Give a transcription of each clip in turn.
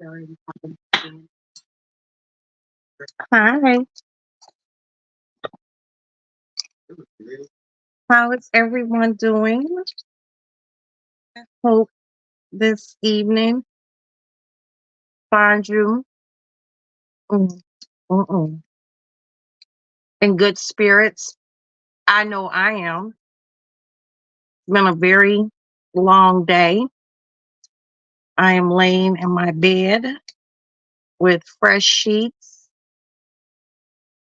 Hi, how is everyone doing? Hope this evening finds you mm, mm-mm, in good spirits. I know I am. It's been a very long day. I am laying in my bed with fresh sheets.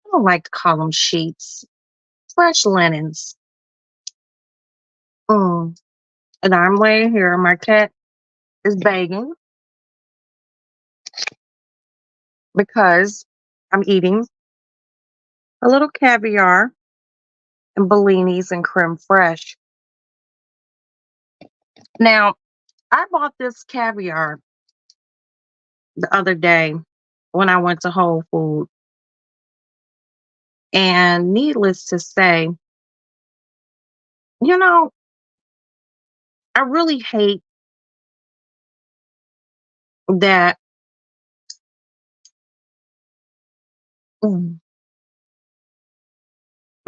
I don't like to call them sheets, fresh linens. Mm. And I'm laying here. My cat is begging because I'm eating a little caviar and bellinis and creme fraiche. Now, I bought this caviar the other day when I went to Whole Foods, and needless to say, you know, I really hate that. Mm,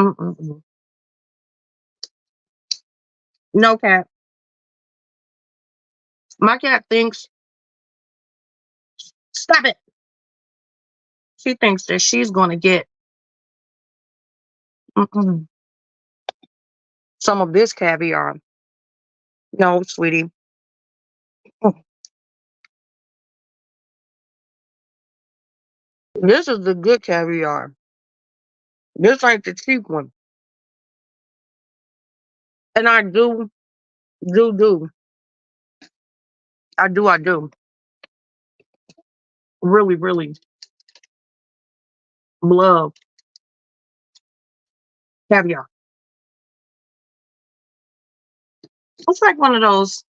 mm, mm, mm. No cat. My cat thinks, stop it. She thinks that she's going to get mm-mm, some of this caviar. No, sweetie. Mm, this is the good caviar. This ain't the cheap one. And I do. I do. Really, really love caviar. It's like one of those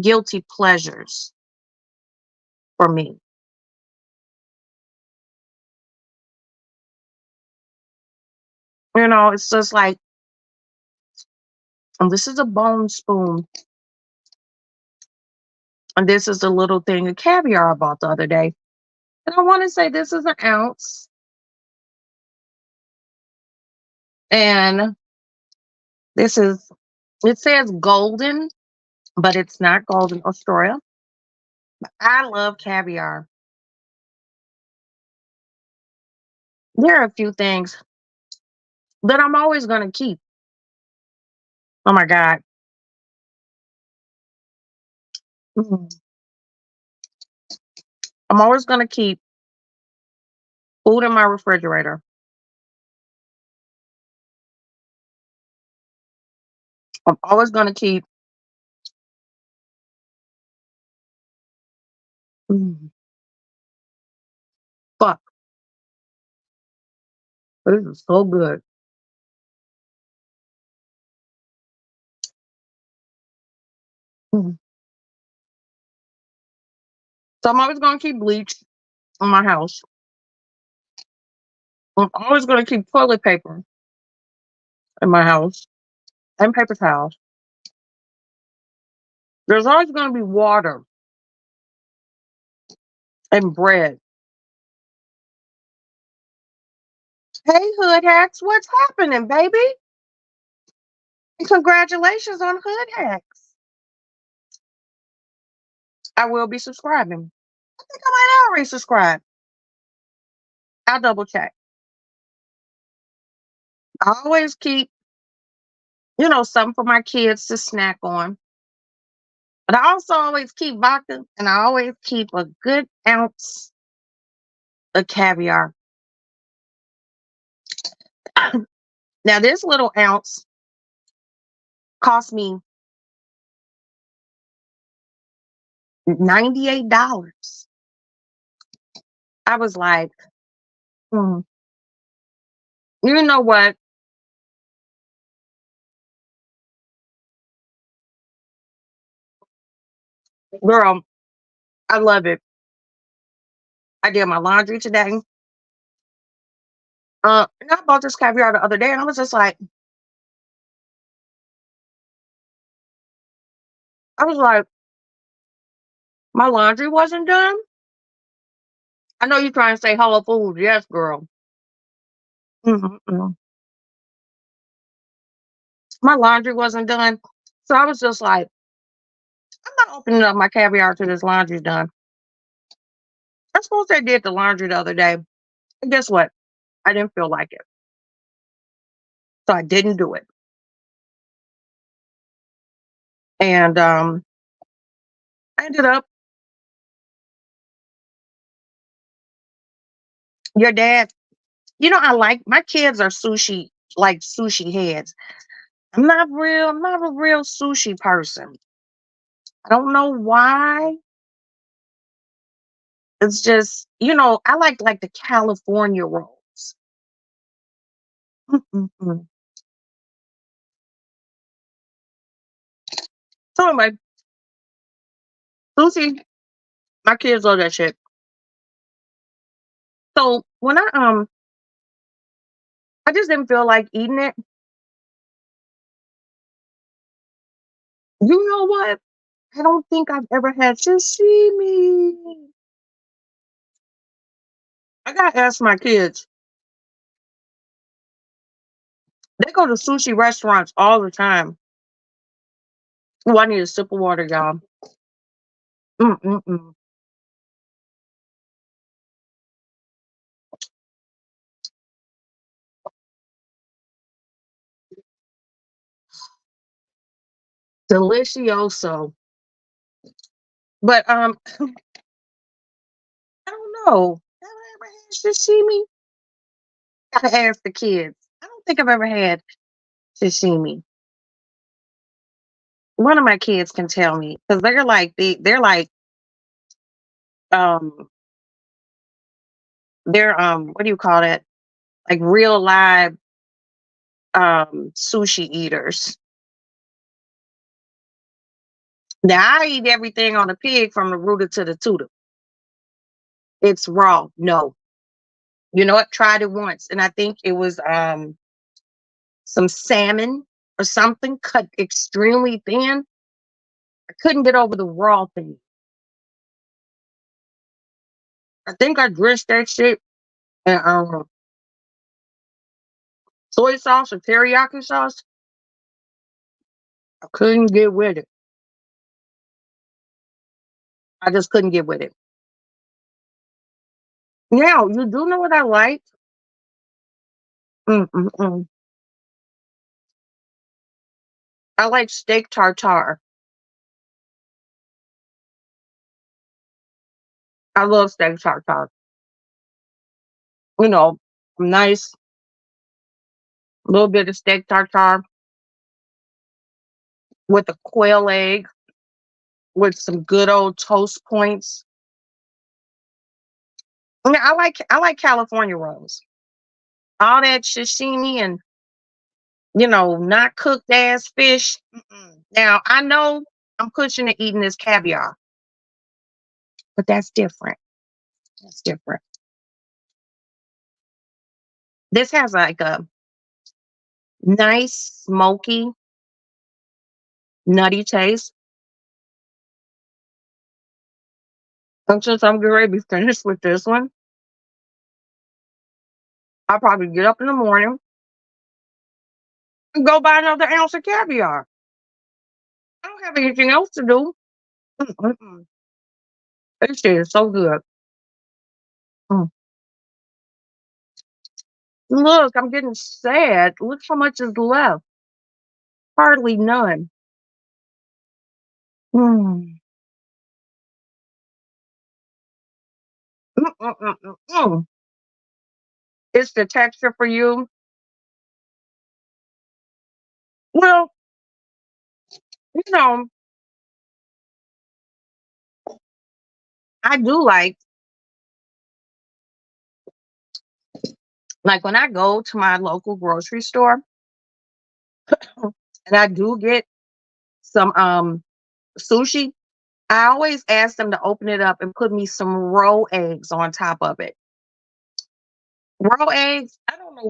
guilty pleasures for me. It's just like, and this is a bone spoon, and this is a little thing of caviar I bought the other day. And I want to say this is an ounce, and this is, it says golden, but it's not golden Australia. I love caviar. There are a few things that I'm always going to keep. Oh my God. Mm. I'm always going to keep food in my refrigerator. I'm always going to keep mm, fuck. This is so good. Mm. So I'm always going to keep bleach in my house. I'm always going to keep toilet paper in my house and paper towels. There's always going to be water and bread. Hey, Hood Hacks, what's happening, baby? Congratulations on Hood Hacks. I will be subscribing. I think I might already subscribe. I'll double check. I always keep, something for my kids to snack on. But I also always keep vodka and I always keep a good ounce of caviar. Now, this little ounce cost me $98. I was like, hmm, you know what? Girl, I love it. I did my laundry today. And I bought this caviar the other day, and I was just like, I was like, my laundry wasn't done. I know you're trying to say Whole Foods. Yes, girl. Mm-mm. My laundry wasn't done. So I was just like, I'm not opening up my caviar till this laundry's done. I suppose they did the laundry the other day. And guess what? I didn't feel like it. So I didn't do it. And I ended up, your dad, I like my kids are sushi, like sushi heads. I'm not a real sushi person. I don't know why. It's just, I like the California rolls. Mm-mm-mm. So anyway, sushi, my kids love that shit. So when I just didn't feel like eating it. You know what? I don't think I've ever had sashimi. I gotta ask my kids. They go to sushi restaurants all the time. Oh, I need a sip of water, y'all. Mm-mm-mm. Delicioso. But I don't know. Have I ever had sashimi? Gotta ask the kids. I don't think I've ever had sashimi. One of my kids can tell me because they're like um they're what do you call that? Like real live sushi eaters. Now I eat everything on the pig from the rooter to the tutor. It's raw. No. You know what? Tried it once and I think it was some salmon or something cut extremely thin. I couldn't get over the raw thing. I think I drenched that shit in soy sauce or teriyaki sauce. I couldn't get with it. I just couldn't get with it. Now, you do know what I like? Mm-mm-mm. I like steak tartare. I love steak tartare. You know, nice little bit of steak tartare with a quail egg with some good old toast points. I like California rolls. All that sashimi and not cooked ass fish. Mm-mm. Now I know I'm pushing to eating this caviar, but that's different. That's different. This has like a nice smoky nutty taste. And since I'm getting ready to be finished with this one, I'll probably get up in the morning and go buy another ounce of caviar. I don't have anything else to do. Mm-mm-mm. This shit is so good. Mm. Look, I'm getting sad. Look how much is left. Hardly none. Mm. Mm-mm-mm-mm. It's the texture for you. Well, you know, I do like when I go to my local grocery store and I do get some sushi, I always ask them to open it up and put me some roe eggs on top of it. Roe eggs, I don't know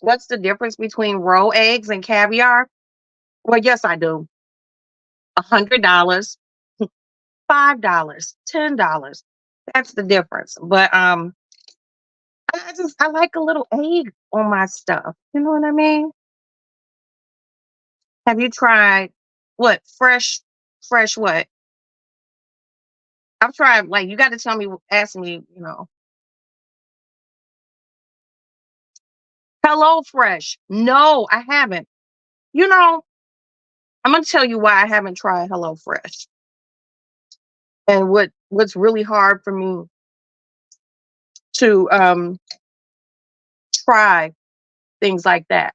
what's the difference between roe eggs and caviar. Well, yes, I do. $100, $5, $10. That's the difference. But I like a little egg on my stuff. You know what I mean? Have you tried what fresh what? I've tried like you got to tell me, ask me. Hello Fresh. No, I haven't. You know, I'm gonna tell you why I haven't tried Hello Fresh. And what's really hard for me to try things like that.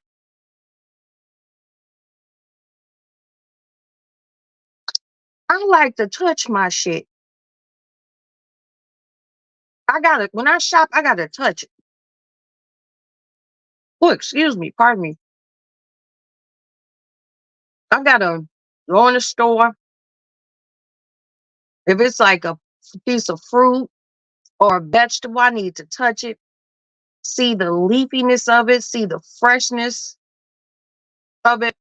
I like to touch my shit. I gotta when I shop, I gotta touch it. Oh, excuse me, pardon me. I gotta go in the store. If it's like a piece of fruit or a vegetable, I need to touch it, see the leafiness of it, see the freshness of it.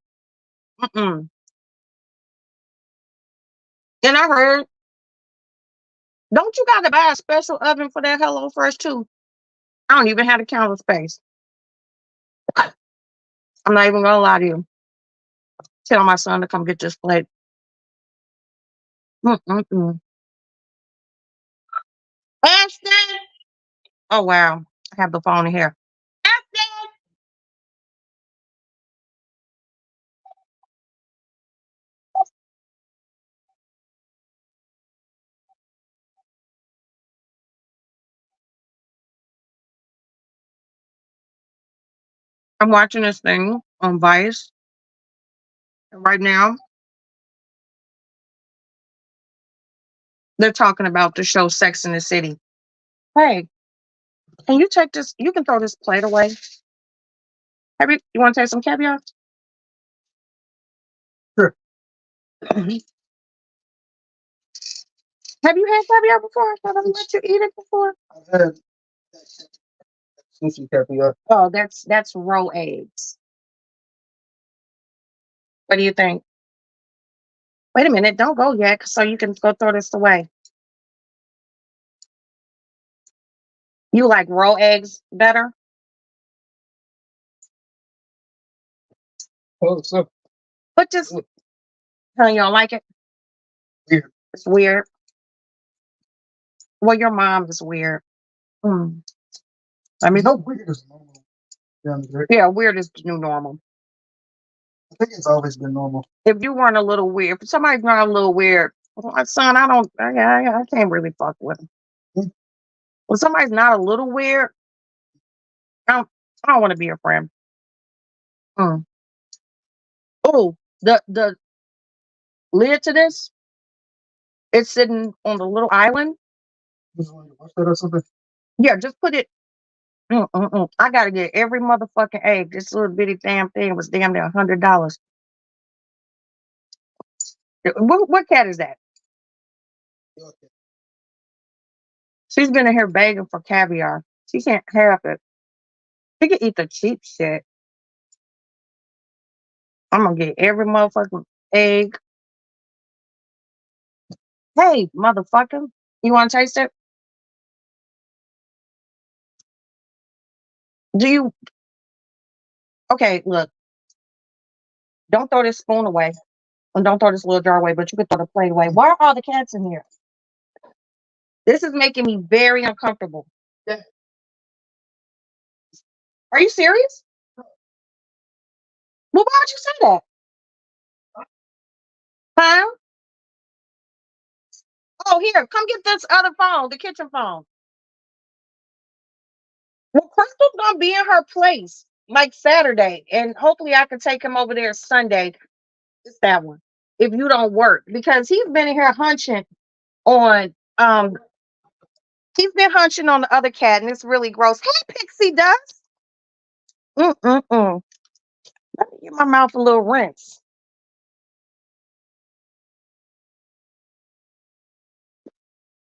Mm-mm. And I heard, don't you got to buy a special oven for that Hello Fresh too? I don't even have the counter space. I'm not even gonna lie to you. Tell my son to come get this plate. Mm-mm-mm. Ashton! Oh wow, I have the phone in here. Ashton! I'm watching this thing on Vice right now. They're talking about the show Sex in the City. Hey, can you take this? You can throw this plate away. You want to take some caviar? Sure. Have you had caviar before? Have I let you eat it before? I've had sushi caviar. Oh, that's raw eggs. What do you think? Wait a minute, don't go yet, so you can go throw this away. You like raw eggs better? Oh, so but just huh, you don't like it? Weird. It's weird. Well, your mom is weird. Mm. I mean, no, weird is normal. Yeah, weird is the new normal. I think it's always been normal. If you weren't a little weird, if somebody's not a little weird, well, my son, I can't really fuck with him. Mm. When somebody's not a little weird, I don't want to be a friend. Mm. Oh, the lid to this, it's sitting on the little island. Just wanted to wash that or something? Yeah, just put it. I gotta get every motherfucking egg. This little bitty damn thing was damn near $100. What cat is that? She's been in here begging for caviar. She can't have it. She can eat the cheap shit. I'm gonna get every motherfucking egg. Hey, motherfucker, you want to taste it? Do you? Okay, look. Don't throw this spoon away, and don't throw this little jar away. But you can throw the plate away. Why are all the cats in here? This is making me very uncomfortable. Yeah. Are you serious? Well, why would you say that? Huh? Oh, here, come get this other phone, the kitchen phone. Well, Crystal's gonna be in her place like Saturday, and hopefully I can take him over there Sunday. It's that one. If you don't work, because he's been in here hunching on he's been hunching on the other cat, and it's really gross. Hey, Pixie Dust. Mm-mm-mm. Let me give my mouth a little rinse.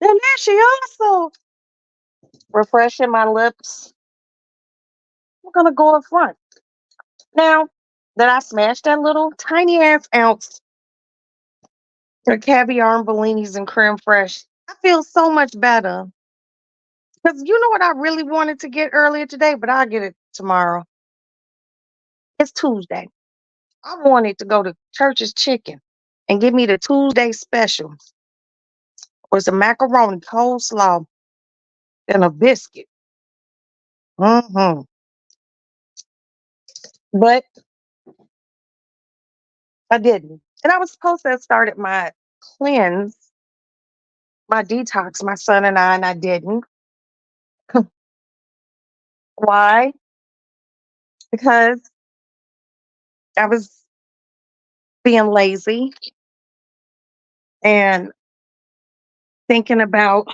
And there she also refreshing my lips. I'm gonna go up front. Now that I smashed that little tiny ass ounce of caviar and bellinis and creme fraiche, I feel so much better. Because you know what I really wanted to get earlier today, but I'll get it tomorrow. It's Tuesday. I wanted to go to Church's Chicken and give me the Tuesday special or some macaroni, coleslaw, and a biscuit. Hmm. But I didn't. And I was supposed to have started my cleanse, my detox, my son and I didn't. Why? Because I was being lazy and thinking about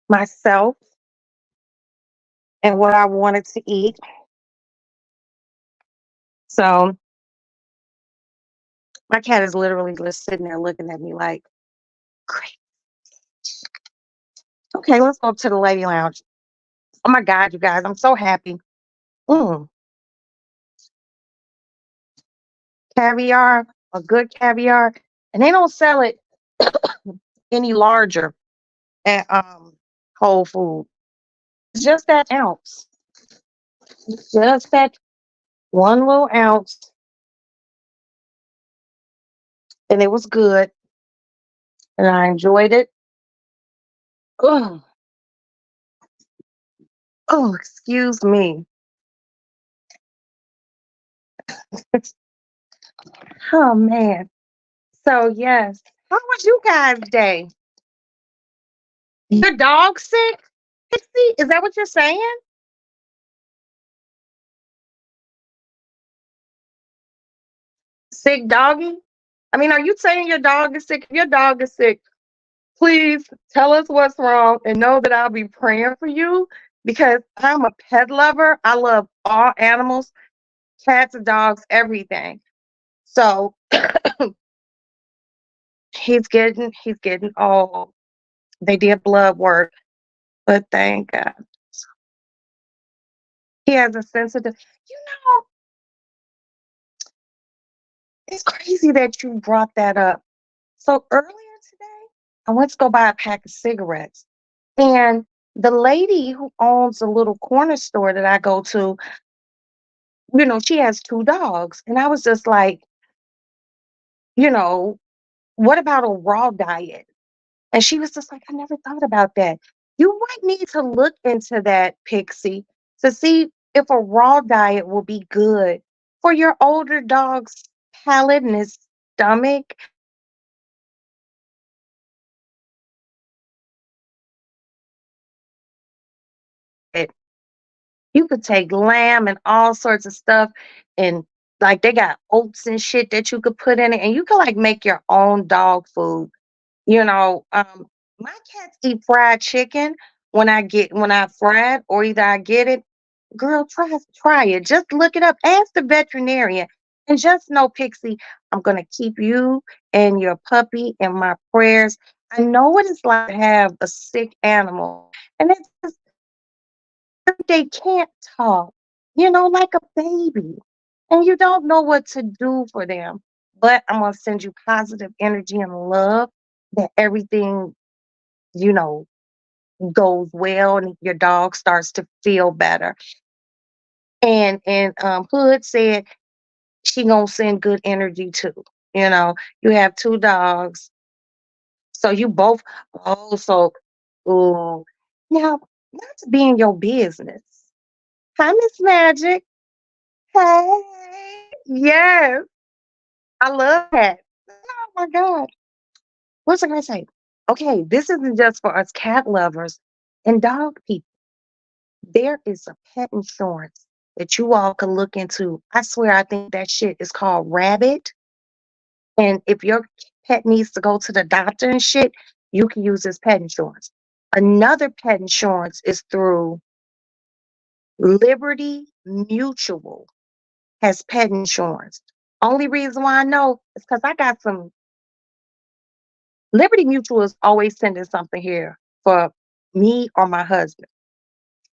myself and what I wanted to eat. So my cat is literally just sitting there looking at me like, great. Okay, let's go up to the lady lounge. Oh my God, you guys, I'm so happy. Mm, caviar, a good caviar. And they don't sell it any larger at Whole Food. It's just that ounce. It's just that one little ounce. And it was good. And I enjoyed it. Oh, oh, excuse me. Oh man. So yes. How was you guys' day? Your dog sick? Pixie? Is that what you're saying? Sick doggy? I mean, are you saying your dog is sick? If your dog is sick, please tell us what's wrong and know that I'll be praying for you because I'm a pet lover. I love all animals, cats, dogs, everything. So he's getting old. They did blood work, but thank God. He has a sensitive, you know, it's crazy that you brought that up. So earlier today, I went to go buy a pack of cigarettes. And the lady who owns a little corner store that I go to, she has two dogs. And I was just like, you know, what about a raw diet? And she was just like, I never thought about that. You might need to look into that, Pixie, to see if a raw diet will be good for your older dog's palate and his stomach. It, you could take lamb and all sorts of stuff, and like they got oats and shit that you could put in it, and you could like make your own dog food. My cats eat fried chicken when I fry it, or either I get it. Girl, try it. Just look it up. Ask the veterinarian. And just know, Pixie, I'm gonna keep you and your puppy in my prayers. I know what it's like to have a sick animal. And it's just they can't talk, like a baby. And you don't know what to do for them. But I'm gonna send you positive energy and love that everything, you know, goes well and your dog starts to feel better. And Hood said she gonna send good energy too. You know, you have two dogs, so you both also. Ooh, now not to be in your business. Hi, Miss Magic. Hey, yes, I love that. Oh my God, what's I gonna say? Okay, this isn't just for us cat lovers and dog people. There is a pet insurance that you all can look into. I swear, I think that shit is called Rabbit. And if your pet needs to go to the doctor and shit, you can use this pet insurance. Another pet insurance is through Liberty Mutual has pet insurance. Only reason why I know is because I got some Liberty Mutual is always sending something here for me or my husband.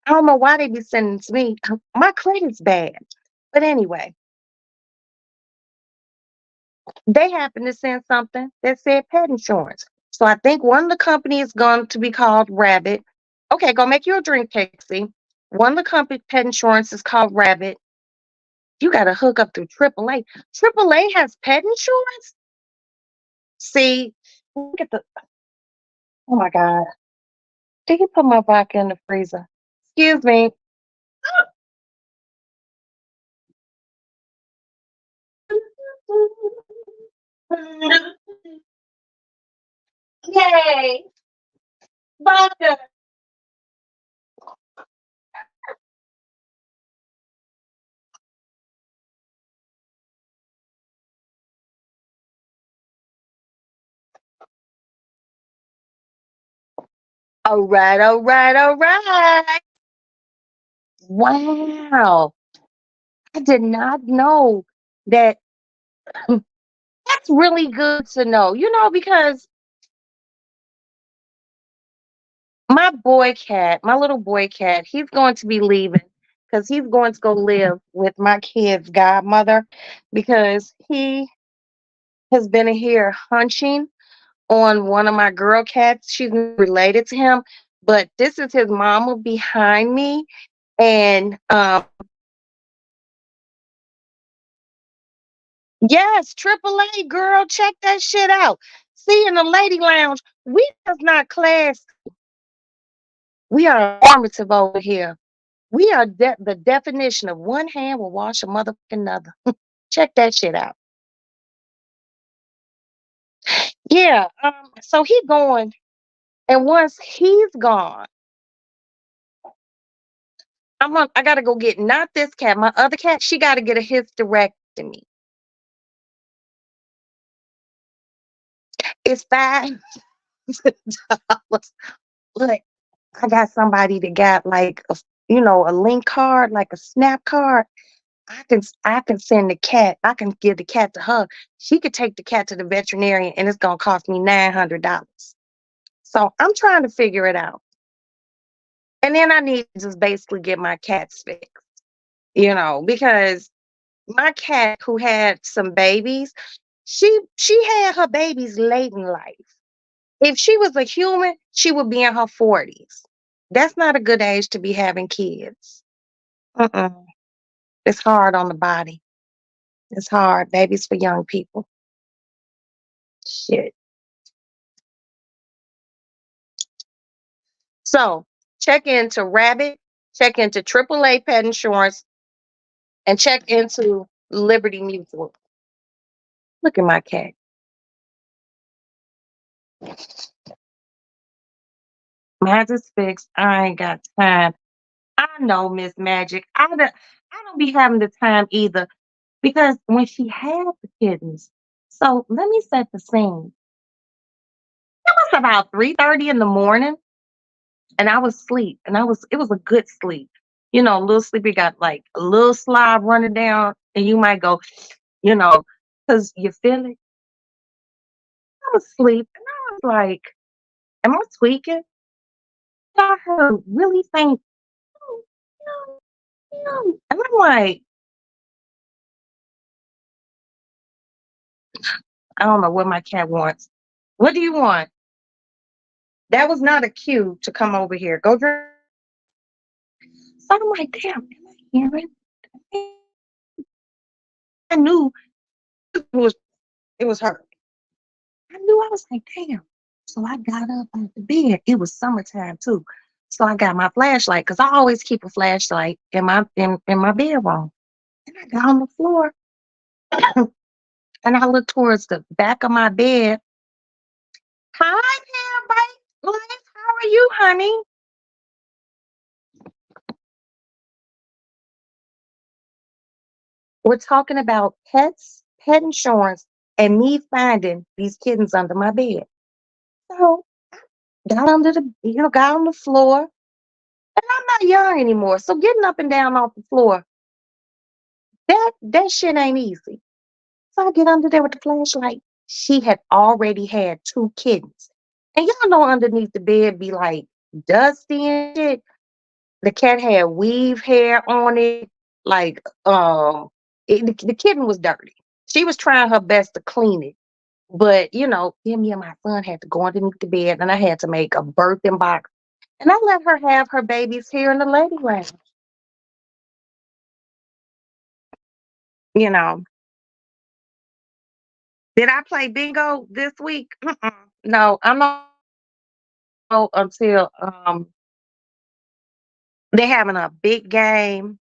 I don't know why they be sending to me. My credit's bad. But anyway, they happened to send something that said pet insurance. So I think one of the companies is going to be called Rabbit. Okay, go make you a drink, Pixie. One of the company pet insurance is called Rabbit. You got to hook up through AAA. AAA has pet insurance. See, look at the. Oh my God! Did he put my vodka in the freezer? Excuse me. Yay! Vodka. All right, all right, all right. Wow. I did not know that. That's really good to know, because my little boy cat, he's going to be leaving because he's going to go live with my kid's godmother because he has been in here hunching on one of my girl cats. She's not related to him, but this is his mama behind me. And yes, AAA girl, check that shit out. See, in the lady lounge, we just not class. We are informative over here. We are the definition of one hand will wash a motherfucking another. Check that shit out. Yeah. So he going, and once he's gone, I gotta go get not this cat, my other cat. She got to get a hysterectomy. It's $5. Look, I got somebody that got like a link card, like a snap card. I can send the cat. I can give the cat to her. She could take the cat to the veterinarian, and it's gonna cost me $900. So I'm trying to figure it out. And then I need to just basically get my cats fixed, because my cat who had some babies, she had her babies late in life. If she was a human, she would be in her 40s. That's not a good age to be having kids. Mm-mm. It's hard on the body. It's hard. Babies for young people. Shit. So check into Rabbit, check into AAA Pet Insurance, and check into Liberty Mutual. Look at my cat. Mine's is fixed. I ain't got time. I know, Miss Magic. I don't be having the time either because when she had the kittens, so let me set the scene. It was about 3:30 in the morning, and I was asleep, and it was a good sleep. A little sleepy got like a little slob running down, and you might go, you know, because you feel it. I was asleep, and I was like, "Am I tweaking?" I heard really faint, "Meow, meow, meow." And I'm like, I don't know what my cat wants. What do you want? That was not a cue to come over here. Go drink. So I'm like, damn, am I hearing? I knew it was her. I knew I was like, damn. So I got up out the bed. It was summertime too. So I got my flashlight because I always keep a flashlight in my bedroom. And I got on the floor and I looked towards the back of my bed. Hi there, bite life. How are you, honey? We're talking about pets, pet insurance, and me finding these kittens under my bed. So got on the floor, and I'm not young anymore. So getting up and down off the floor, that shit ain't easy. So I get under there with the flashlight. She had already had two kittens. And y'all know underneath the bed be like dusty and shit. The cat had weave hair on it. Like the kitten was dirty. She was trying her best to clean it. But then me and my son had to go underneath the bed, and I had to make a birthing box, and I let her have her babies here in the lady lounge. You know, did I play bingo this week? Mm-mm. No, I'm not until they're having a big game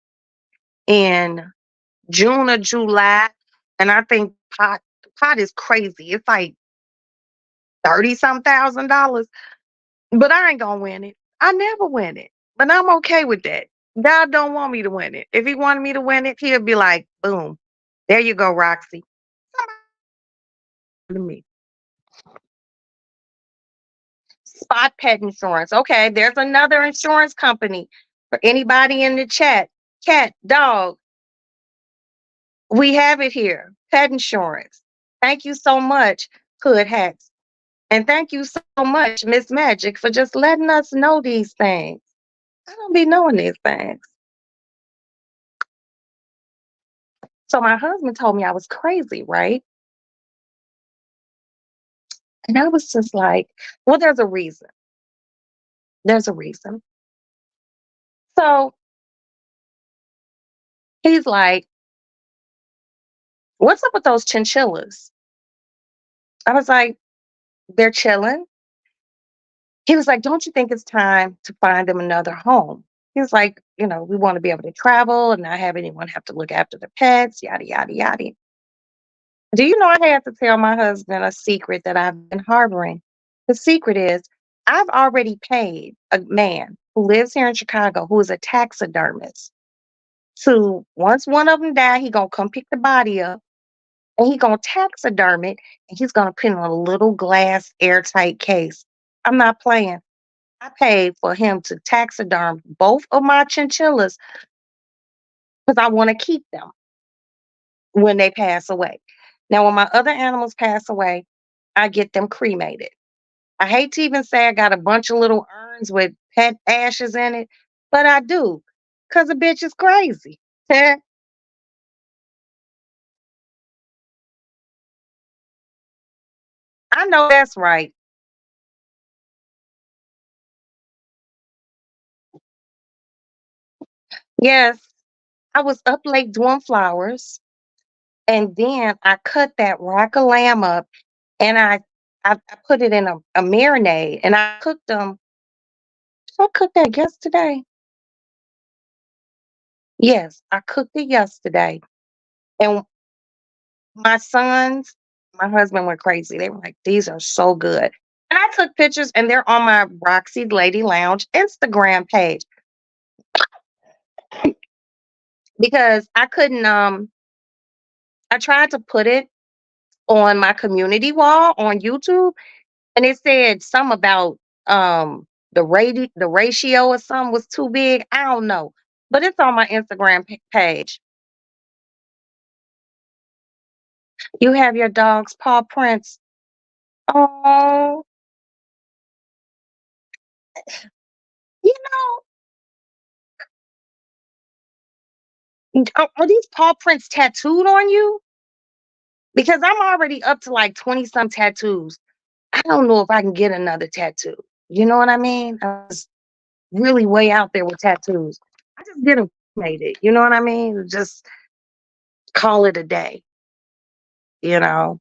in June or July, and I think pot is crazy. It's like 30 some $1,000, but I ain't gonna win it. I never win it, but I'm okay with that. God don't want me to win it. If He wanted me to win it, He'll be like, boom, there you go, Roxy. To me, Spot Pet Insurance. Okay, there's another insurance company for anybody in the chat. Cat, dog, we have it here. Pet insurance. Thank you so much, Hood Hats. And thank you so much, Miss Magic, for just letting us know these things. I don't be knowing these things. So my husband told me I was crazy, right? And I was just like, well, there's a reason. There's a reason. So he's like, what's up with those chinchillas? I was like, they're chilling. He was like, don't you think it's time to find them another home? He was like, we want to be able to travel and not have anyone have to look after the pets, yada, yada, yada. Do you know I had to tell my husband a secret that I've been harboring? The secret is I've already paid a man who lives here in Chicago who is a taxidermist to, once one of them die, he gonna come pick the body up and he gonna taxiderm it and he's gonna put it in a little glass airtight case. I'm not playing. I paid for him to taxiderm both of my chinchillas because I want to keep them when they pass away. Now, when my other animals pass away, I get them cremated. I hate to even say I got a bunch of little urns with pet ashes in it, but I do because a bitch is crazy. I know that's right. Yes, I was up late doing flowers, and then I cut that rack of lamb up, and I put it in a marinade, and I cooked them. Did I cook that yesterday? Yes, I cooked it yesterday, and my sons, my husband went crazy. They were like, "These are so good." And I took pictures and they're on my Roxy Lady Lounge Instagram page because I couldn't I tried to put it on my community wall on YouTube and it said something about the ratio or something was too big. I don't know. But it's on my Instagram page. You have your dog's paw prints. Oh, you know, are these paw prints tattooed on you? Because I'm already up to like 20 some tattoos. I don't know if I can get another tattoo. You know what I mean? I was really way out there with tattoos. I just get them made it. You know what I mean? Just call it a day. You know.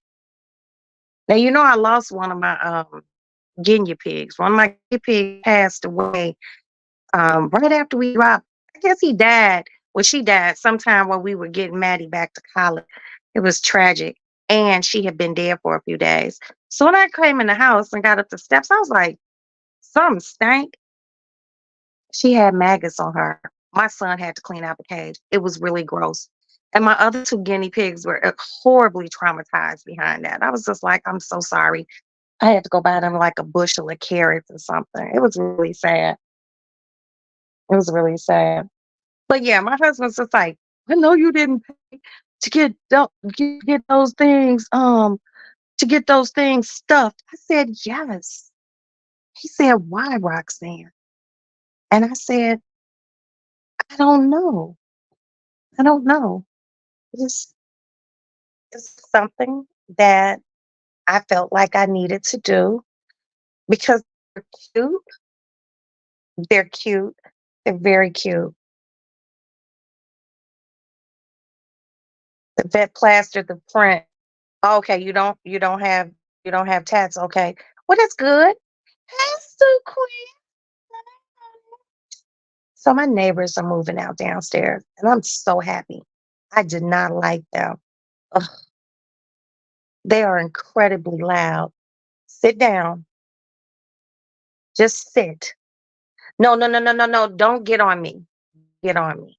Now I lost one of my guinea pigs. One of my guinea pigs passed away right after we dropped. I guess he died. Well, she died sometime when we were getting Maddie back to college. It was tragic. And she had been dead for a few days. So when I came in the house and got up the steps, I was like, something stank. She had maggots on her. My son had to clean out the cage. It was really gross. And my other two guinea pigs were horribly traumatized behind that. I was just like, I'm so sorry. I had to go buy them like a bushel of carrots or something. It was really sad. It was really sad. But yeah, my husband's just like, I know you didn't pay to get those things, to get those things stuffed. I said, yes. He said, why, Roxanne? And I said, I don't know. I don't know. It's something that I felt like I needed to do because they're cute. They're cute. They're very cute. The vet plastered the print. Okay, you don't have tats. Okay. Well, that's good. That's so Queen. So my neighbors are moving out downstairs, and I'm so happy. I did not like them. Ugh, they are incredibly loud. Sit down. Just sit. No, no, no, no, no, no. Don't get on me. Get on me.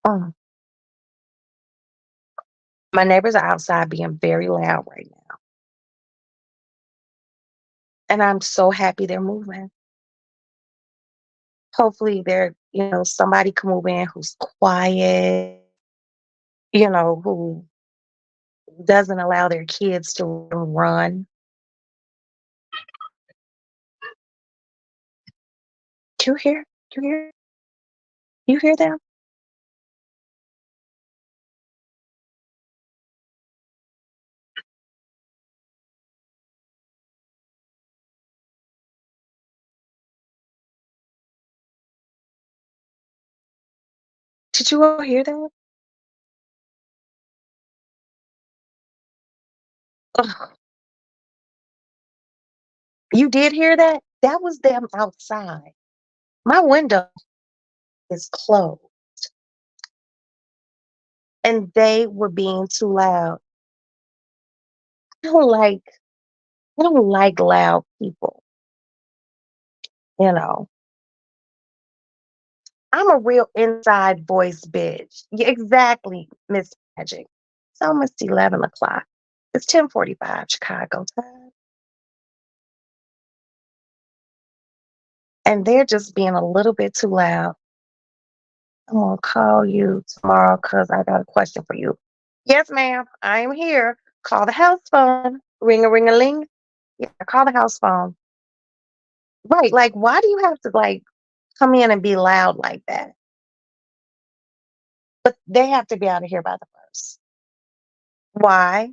Oh, my neighbors are outside being very loud right now. And I'm so happy they're moving. Hopefully somebody can move in who's quiet, who doesn't allow their kids to run. Do you hear? Do you hear? You hear them? Did you all hear that? Ugh, you did hear that? That was them outside. My window is closed and they were being too loud. I don't like I don't like loud people, you know. I'm a real inside voice bitch. Yeah, exactly, Miss Magic. It's almost 11 o'clock. It's 10:45 Chicago time. And they're just being a little bit too loud. I'm gonna call you tomorrow because I got a question for you. Yes, ma'am. I am here. Call the house phone. Ring a ring a ling. Yeah, call the house phone. Right. Like, why do you have to come in and be loud like that? But they have to be out of here by the first. Why?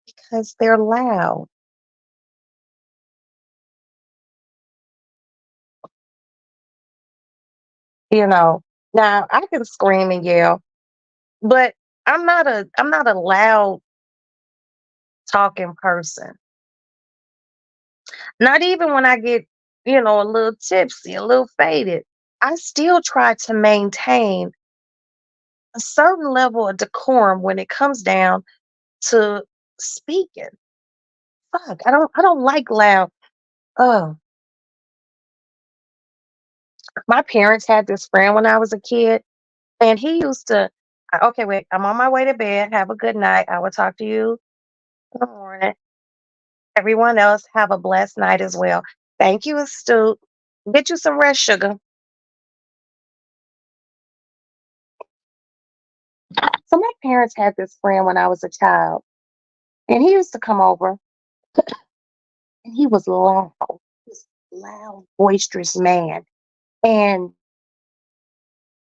Because they're loud. You know. Now I can scream and yell, but I'm not a loud talking person. Not even when I get, a little tipsy, a little faded. I still try to maintain a certain level of decorum when it comes down to speaking. Fuck, I don't like loud. Oh, my parents had this friend when I was a kid, and he used to. Okay, wait, I'm on my way to bed. Have a good night. I will talk to you in the morning. Everyone else have a blessed night as well. Thank you, Astute. Get you some rest, sugar. So my parents had this friend when I was a child, and he used to come over, and he was loud, this loud, boisterous man. And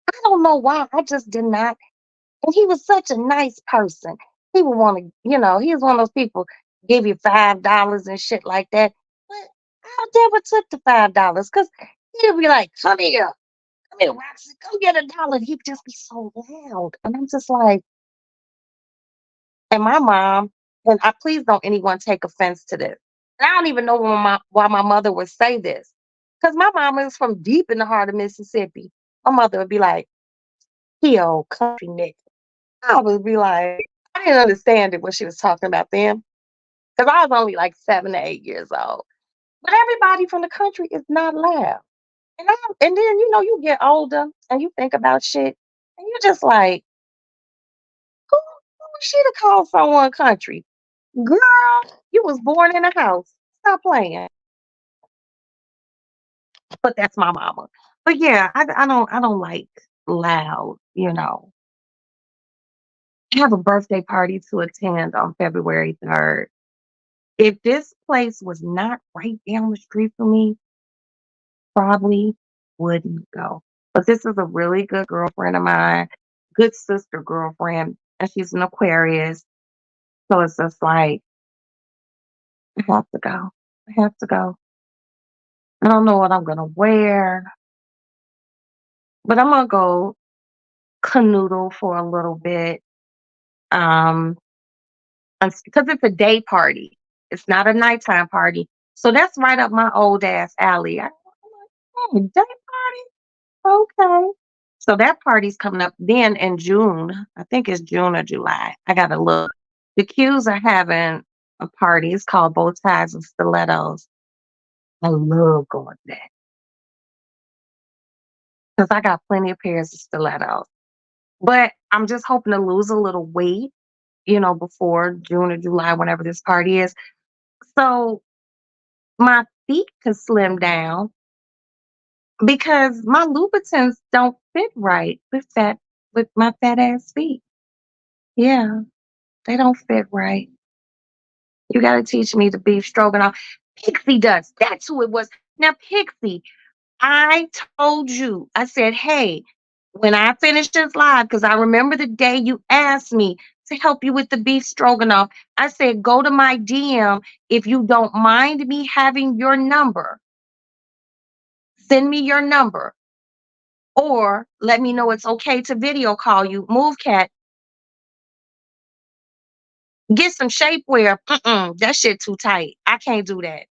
I don't know why. I just did not. And he was such a nice person. He would want to, he was one of those people give you $5 and shit like that. But I never took the $5 because he'd be like, come here, Roxy, come get $1. He'd just be so loud. And I'm just like, and my mom, and I please don't anyone take offense to this. And I don't even know why my mother would say this. Because my mama is from deep in the heart of Mississippi. My mother would be like, he old country nigga. I would be like, I didn't understand it when she was talking about them. Because I was only like 7 to 8 years old. But everybody from the country is not loud. And then, you get older and you think about shit. And you're just like, who is she to call someone country? Girl, you was born in a house. Stop playing. But that's my mama. But yeah, I don't like loud, I have a birthday party to attend on February 3rd. If this place was not right down the street from me, probably wouldn't go. But this is a really good girlfriend of mine, good sister girlfriend, and she's an Aquarius. So it's just like, I have to go. I have to go. I don't know what I'm gonna wear, but I'm gonna go canoodle for a little bit. Um, because it's a day party. It's not a nighttime party. So that's right up my old ass alley. I'm like, oh, day party? Okay. So that party's coming up then in June. I think it's June or July. I gotta look. The Qs are having a party. It's called Bow Ties and Stilettos. I love going to that because I got plenty of pairs of stilettos. But I'm just hoping to lose a little weight, before June or July, whenever this party is. So my feet can slim down because my Louboutins don't fit right with my fat ass feet. Yeah, they don't fit right. You got to teach me the beef stroganoff. Pixie does. That's who it was. Now, Pixie, I told you, I said, hey, when I finish this live, because I remember the day you asked me to help you with the beef stroganoff, I said, go to my DM if you don't mind me having your number. Send me your number or let me know it's okay to video call you. Move cat, get some shapewear. That shit too tight. I can't do that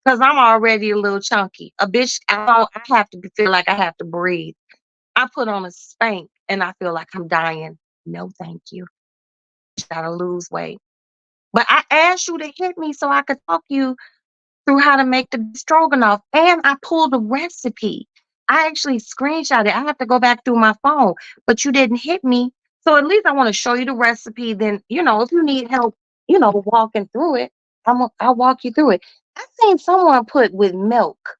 because I'm already a little chunky. A bitch, I have to feel like I have to breathe. I put on a spank and I feel like I'm dying. No, thank you. Gotta lose weight. But I asked you to hit me so I could talk you through how to make the stroganoff. And I pulled a recipe. I actually screenshot it. I have to go back through my phone, but you didn't hit me. So at least I want to show you the recipe. Then, if you need help, walking through it, I'll walk you through it. I seen someone put with milk.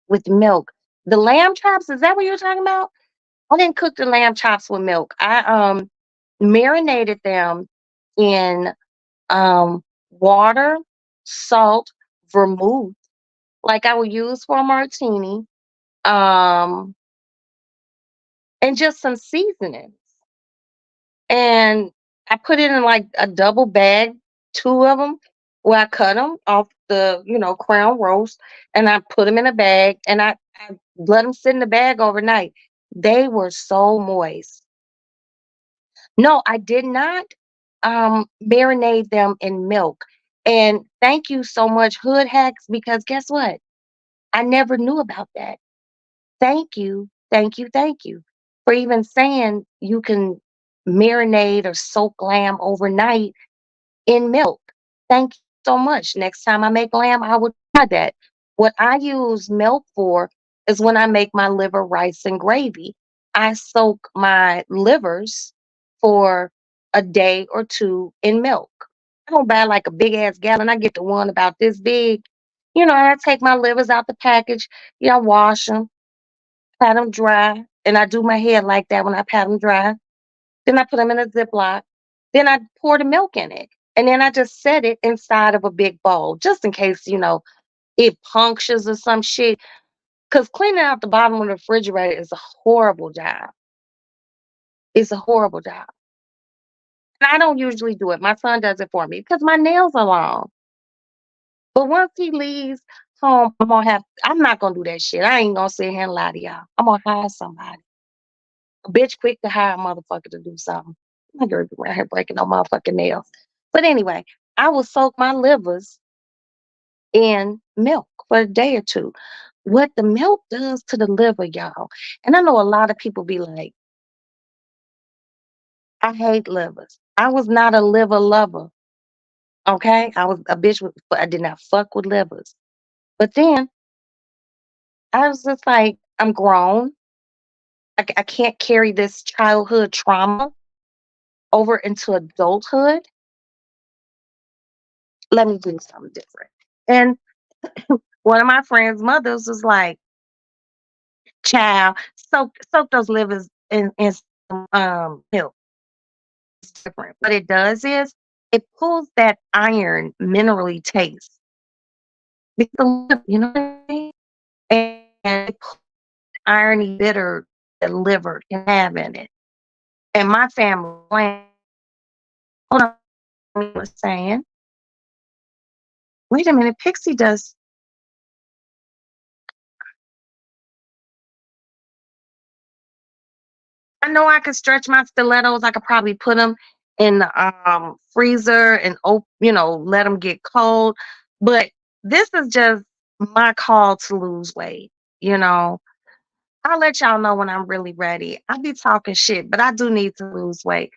The lamb chops, is that what you're talking about? I didn't cook the lamb chops with milk. I marinated them in water, salt, vermouth, like I would use for a martini, um, and just some seasonings. And I put it in like a double bag, two of them, where I cut them off the, crown roast, and I put them in a bag, and I let them sit in the bag overnight. They were so moist. No, I did not marinate them in milk. And thank you so much, Hood Hacks, because guess what? I never knew about that. Thank you, thank you, thank you for even saying you can marinate or soak lamb overnight in milk. Thank you so much. Next time I make lamb, I will try that. What I use milk for is when I make my liver rice and gravy. I soak my livers for a day or two in milk. I don't buy like a big ass gallon. I get the one about this big. I take my livers out the package. I wash them, pat them dry, and I do my hair like that when I pat them dry. Then I put them in a Ziploc. Then I pour the milk in it. And then I just set it inside of a big bowl just in case, it punctures or some shit. Because cleaning out the bottom of the refrigerator is a horrible job. It's a horrible job. And I don't usually do it. My son does it for me because my nails are long. But once he leaves home, I'm not gonna do that shit. I ain't gonna sit here and lie to y'all. I'm gonna hire somebody. A bitch quick to hire a motherfucker to do something. I'm not gonna be around here breaking no motherfucking nails. But anyway, I will soak my livers in milk for a day or two. What the milk does to the liver, y'all. And I know a lot of people be like, I hate livers. I was not a liver lover. Okay. I was a bitch, but I did not fuck with livers. But then I was just like, I'm grown. I can't carry this childhood trauma over into adulthood. Let me do something different. And one of my friends' mothers was like, child, soak those livers in some milk. It's different. What it does is it pulls that iron minerally taste. Because you know what I mean? And it pulls irony bitter the liver can have in it. And my family, hold on. was saying, wait a minute, Pixie does. I know I could stretch my stilettos. I could probably put them in the freezer and let them get cold. But this is just my call to lose weight. You know, I'll let y'all know when I'm really ready. I'll be talking shit, but I do need to lose weight.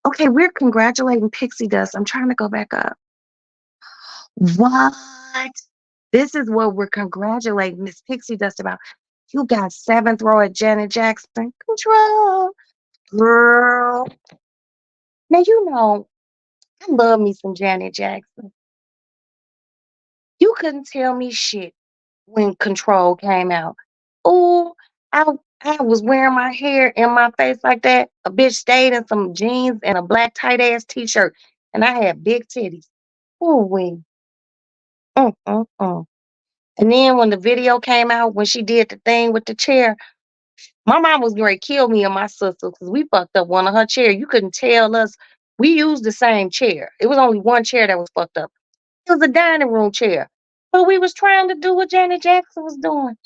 Okay, we're congratulating Pixie Dust. I'm trying to go back up. What? This is what we're congratulating Miss Pixie Dust about. You got seventh row at Janet Jackson. Control. Girl. Now, I love me some Janet Jackson. You couldn't tell me shit when Control came out. Oh, I, I was wearing my hair in my face like that. A bitch stayed in some jeans and a black tight ass t shirt. And I had big titties. Oh, we. Mm, mm, mm. And then when the video came out, when she did the thing with the chair, my mom was going to kill me and my sister because we fucked up one of her chair. You couldn't tell us. We used the same chair. It was only one chair that was fucked up. It was a dining room chair. But we was trying to do what Janet Jackson was doing.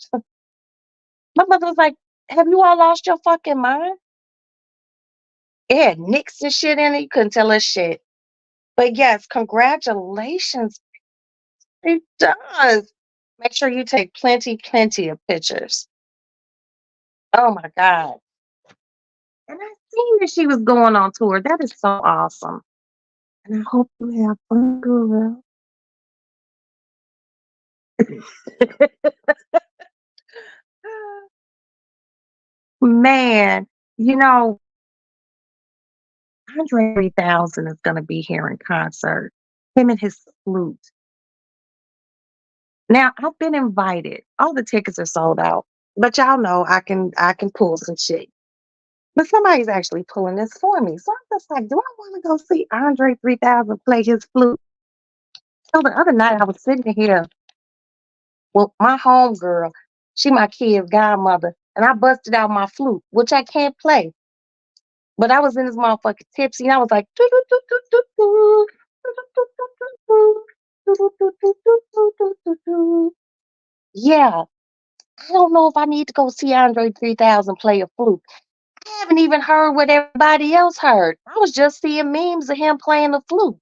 My mother was like, have you all lost your fucking mind? It had nicks and shit in it. You couldn't tell us shit. But yes, congratulations. It does. Make sure you take plenty, plenty of pictures. Oh my God. And I seen that she was going on tour. That is so awesome. And I hope you have fun, girl. Man, you know, Andre 3000 is going to be here in concert. Him and his flute. Now, I've been invited. All the tickets are sold out. But y'all know I can pull some shit. But somebody's actually pulling this for me. So I'm just like, do I want to go see Andre 3000 play his flute? So the other night I was sitting here. Well, my homegirl, she my kid's godmother, and I busted out my flute, which I can't play. But I was in this motherfucking tipsy, and I was like, "Doo, doo, doo, doo, doo, doo, doo, doo, doo, doo, doo, doo, doo, doo, doo, doo, doo, doo, doo." Yeah, I don't know if I need to go see Andre 3000 play a flute. I haven't even heard what everybody else heard. I was just seeing memes of him playing the flute.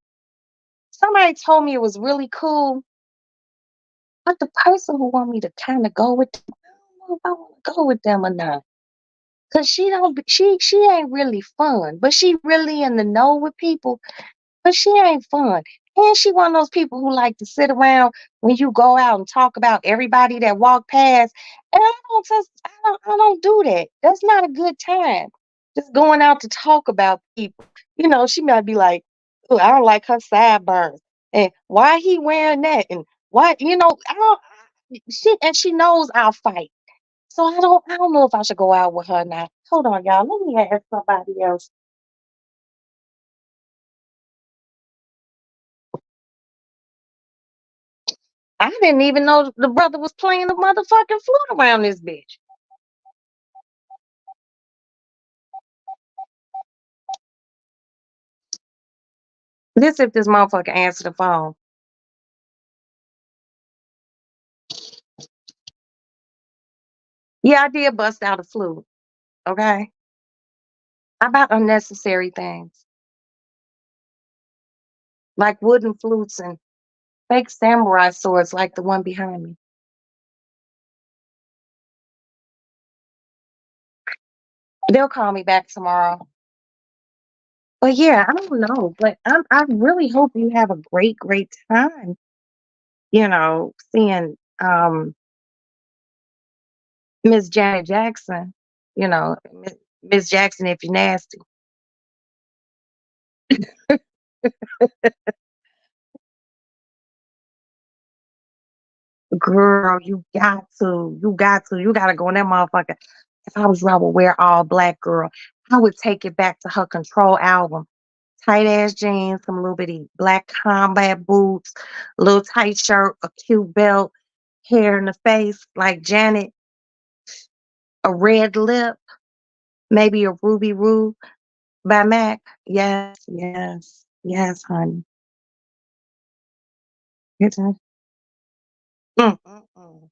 Somebody told me it was really cool, but the person who want me to kind of go with them, I don't know if I want to go with them or not. Cause she don't be she ain't really fun, but she really in the know with people, but she ain't fun. And she one of those people who like to sit around when you go out and talk about everybody that walk past. And I don't do that. That's not a good time. Just going out to talk about people. She might be like, "Ooh, I don't like her sideburns. And why he wearing that? And why, I don't she knows I'll fight. So I don't know if I should go out with her now. Hold on, y'all. Let me ask somebody else. I didn't even know the brother was playing the motherfucking flute around this bitch. This if this motherfucker answered the phone. Yeah, I did bust out a flute. Okay. How about unnecessary things like wooden flutes and fake samurai swords like the one behind me? They'll call me back tomorrow. But yeah, I don't know. But I really hope you have a great, great time, seeing Miss Janet Jackson, Miss Jackson if you're nasty. Girl, you got to go in that motherfucker. If I was you, I would wear all black, girl. I would take it back to her Control album. Tight ass jeans, some little bitty black combat boots, a little tight shirt, a cute belt, hair in the face like Janet, a red lip, maybe a Ruby Roo by Mac. Yes, yes. Yes, honey. It's mm, mm, mm.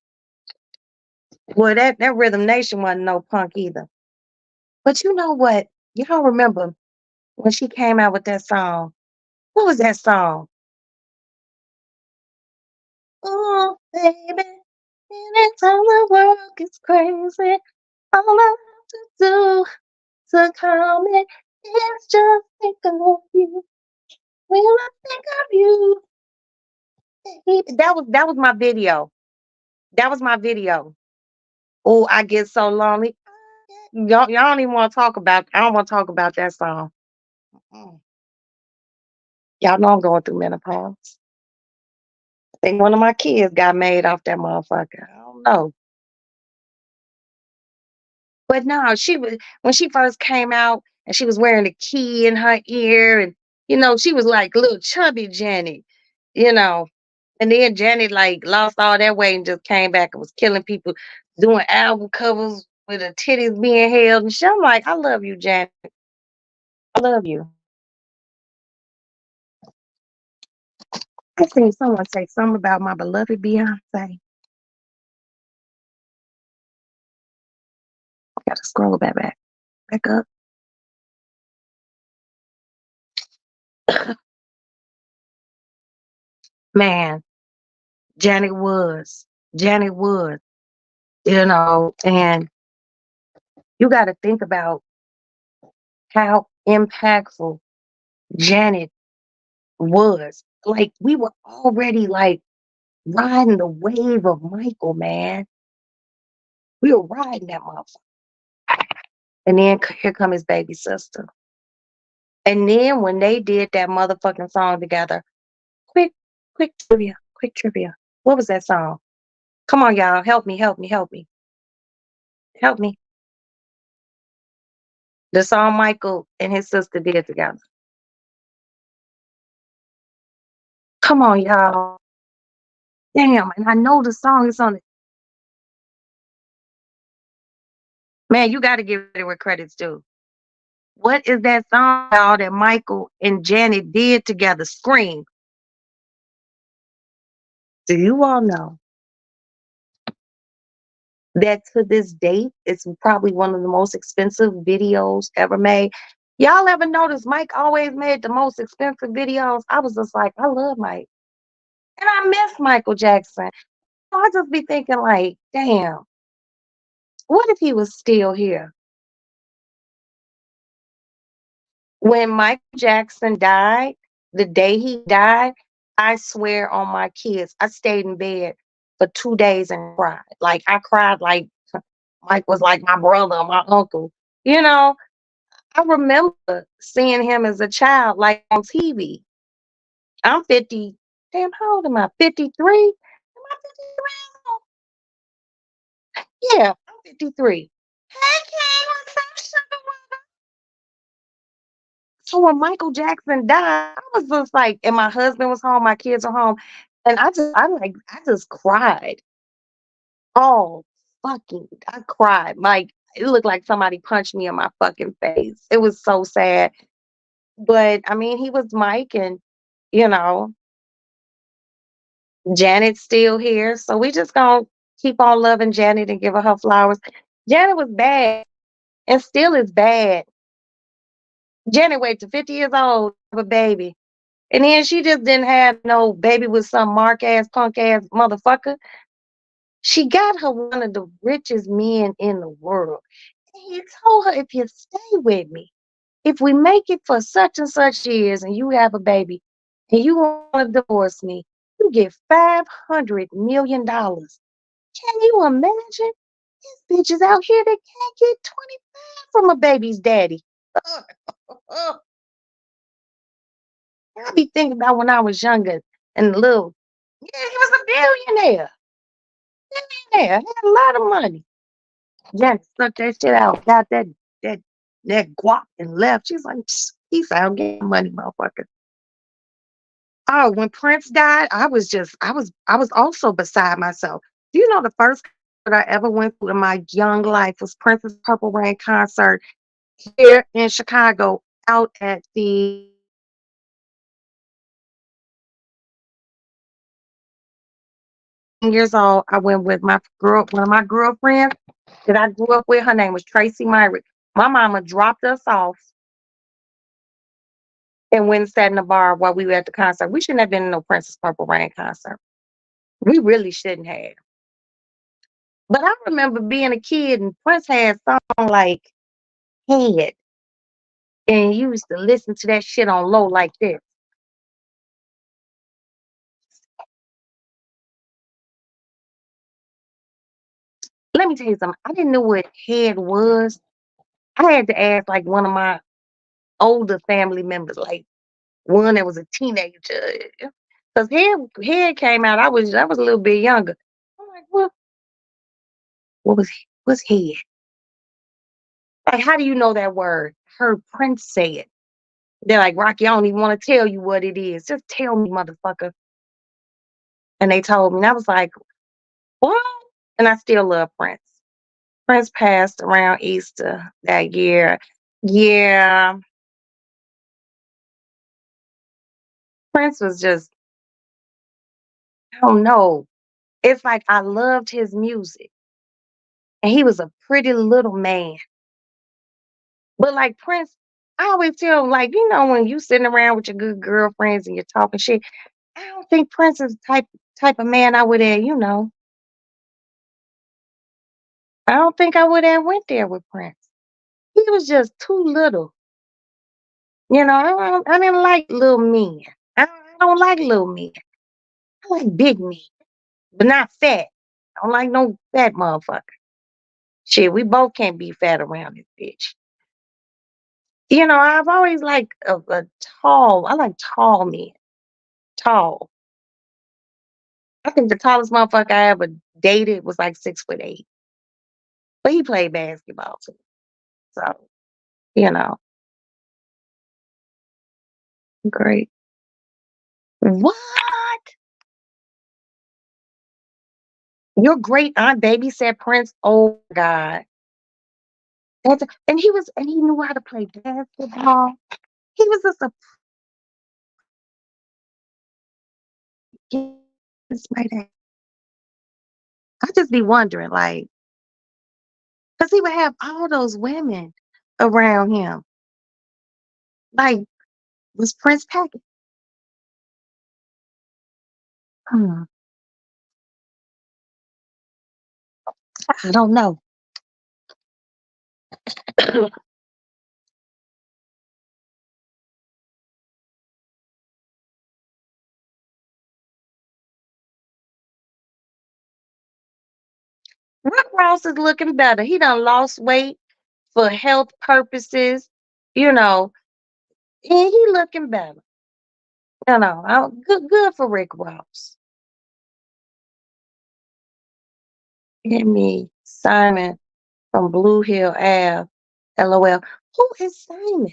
Well, that Rhythm Nation wasn't no punk either. But you know what? Y'all remember when she came out with that song? What was that song? Oh, baby, anytime the world gets crazy, all I have to do to calm it is just think of you. When I think of you, that was my video. That was my video. Oh, I get so lonely. Y'all don't even want to talk about. I don't want to talk about that song. Mm. Y'all know I'm going through menopause. I think one of my kids got made off that motherfucker. I don't know. But no, she was when she first came out and she was wearing a key in her ear, and she was like little chubby Janet, you know. And then Janet like lost all that weight and just came back and was killing people, doing album covers with her titties being held. And shit. I'm like, I love you, Janet. I love you. I seen someone say something about my beloved Beyonce. I gotta scroll back up. Man, Janet was. Janet was, and you got to think about how impactful Janet was. Like, we were already like riding the wave of Michael, man. We were riding that motherfucker. And then here come his baby sister. And then when they did that motherfucking song together, quick, quick trivia. What was that song? Come on, y'all. Help me, help me, help me, help me. The song Michael and his sister did together. Come on, y'all. Damn. And I know the song is on it. Man, you got to give it where credit's due. What is that song, y'all, that Michael and Janet did together? Scream. Do you all know that to this date, it's probably one of the most expensive videos ever made? Y'all ever notice Mike always made the most expensive videos? I was just like, I love Mike. And I miss Michael Jackson. I just be thinking like, damn, what if he was still here? When Michael Jackson died, the day he died, I swear on my kids, I stayed in bed for 2 days and cried. Like I cried like Mike was like my brother, my uncle. You know, I remember seeing him as a child, like on TV. I'm 50. Damn, how old am I? 53? Am I 53? Yeah, I'm 53. Hey, King, what's up, sugar? So when Michael Jackson died, I was just like, and my husband was home, my kids are home, and I just cried all I cried. Like it looked like somebody punched me in my fucking face. It was so sad. But I mean, he was Mike, and you know, Janet's still here. So we just gonna keep on loving Janet and give her flowers. Janet was bad and still is bad. Janet waited to 50 years old to have a baby. And then she just didn't have no baby with some mark ass, punk ass motherfucker. She got her one of the richest men in the world. And he told her, if you stay with me, if we make it for such and such years and you have a baby and you want to divorce me, you get $500 million. Can you imagine? These bitches out here that can't get 25 from a baby's daddy. I be thinking about when I was younger and little. Yeah, he was a billionaire. Billionaire. Had a lot of money. Janet stuck that shit out, got that that guap and left. She's like, peace out, get money, motherfucker. Oh, when Prince died, I was also beside myself. Do you know the first that I ever went through in my young life was Prince's Purple Rain concert here in Chicago out at the years old, I went with one of my girlfriends that I grew up with. Her name was Tracy Myrick. My mama dropped us off and went and sat in the bar while we were at the concert. We shouldn't have been in no Princess Purple Rain concert. We really shouldn't have. But I remember being a kid and Prince had song like Head, and you used to listen to that shit on low like this. Let me tell you something. I didn't know what Head was. I had to ask like one of my older family members, like one that was a teenager. Because Head came out, I was a little bit younger. I'm like, what was what's Head? Like, how do you know that word? Heard Prince say it. They're like, Rocky, I don't even want to tell you what it is. Just tell me, motherfucker. And they told me, and I was like, what? And I still love Prince. Prince passed around Easter that year. Yeah, Prince was just, I don't know. It's like I loved his music. And he was a pretty little man. But like Prince, I always tell him, like, when you sitting around with your good girlfriends and you're talking shit, I don't think Prince is the type of man I would have. I don't think I would have went there with Prince. He was just too little. I didn't like little men. I don't like little men. I like big men, but not fat. I don't like no fat motherfucker. Shit, we both can't be fat around this bitch. I've always liked a tall. I like tall men. Tall. I think the tallest motherfucker I ever dated was like 6'8". But he played basketball too. So, you know, great. What? Your great aunt babysat Prince? Oh my God. And he knew how to play basketball. He was a surprise right there. I just be wondering, like, because he would have all those women around him. Like, was Prince packing? Hmm, I don't know. Rick Ross is looking better. He done lost weight for health purposes, you know, and he looking better. Good for Rick Ross. Give me Simon from Blue Hill Ave. LOL. Who is Simon?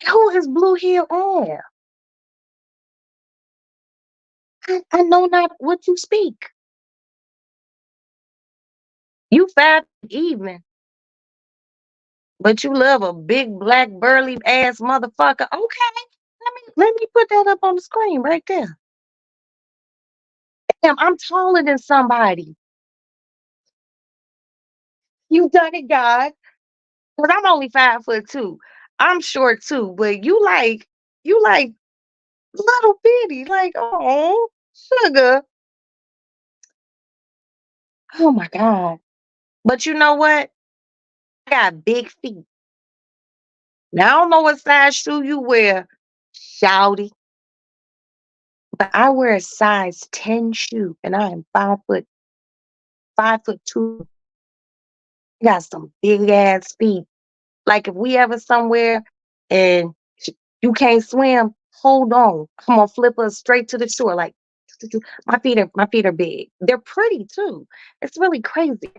Who is Blue Hill Ave? I know not what you speak. You fat evening, but you love a big black burly ass motherfucker. Okay, let me put that up on the screen right there. Damn, I'm taller than somebody. You done it, God. Cause I'm only 5'2". I'm short too, but you like little bitty, like, oh sugar. Oh my God. But you know what? I got big feet. Now I don't know what size shoe you wear, shouty, but I wear a size 10 shoe and I am 5'2". I got some big ass feet. Like if we ever somewhere and you can't swim, hold on. I'm gonna flip us straight to the shore. Like my feet are big. They're pretty too. It's really crazy.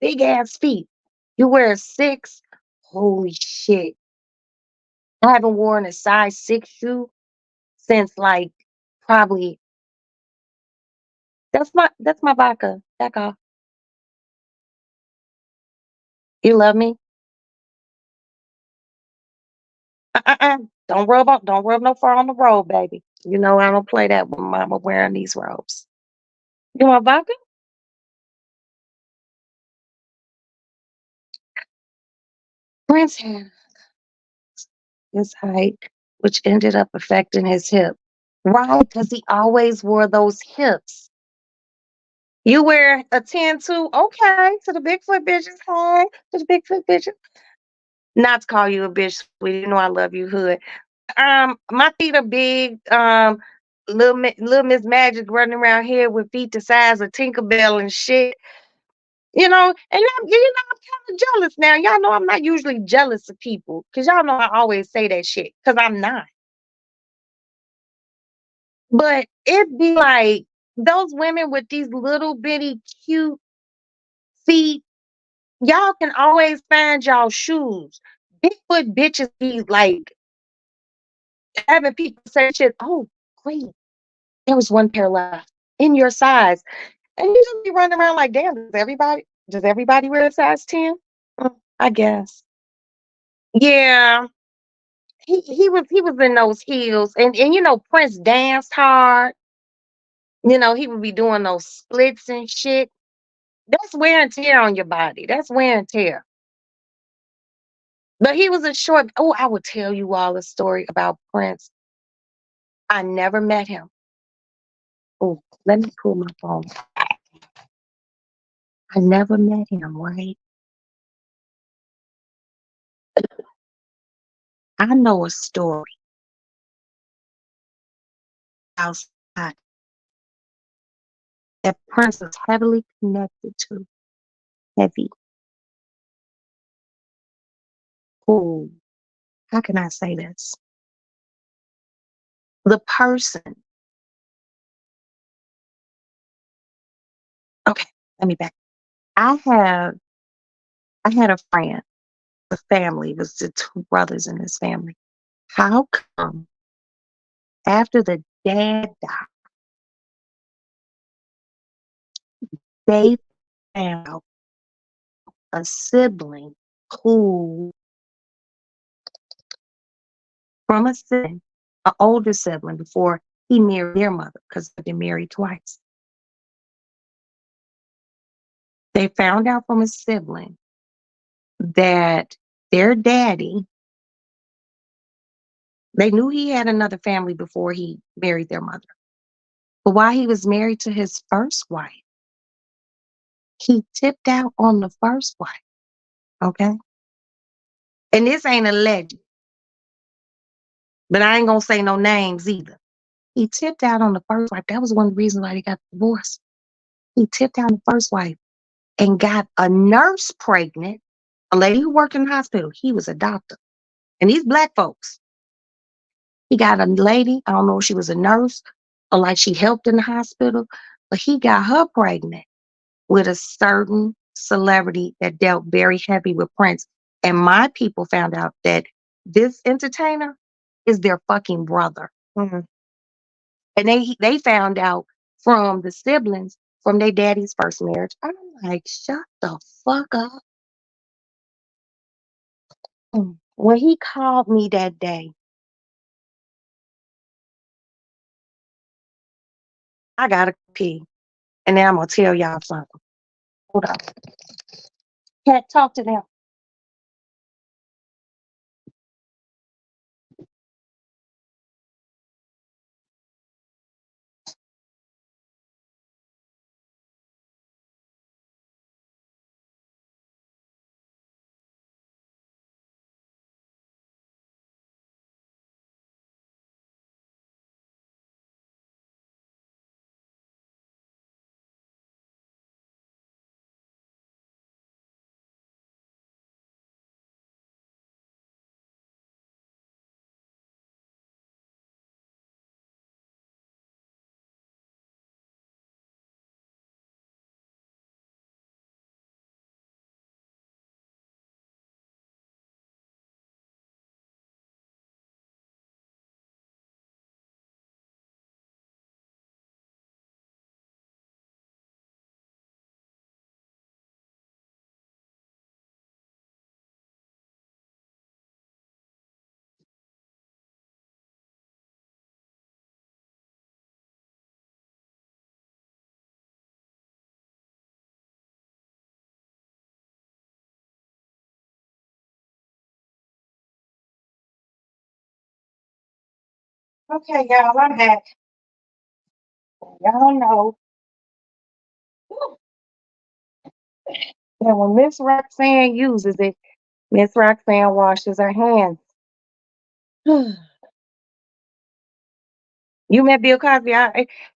Big ass feet. You wear a 6. Holy shit. I haven't worn a size 6 shoe since like probably that's my vodka. Back off. You love me? Uh-uh. Don't rub no fur on the road, baby. You know I don't play that when mama wearing these robes. You want vodka? Prince had his height, which ended up affecting his hip. Right, because he always wore those hips. You wear a 10 too? Okay, to the Bigfoot bitches. Hey, to the Bigfoot bitches. Not to call you a bitch, sweetie. You know I love you, hood. My feet are big. Little Miss Magic running around here with feet the size of Tinkerbell and shit. I'm kind of jealous now. Y'all know I'm not usually jealous of people because y'all know I always say that shit because I'm not. But it be like those women with these little bitty cute feet, y'all can always find y'all shoes. Bigfoot bitches be like having people say shit. Oh, great. There was one pair left in your size. And you just be running around like, damn, does everybody wear a size 10? I guess. Yeah. He was in those heels. And Prince danced hard. He would be doing those splits and shit. That's wear and tear on your body. That's wear and tear. But he was a short. Oh, I will tell you all a story about Prince. I never met him. Oh, let me pull my phone. I never met him, right? I know a story outside that Prince is heavily connected to. Heavy. Oh, how can I say this? The person. Okay, let me back. I have. I had a friend. The family it was the two brothers in his family. How come after the dad died, they found out a sibling who, from a sibling, an older sibling before he married their mother, because they've been married twice. They found out from a sibling that their daddy, they knew he had another family before he married their mother. But while he was married to his first wife, he tipped out on the first wife. Okay. And this ain't a legend, but I ain't gonna say no names either. He tipped out on the first wife. That was one of the reasons why they got divorced. He tipped out on the first wife and got a nurse pregnant, a lady who worked in the hospital. He was a doctor. And these black folks, he got a lady, I don't know if she was a nurse or like she helped in the hospital, but he got her pregnant with a certain celebrity that dealt very heavy with Prince. And my people found out that this entertainer is their fucking brother. Mhm. And they found out from the siblings from their daddy's first marriage. I'm like, shut the fuck up. When he called me that day, I gotta pee. And now I'm gonna tell y'all something. Hold on. Can't talk to them. Okay, y'all, I'm back. Y'all know that when Miss Roxanne uses it, Miss Roxanne washes her hands. You met Bill Cosby.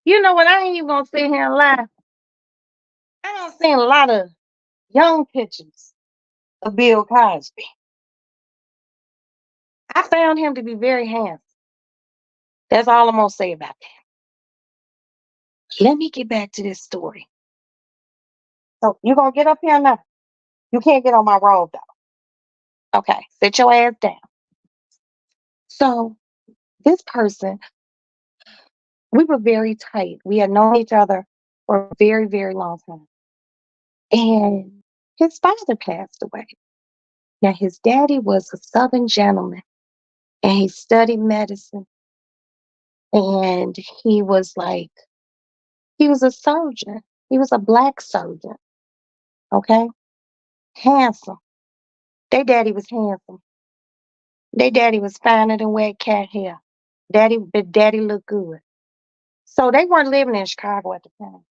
You know what? I ain't even gonna sit here and lie. I don't seen a lot of young pictures of Bill Cosby. I found him to be very handsome. That's all I'm gonna say about that. Let me get back to this story. So you gonna get up here now? You can't get on my road though. Okay, sit your ass down. So this person, we were very tight. We had known each other for a very, very long time. And his father passed away. Now his daddy was a Southern gentleman and he studied medicine and he was a surgeon. He was a black surgeon. Okay. Handsome. Their daddy was handsome. Their daddy was finer than wet cat hair. But daddy looked good. So they weren't living in Chicago at the time.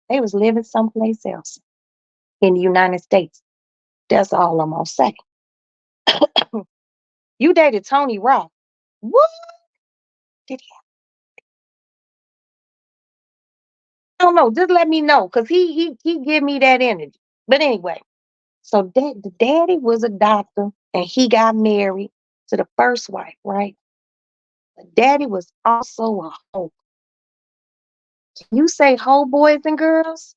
They was living someplace else in the United States. That's all I'm gonna say. You dated Tony Rock. What did he? I don't know. Just let me know, cause he give me that energy. But anyway, so the daddy was a doctor, and he got married to the first wife, right? The daddy was also a hoe. Can you say hoe, boys and girls?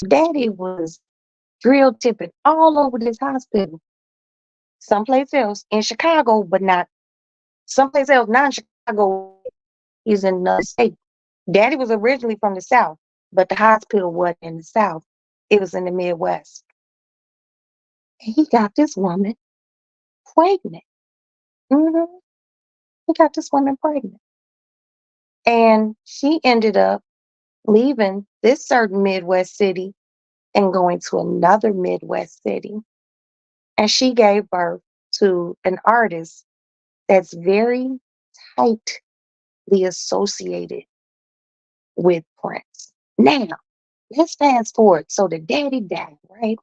Daddy was drill tipping all over this hospital, someplace else in Chicago, but not someplace else, not in Chicago. He's in another state. Daddy was originally from the South, but the hospital wasn't in the South. It was in the Midwest. And he got this woman pregnant. hmm He got this woman pregnant. And she ended up leaving this certain Midwest city and going to another Midwest city. And she gave birth to an artist that's very tightly associated with Prince. Now, let's fast forward. So the daddy died, right?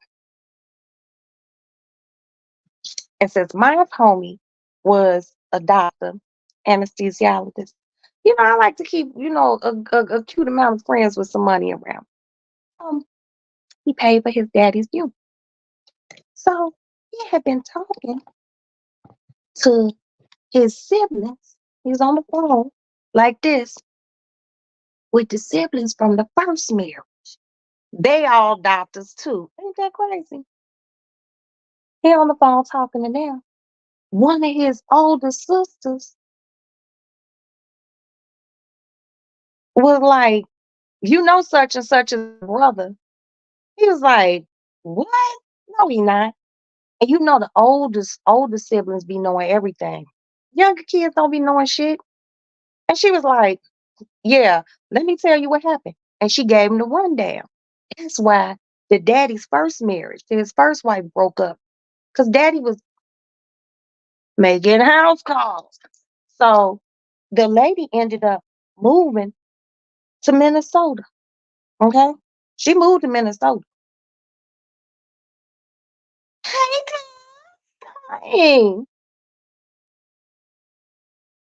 And since my homie was a doctor, anesthesiologist, I like to keep, a cute amount of friends with some money around. Um, he paid for his daddy's funeral. So he had been talking to his siblings. He's on the phone like this with the siblings from the first marriage. They all doctors too. Ain't that crazy? He on the phone talking to them. One of his older sisters was like, such and such as brother. He was like, what? No, he not. And the older siblings be knowing everything. Younger kids don't be knowing shit. And she was like, yeah, let me tell you what happened. And she gave him the rundown. That's why the daddy's first marriage, his first wife broke up. Because daddy was making house calls. So the lady ended up moving to Minnesota. Okay. She moved to Minnesota. Hey,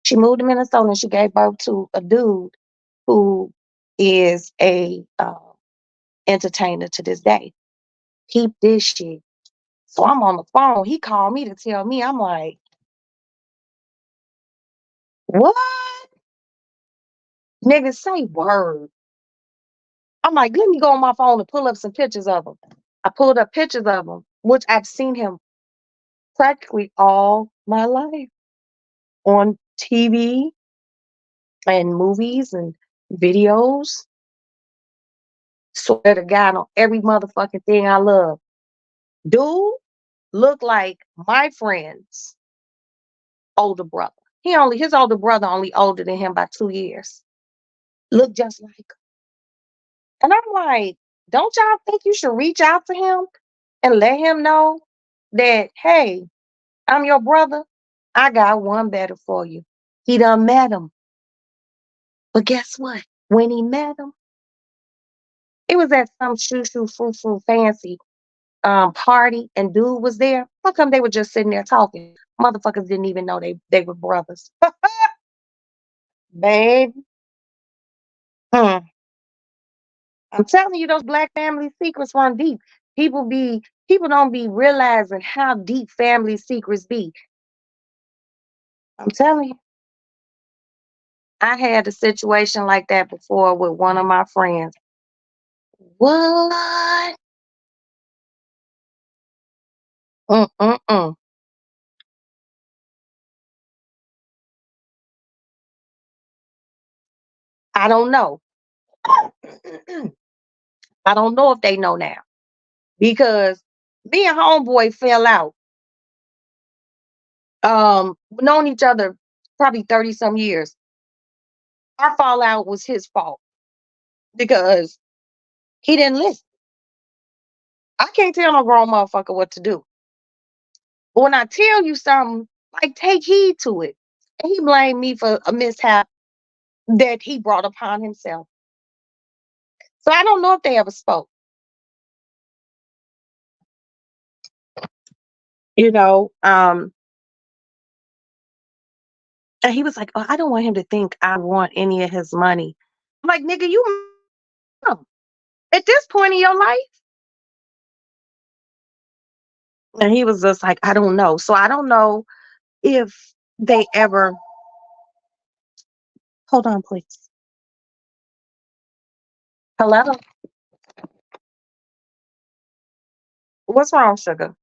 she moved to Minnesota and she gave birth to a dude who is a entertainer to this day. Keep this shit. So I'm on the phone. He called me to tell me. I'm like, what? Nigga, say word. I'm like, let me go on my phone and pull up some pictures of him. I pulled up pictures of him, which I've seen him practically all my life on TV and movies and videos. Swear to God on every motherfucking thing I love. Dude look like my friend's older brother. His older brother only older than him by 2 years. Look just like him. And I'm like, don't y'all think you should reach out to him and let him know that, hey, I'm your brother? I got one better for you. He done met him. But guess what? When he met him, it was at some shoo shoo foo foo fancy party and dude was there. How come they were just sitting there talking? Motherfuckers didn't even know they were brothers. Babe. Hmm. I'm telling you, those black family secrets run deep. People don't be realizing how deep family secrets be. I'm telling you. I had a situation like that before with one of my friends. What? Mm-mm-mm. I don't know. I don't know if they know now because me and homeboy fell out. Known each other probably 30 some years. Our fallout was his fault because he didn't listen. I can't tell no grown motherfucker what to do. But when I tell you something, like take heed to it. And he blamed me for a mishap that he brought upon himself. So I don't know if they ever spoke. You know, and he was like, "Oh, I don't want him to think I want any of his money." I'm like, "Nigga, you know, at this point in your life." And he was just like, "I don't know." So I don't know if they ever. Hold on, please. Hello. What's wrong, sugar?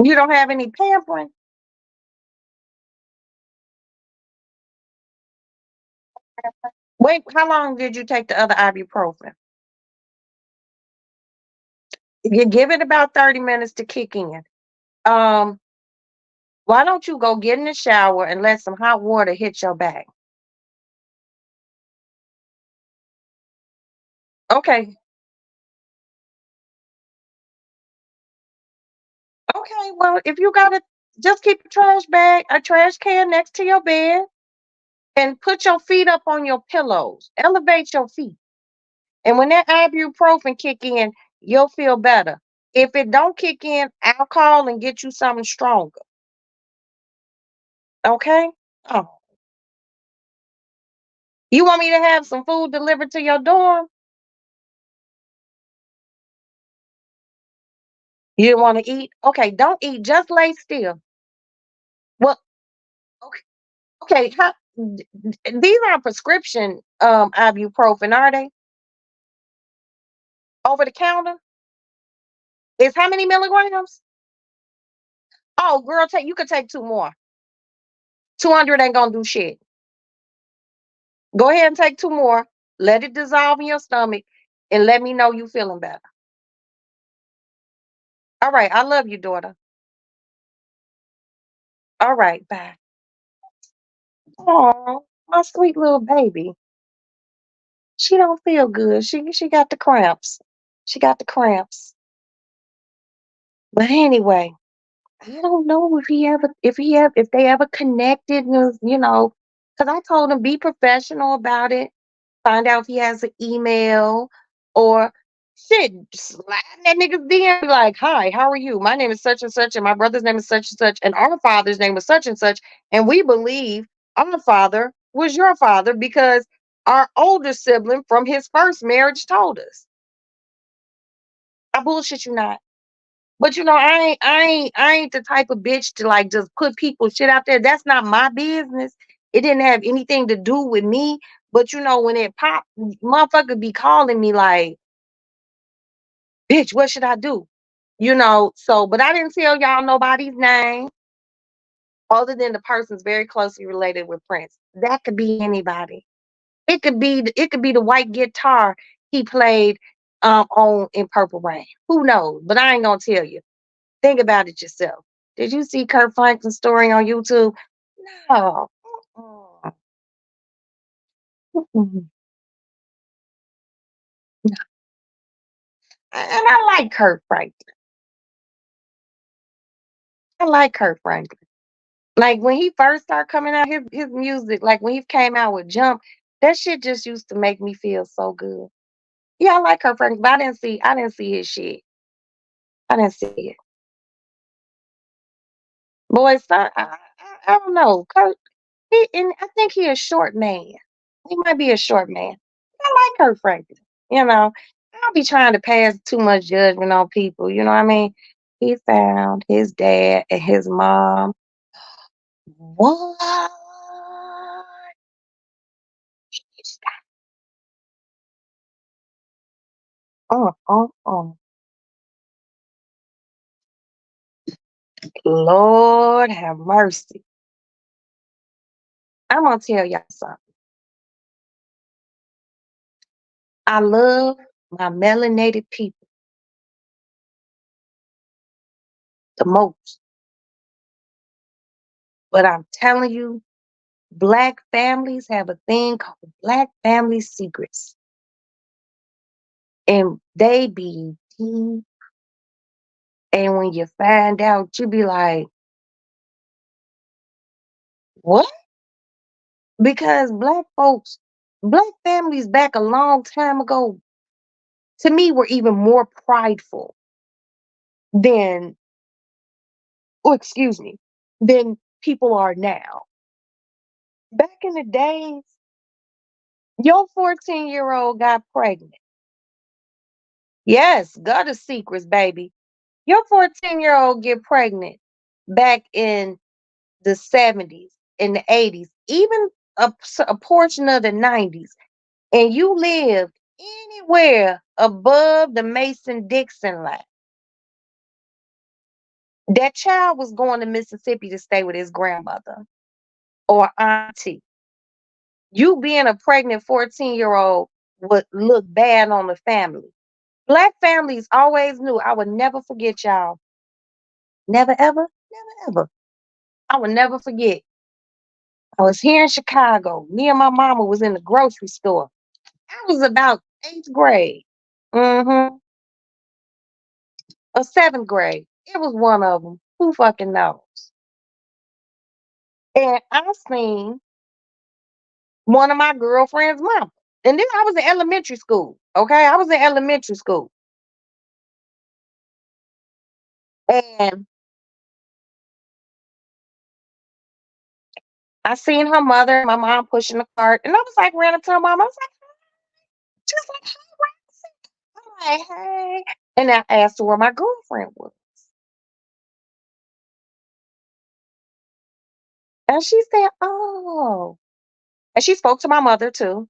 You don't have any pampering. Wait, how long did you take the other ibuprofen? You give it about 30 minutes to kick in. Um, why don't you go get in the shower and let some hot water hit your back? Okay. Okay. Well, if you got it, just keep a trash can next to your bed and put your feet up on your pillows. Elevate your feet. And when that ibuprofen kick in, you'll feel better. If it don't kick in, I'll call and get you something stronger. Okay? Oh, you want me to have some food delivered to your dorm? You want to eat? Okay, don't eat. Just lay still. Well, okay. Okay. These aren't prescription ibuprofen, are they? Over the counter? Is how many milligrams? Oh, girl, take you could take two more. 200 ain't gonna do shit. Go ahead and take two more. Let it dissolve in your stomach and let me know you feeling better. All right. I love you, daughter. All right. Bye. Oh, my sweet little baby. She don't feel good. She got the cramps. She got the cramps. But anyway, I don't know if they ever connected, because I told him be professional about it. Find out if he has an email or shit, slide in that nigga's DM. Be like, hi, how are you? My name is such and such, and my brother's name is such and such, and our father's name was such and such, and we believe our father was your father because our older sibling from his first marriage told us. I bullshit you not. But I ain't the type of bitch to like just put people shit out there. That's not my business. It didn't have anything to do with me. But when it popped, motherfucker be calling me like, bitch, what should I do? So but I didn't tell y'all nobody's name other than the person's very closely related with Prince. That could be anybody. It could be the white guitar he played on in Purple Rain. Who knows? But I ain't gonna tell you. Think about it yourself. Did you see Kurt Franklin's story on YouTube? No. Mm-mm. Mm-mm. And I like Kurt Franklin. I like Kurt Franklin. Like when he first started coming out, his music, like when he came out with Jump, that shit just used to make me feel so good. Yeah, I like Kurt Franklin, but I didn't see his shit. I didn't see it. Boy, son, I don't know. Kurt, and I think he a short man. He might be a short man. I like Kurt Franklin. You know, I don't be trying to pass too much judgment on people. You know what I mean? He found his dad and his mom. What? Oh. Lord have mercy. I'm gonna tell y'all something. I love my melanated people the most, but I'm telling you, Black families have a thing called Black family secrets, and they be deep. And when you find out, you be like, "What?" Because Black families back a long time ago, to me, were even more prideful than, oh, excuse me, than people are now. Back in the days, your 14-year-old got pregnant. Yes, gutter secrets, baby. Your 14-year-old get pregnant back in the 70s, in the 80s, even a portion of the 90s, and you lived anywhere above the Mason-Dixon line. That child was going to Mississippi to stay with his grandmother or auntie. You being a pregnant 14-year-old would look bad on the family. Black families always knew. I would never forget y'all. Never, ever, never, ever. I would never forget. I was here in Chicago. Me and my mama was in the grocery store. I was about eighth grade. Mm-hmm. Or seventh grade. It was one of them. Who fucking knows? And I seen one of my girlfriend's mom. And then I was in elementary school. Okay. I was in elementary school. And I seen her mother, my mom pushing the cart. And I was like, ran up to her mom. I was like, just like, hey, I'm like, hey. And I asked her where my girlfriend was. And she said, oh. And she spoke to my mother too.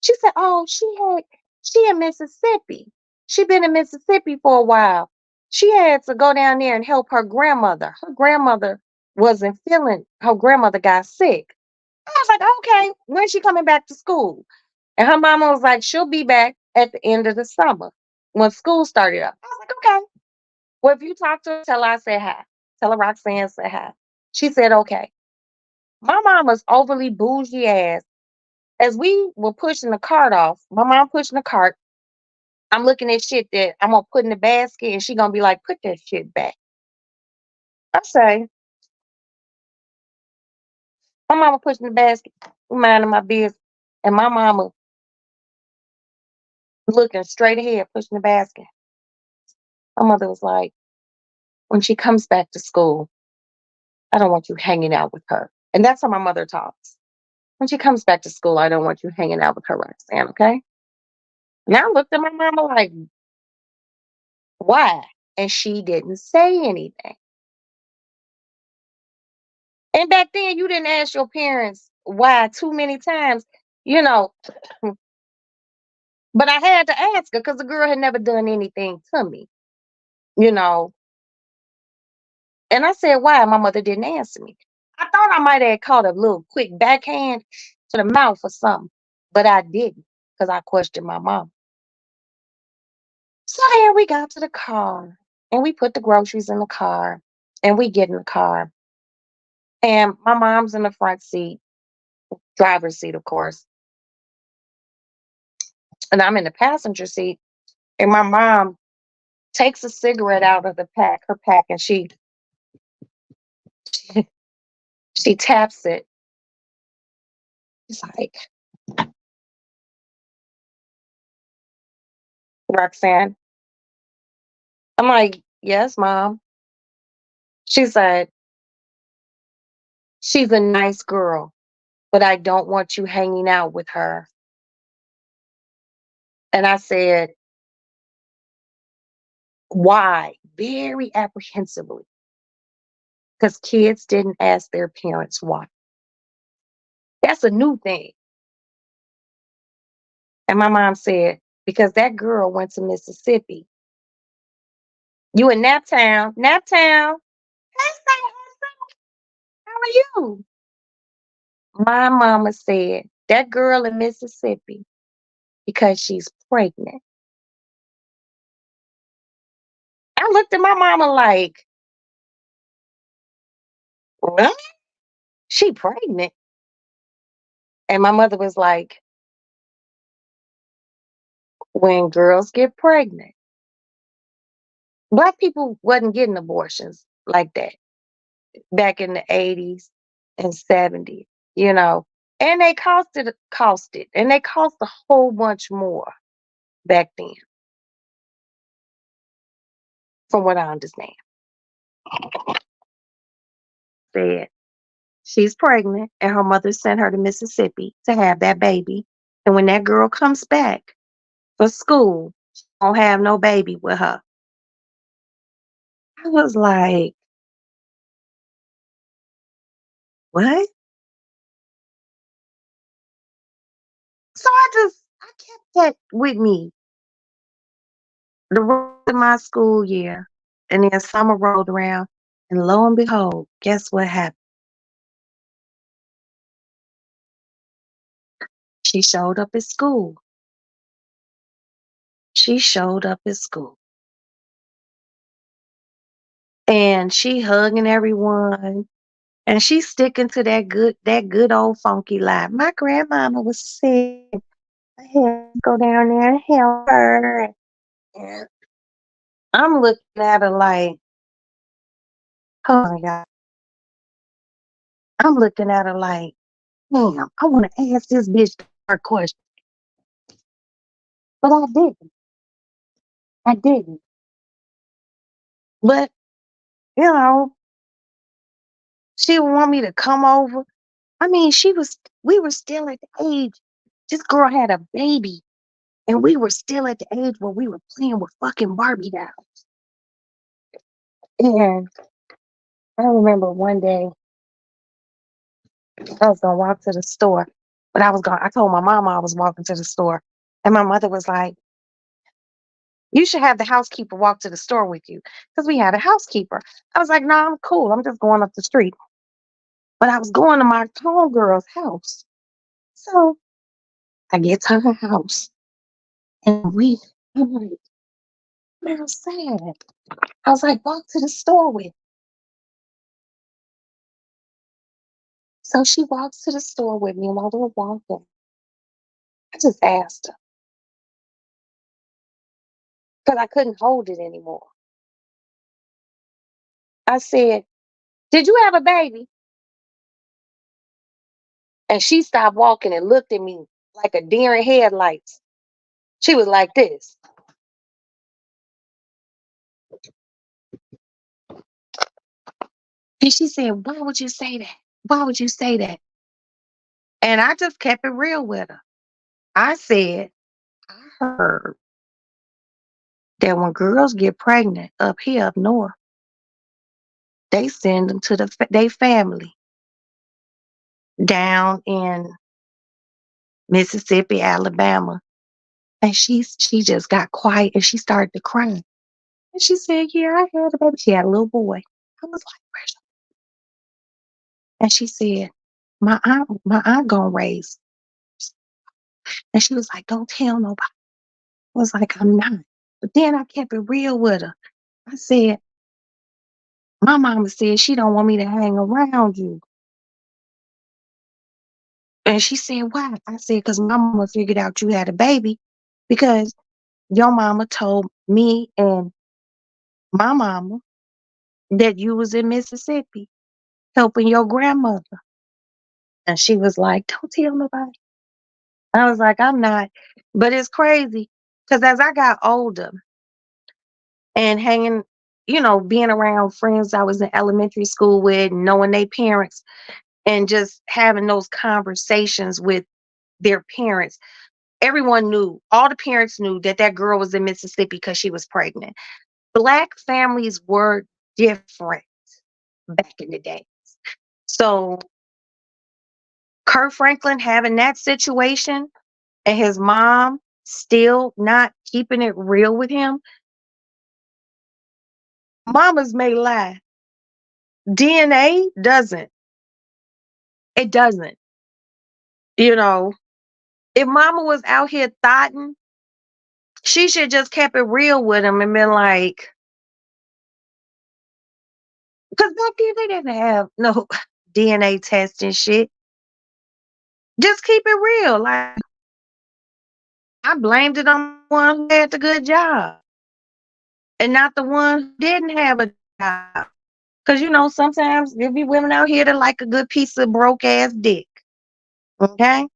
She said, oh, she in Mississippi. She been in Mississippi for a while. She had to go down there and help her grandmother. Her grandmother wasn't feeling, her grandmother got sick. I was like, okay, when's she coming back to school? And her mama was like, she'll be back at the end of the summer when school started up. I was like, okay. Well, if you talk to her, tell her I said hi. Tell her Roxanne said hi. She said, okay. My mama's overly bougie ass. As we were pushing the cart off, my mom pushing the cart, I'm looking at shit that I'm gonna put in the basket, and she gonna be like, put that shit back. I say, my mama pushing the basket, minding my business, and my mama looking straight ahead, pushing the basket. My mother was like, when she comes back to school, I don't want you hanging out with her. And that's how my mother talks. When she comes back to school, I don't want you hanging out with her, Roxanne, okay? And I looked at my mama like, why? And she didn't say anything. And back then, you didn't ask your parents why too many times, you know. But I had to ask her because the girl had never done anything to me, you know. And I said, why? My mother didn't answer me. I thought I might have caught a little quick backhand to the mouth or something, but I didn't because I questioned my mom. So then we got to the car and we put the groceries in the car and we get in the car. And my mom's in the front seat, driver's seat, of course. And I'm in the passenger seat. And my mom takes a cigarette out of her pack, and she taps it. It's like, Roxanne. I'm like, yes, mom. She said, she's a nice girl, but I don't want you hanging out with her. And I said, why? Very apprehensively, because kids didn't ask their parents why. That's a new thing. And my mom said, because that girl went to Mississippi. You in Naptown? Naptown? Hey, how are you? My mama said, that girl in Mississippi, because she's pregnant. I looked at my mama like, really? She pregnant? And my mother was like, when girls get pregnant, Black people wasn't getting abortions like that back in the 80s and 70s, you know. And they costed, and they cost a whole bunch more back then, from what I understand. Said she's pregnant, and her mother sent her to Mississippi to have that baby. And when that girl comes back for school, she won't have no baby with her. I was like, what? So I kept that with me the rest of my school year. And then summer rolled around, and lo and behold, guess what happened? She showed up at school. She showed up at school. And she hugging everyone. And she's sticking to that good old funky lie. My grandmama was sick. I had to go down there and help her. And I'm looking at her like, oh my God. I'm looking at her like, damn, I want to ask this bitch her question. But I didn't. I didn't. But, you know, she would want me to come over. I mean, we were still at the age. This girl had a baby, and we were still at the age where we were playing with fucking Barbie dolls. And I remember one day I was gonna walk to the store, but I told my mama I was walking to the store. And my mother was like, you should have the housekeeper walk to the store with you. Because we had a housekeeper. I was like, no, I'm cool. I'm just going up the street. But I was going to my tall girl's house. So I get to her house, and I'm like, man, I'm sad. I was like, walk to the store with. So she walks to the store with me, and while we're walking, I just asked her because I couldn't hold it anymore. I said, did you have a baby? And she stopped walking and looked at me like a deer in headlights. She was like this. And she said, why would you say that? Why would you say that? And I just kept it real with her. I said, I heard that when girls get pregnant up here up north, they send them to their family down in Mississippi, Alabama. And she just got quiet, and she started to cry. And she said, yeah, I had a baby. She had a little boy. I was like, where's your-" And she said, my aunt gonna raise. And she was like, don't tell nobody. I was like, I'm not. But then I kept it real with her. I said, my mama said she don't want me to hang around you. And she said, why? I said, because my mama figured out you had a baby because your mama told me and my mama that you was in Mississippi helping your grandmother. And she was like, don't tell nobody. I was like, I'm not. But it's crazy because as I got older and hanging, being around friends I was in elementary school with, knowing their parents, and just having those conversations with their parents, everyone knew, all the parents knew that that girl was in Mississippi because she was pregnant. Black families were different back in the day. So Kurt Franklin having that situation and his mom still not keeping it real with him, mamas may lie. DNA doesn't. It doesn't. You know, if mama was out here thotting, she should just kept it real with him and been like, because back then they didn't have no DNA test and shit. Just keep it real. Like, I blamed it on the one who had the good job and not the one who didn't have a job. Because, sometimes there be women out here that like a good piece of broke ass dick. Okay?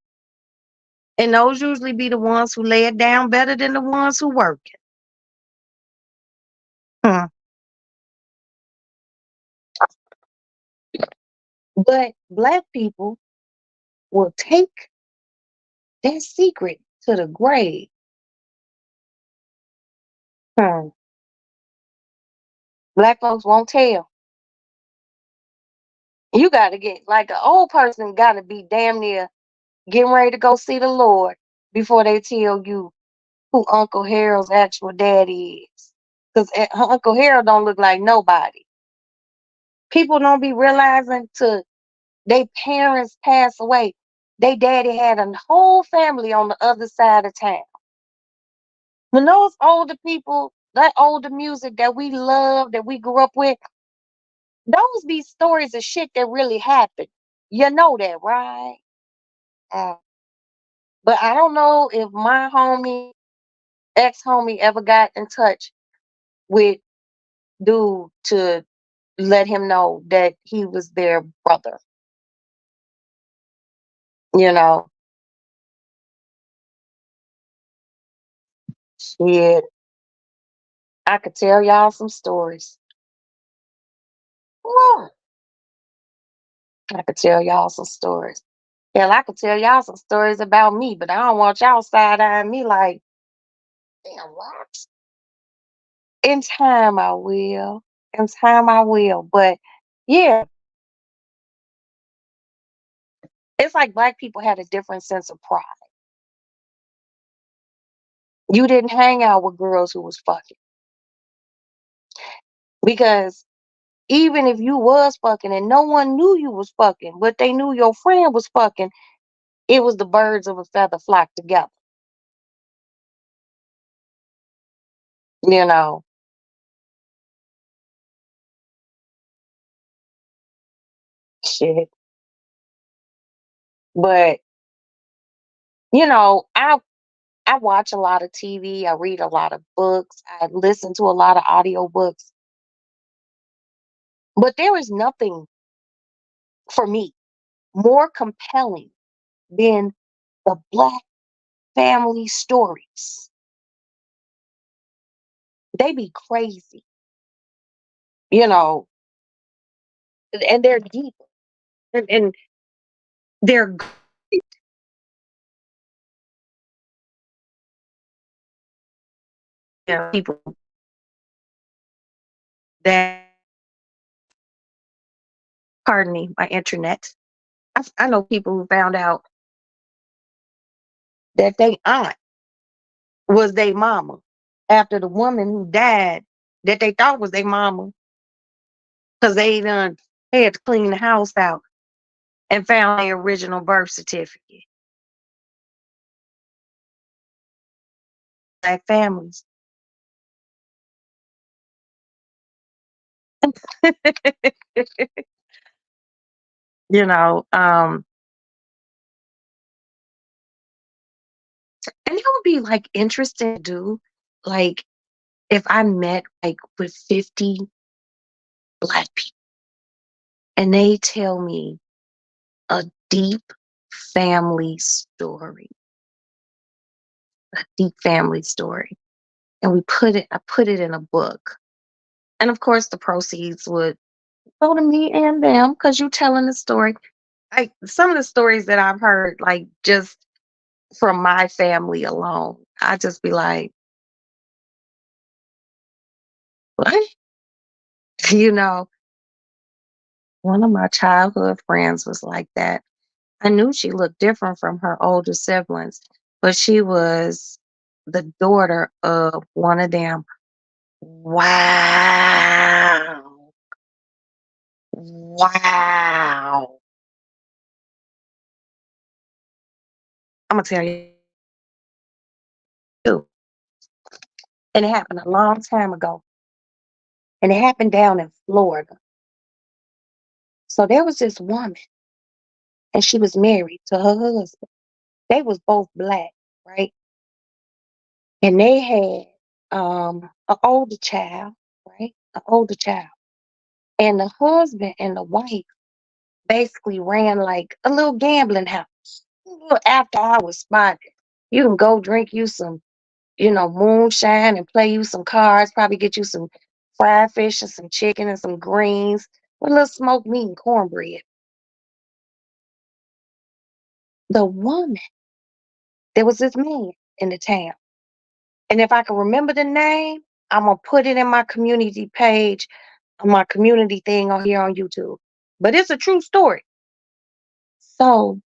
And those usually be the ones who lay it down better than the ones who work it. Hmm. But black people will take that secret to the grave. Hmm. Black folks won't tell. You got to get, like an old person, got to be damn near getting ready to go see the Lord before they tell you who Uncle Harold's actual daddy is. Because Uncle Harold don't look like nobody. People don't be realizing till their parents pass away. They daddy had a whole family on the other side of town. When those older people, that older music that we love, that we grew up with, those be stories of shit that really happened. You know that, right? Uh, but I don't know if my homie, ex homie, ever got in touch with dude to let him know that he was their brother. You know, shit. I could tell y'all some stories. Woo. I could tell y'all some stories. Hell, I could tell y'all some stories about me, but I don't want y'all side eyeing me like, damn, what? In time, I will. In time, I will. But yeah, it's like black people had a different sense of pride. You didn't hang out with girls who was fucking because even if you was fucking and no one knew you was fucking, but they knew your friend was fucking, it was the birds of a feather flock together. You know, shit. But I watch a lot of TV. I read a lot of books. I listen to a lot of audiobooks. But there is nothing for me more compelling than the black family stories. They be crazy, you know, and they're deep and they're people that, pardon me, my internet. I know people who found out that they aunt was their mama after the woman who died that they thought was their mama because they done had to clean the house out and found their original birth certificate. Black families. you know, um, and it would be like interesting to do. like if I met like with 50 black people and they tell me a deep family story, a deep family story, and I put it in a book. And of course the proceeds would go to me and them because you telling the story. Some of the stories that I've heard, like just from my family alone, I just be like, what? You know, one of my childhood friends was like that. I knew she looked different from her older siblings, but she was the daughter of one of them. Wow. Wow. I'm going to tell you too. And it happened a long time ago. And it happened down in Florida. So there was this woman, and she was married to her husband. They was both black, right? And they had an older child, right? An older child. And the husband and the wife basically ran like a little gambling house. A little after hours spot. You can go drink you some, moonshine and play you some cards, probably get you some fried fish and some chicken and some greens with a little smoked meat and cornbread. The woman, there was this man in the town. And if I can remember the name, I'm gonna put it in my community page, on my community thing on here on YouTube. But it's a true story. So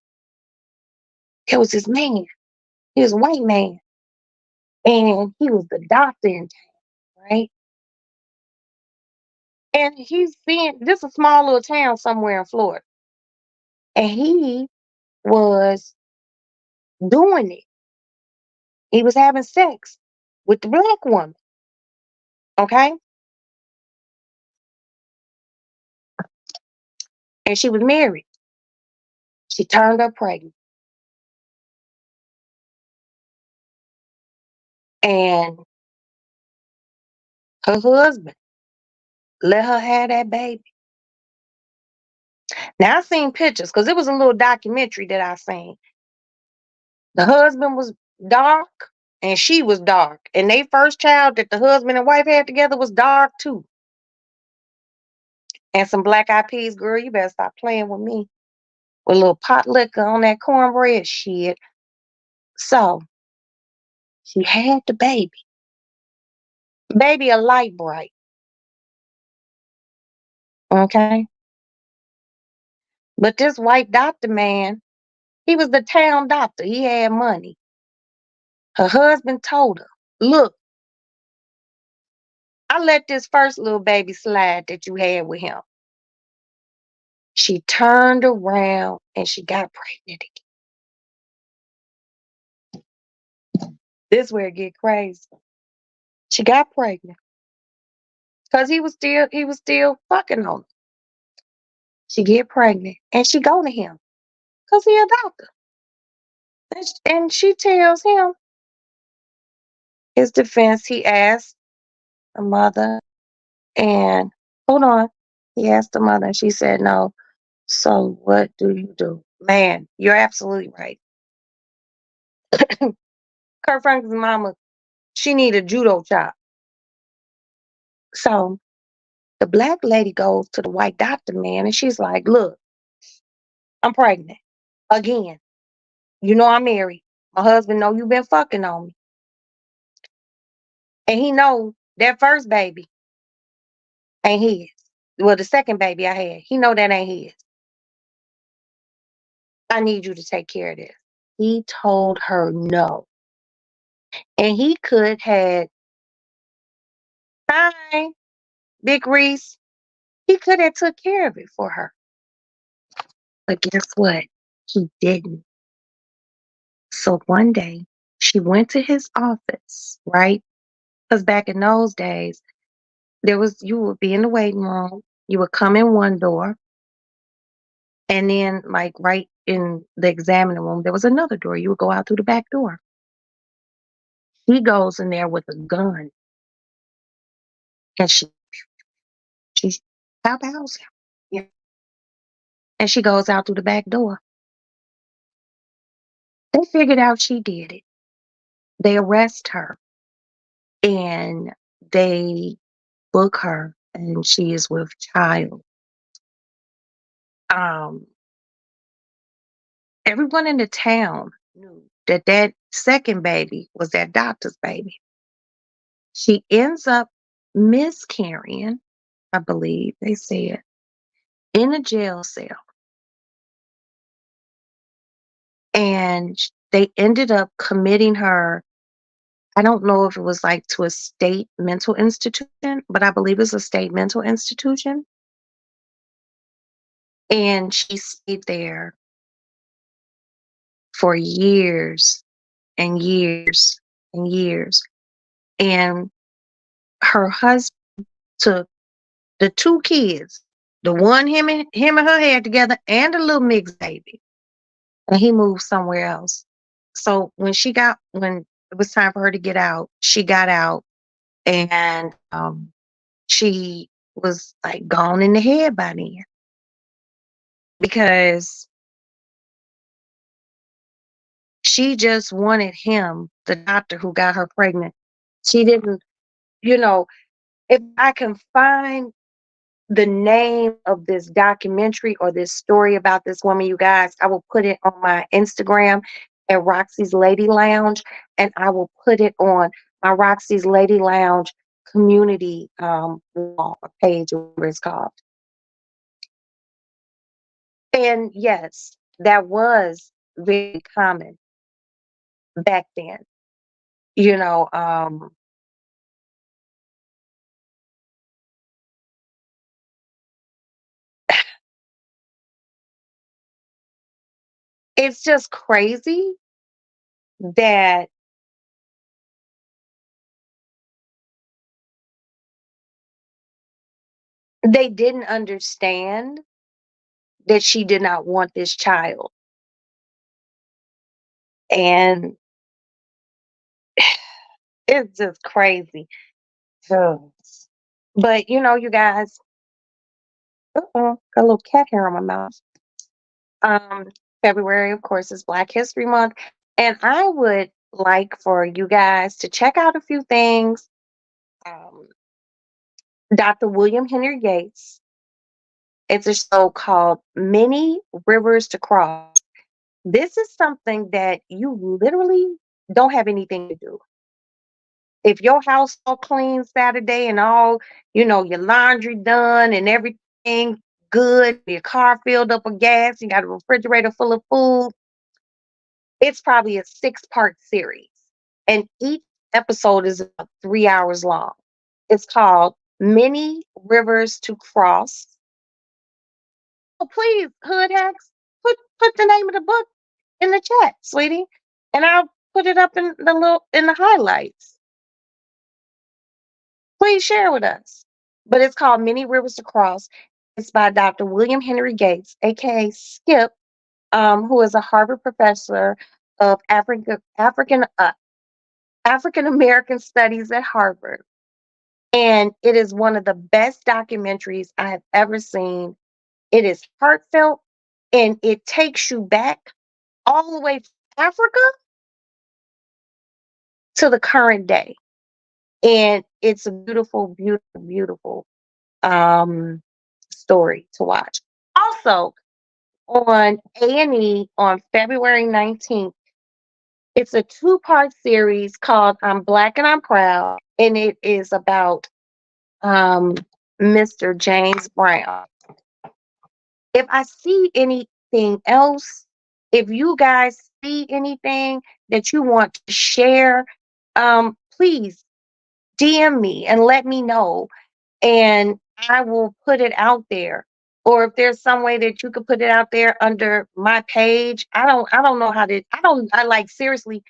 there was this man. He was a white man, and he was the doctor in town, right? And he's seeing this is a small little town somewhere in Florida, and he was doing it. He was having sex with the black woman. Okay, and she was married. She turned up pregnant, and her husband let her have that baby. Now I seen pictures because it was a little documentary that I seen. The husband was dark and she was dark. And they first child that the husband and wife had together was dark too. And some black eyed peas, girl, you better stop playing with me. With a little pot liquor on that cornbread shit. So she had the baby. Baby a light bright. Okay. But this white doctor man, he was the town doctor. He had money. Her husband told her, look, I let this first little baby slide that you had with him. She turned around and she got pregnant again. This where it get crazy. She got pregnant because he was still fucking on her. She get pregnant and she go to him because he a doctor. And she tells him his defense. He asked the mother and hold on. He asked the mother and she said no. So what do you do? Man, you're absolutely right. Kurt Franklin's mama, she need a judo chop. So the black lady goes to the white doctor man and she's like, look, I'm pregnant again. You know I'm married. My husband know you been fucking on me. And he know that first baby ain't his. Well, the second baby I had, he know that ain't his. I need you to take care of this. He told her no. And he could had, hi, Big Reese. He could have took care of it for her. But guess what? He didn't. So one day she went to his office, right? Because back in those days, you would be in the waiting room, you would come in one door, and then like right in the examining room, there was another door. You would go out through the back door. She goes in there with a gun and she pow pows him. Yeah. And she goes out through the back door. They figured out she did it. They arrest her and they book her, and she is with child. Um, Everyone in the town knew that that second baby was that doctor's baby. She ends up miscarrying, I believe they said, in a jail cell. And they ended up committing her. I don't know if it was like to a state mental institution, but I believe it's a state mental institution. And she stayed there for years and years and years. And her husband took the two kids, the one him and her had together, and the little mixed baby, and he moved somewhere else. So when it was time for her to get out, she got out, and she was like gone in the head by then because she just wanted him, the doctor who got her pregnant. She didn't, you know, if I can find the name of this documentary or this story about this woman, you guys, I will put it on my Instagram at Roxy's Lady Lounge, and I will put it on my Roxy's Lady Lounge community wall page, or whatever it's called. And yes, that was very common back then. You know, it's just crazy that they didn't understand that she did not want this child. And it's just crazy. So, but you guys, got a little cat hair on my mouth. Um, February, of course, is Black History Month. And I would like for you guys to check out a few things. Um, Dr. William Henry Gates. It's a show called Many Rivers to Cross. This is something that you literally don't have anything to do. If your house all clean Saturday and all, your laundry done and everything good, your car filled up with gas, you got a refrigerator full of food, it's probably a 6-part series. And each episode is about 3 hours long. It's called Many Rivers to Cross. Oh, please, Hood Hacks, put the name of the book in the chat, sweetie. And I'll put it up in the highlights. Please share with us. But it's called Many Rivers to Cross. It's by Dr. William Henry Gates, aka Skip, who is a Harvard professor of African American Studies at Harvard. And it is one of the best documentaries I have ever seen. It is heartfelt, and it takes you back all the way from Africa to the current day. And it's a beautiful, beautiful, beautiful story to watch. Also, on A&E on February 19th, it's a 2-part series called I'm Black and I'm Proud, and it is about um, Mr. James Brown. If I see anything else, if you guys see anything that you want to share, please DM me and let me know, and I will put it out there. Or if there's some way that you could put it out there under my page, I don't know how to. I like seriously.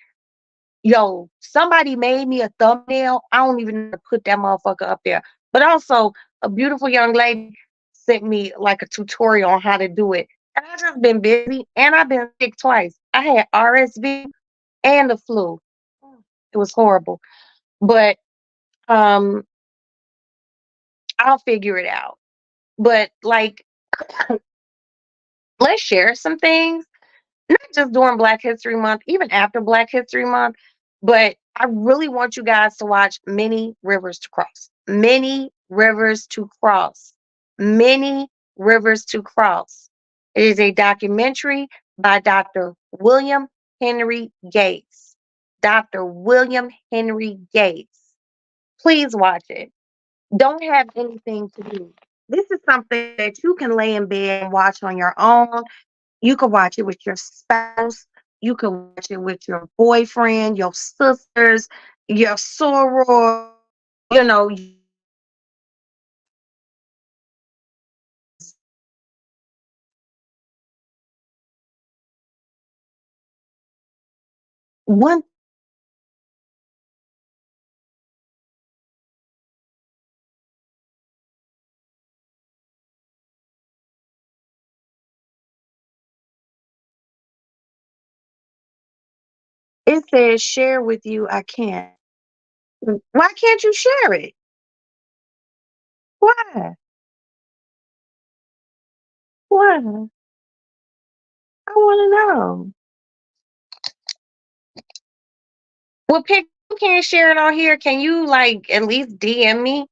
Yo, somebody made me a thumbnail. I don't even know how to put that motherfucker up there. But also, a beautiful young lady sent me like a tutorial on how to do it. And I just been busy, and I've been sick twice. I had RSV and the flu. It was horrible. But um I'll figure it out. But like let's share some things, not just during Black History Month, even after Black History Month. But I really want you guys to watch Many Rivers to Cross. Many Rivers to Cross. Many Rivers to Cross. It is a documentary by Dr. William Henry Gates. Dr. William Henry Gates. Please watch it. Don't have anything to do. This is something that you can lay in bed and watch on your own. You can watch it with your spouse. You can watch it with your boyfriend, your sisters, your soror. You know, one, it says share with you. I can't. Why can't you share it? Why? Why? I want to know. Well, pick. You can't share it on here. Can you like at least DM me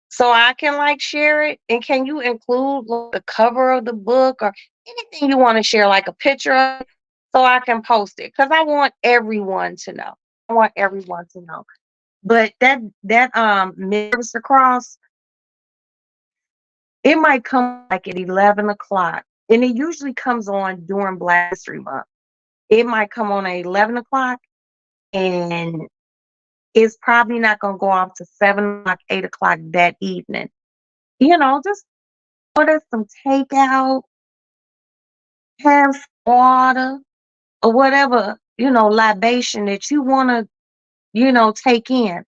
so I can like share it? And can you include like, the cover of the book or anything you want to share, like a picture of it, so I can post it? Because I want everyone to know. I want everyone to know. But that Mirrors Across, it might come like at 11 o'clock. And it usually comes on during Black History Month. It might come on at 11 o'clock, and it's probably not gonna go off to 7 o'clock, 8 o'clock that evening. Just order some takeout, have some water, or whatever, libation that you wanna, take in.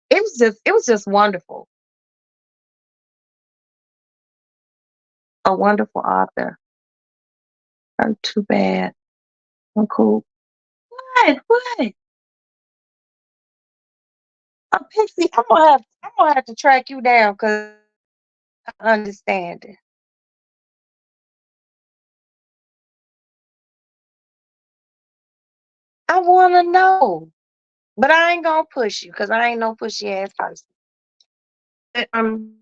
It was just wonderful. A wonderful author. Too bad. I'm cool. What? What? Pixie, I'm gonna have to track you down because I understand it. I wanna know. But I ain't gonna push you because I ain't no pushy ass person. Um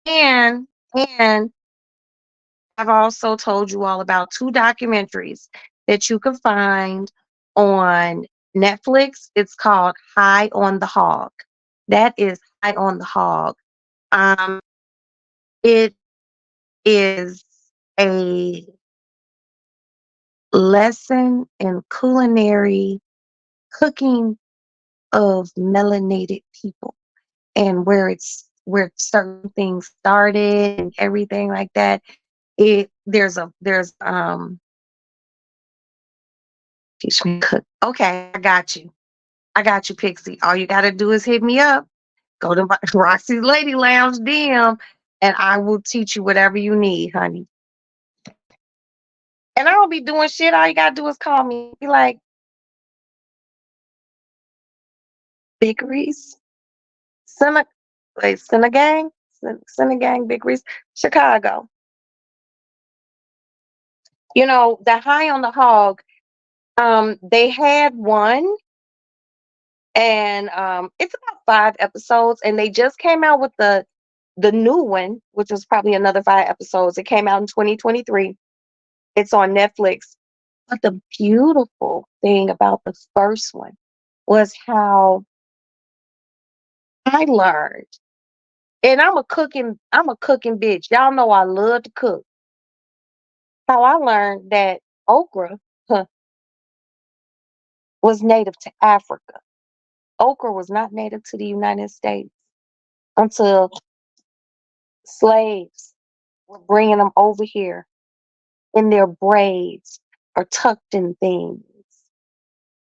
and and I've also told you all about two documentaries that you can find on Netflix. It's called High on the Hog. That is High on the Hog. Um, it is a lesson in culinary cooking of melanated people and where certain things started and everything like that. There's teach me to cook. Okay, I got you, Pixie. All you gotta do is hit me up. Go to Roxy's Lady Lounge DM, and I will teach you whatever you need, honey. And I don't be doing shit. All you gotta do is call me. Be like, Big Reese, Cine, wait, Cinegang, Cinegang, Big Reese, Chicago. The High on the Hog. They had one, and it's about 5 episodes, and they just came out with the new one, which was probably another 5 episodes. It came out in 2023. It's on Netflix. But the beautiful thing about the first one was how I learned. And I'm a cooking bitch. Y'all know I love to cook. How I learned that okra huh, was native to Africa. Okra was not native to the United States until slaves were bringing them over here in their braids or tucked in things.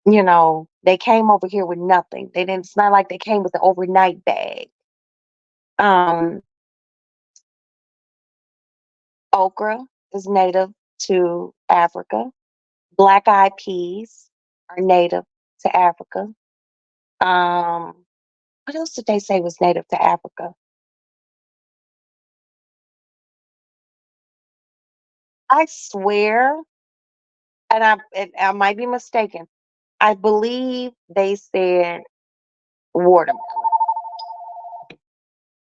They came over here with nothing. They didn't. It's not like they came with an overnight bag. Um, Okra is native to Africa. Black eyed peas are native to Africa. Um, what else did they say was native to Africa? I swear, and I might be mistaken. I believe they said watermelon.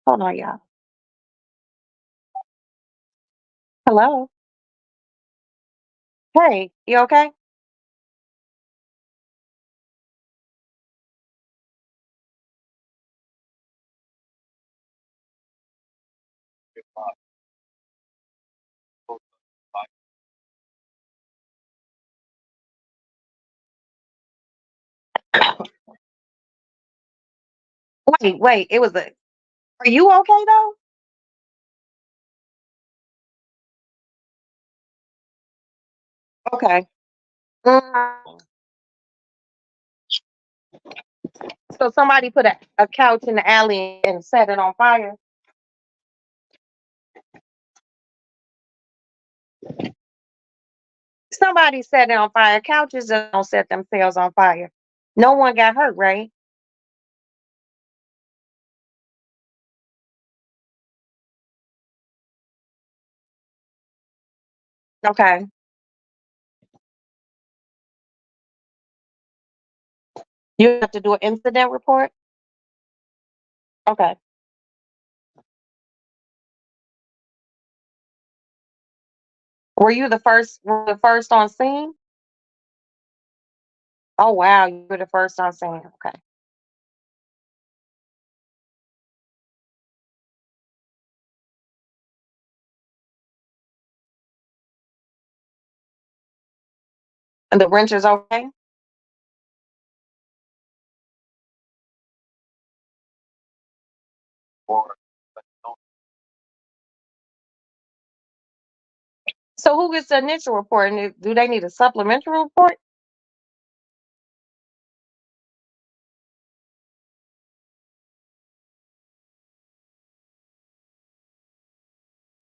Hold on, y'all. Hello. Hey, you okay? Wait, wait. It was a. Are you okay though? Okay. Mm. So somebody put a couch in the alley and set it on fire. Somebody set it on fire. Couches don't set themselves on fire. No one got hurt, right? Okay. You have to do an incident report. Okay. Were you the first? Were the first on scene? Oh wow, you were the first on scene. Okay. And the renters okay? So who gets the initial report? And do they need a supplementary report?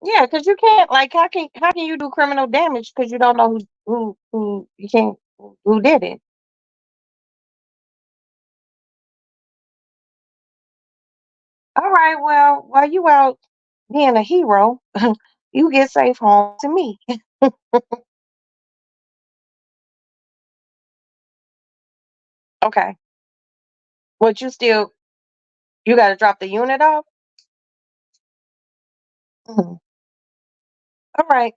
Yeah, because you can't like how can you do criminal damage because you don't know who you can't who did it. All right, well, while you out being a hero, you get safe home to me. Okay. But you gotta drop the unit off? Mhm. All right.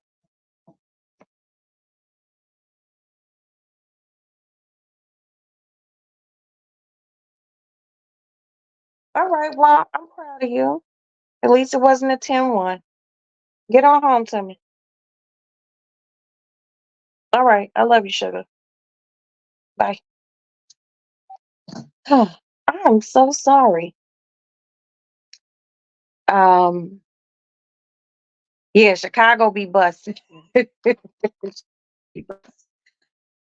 All right. Well, I'm proud of you. At least it wasn't a 10-1. Get on home to me. All right. I love you, sugar. Bye. I'm so sorry. Um, yeah, Chicago be busted.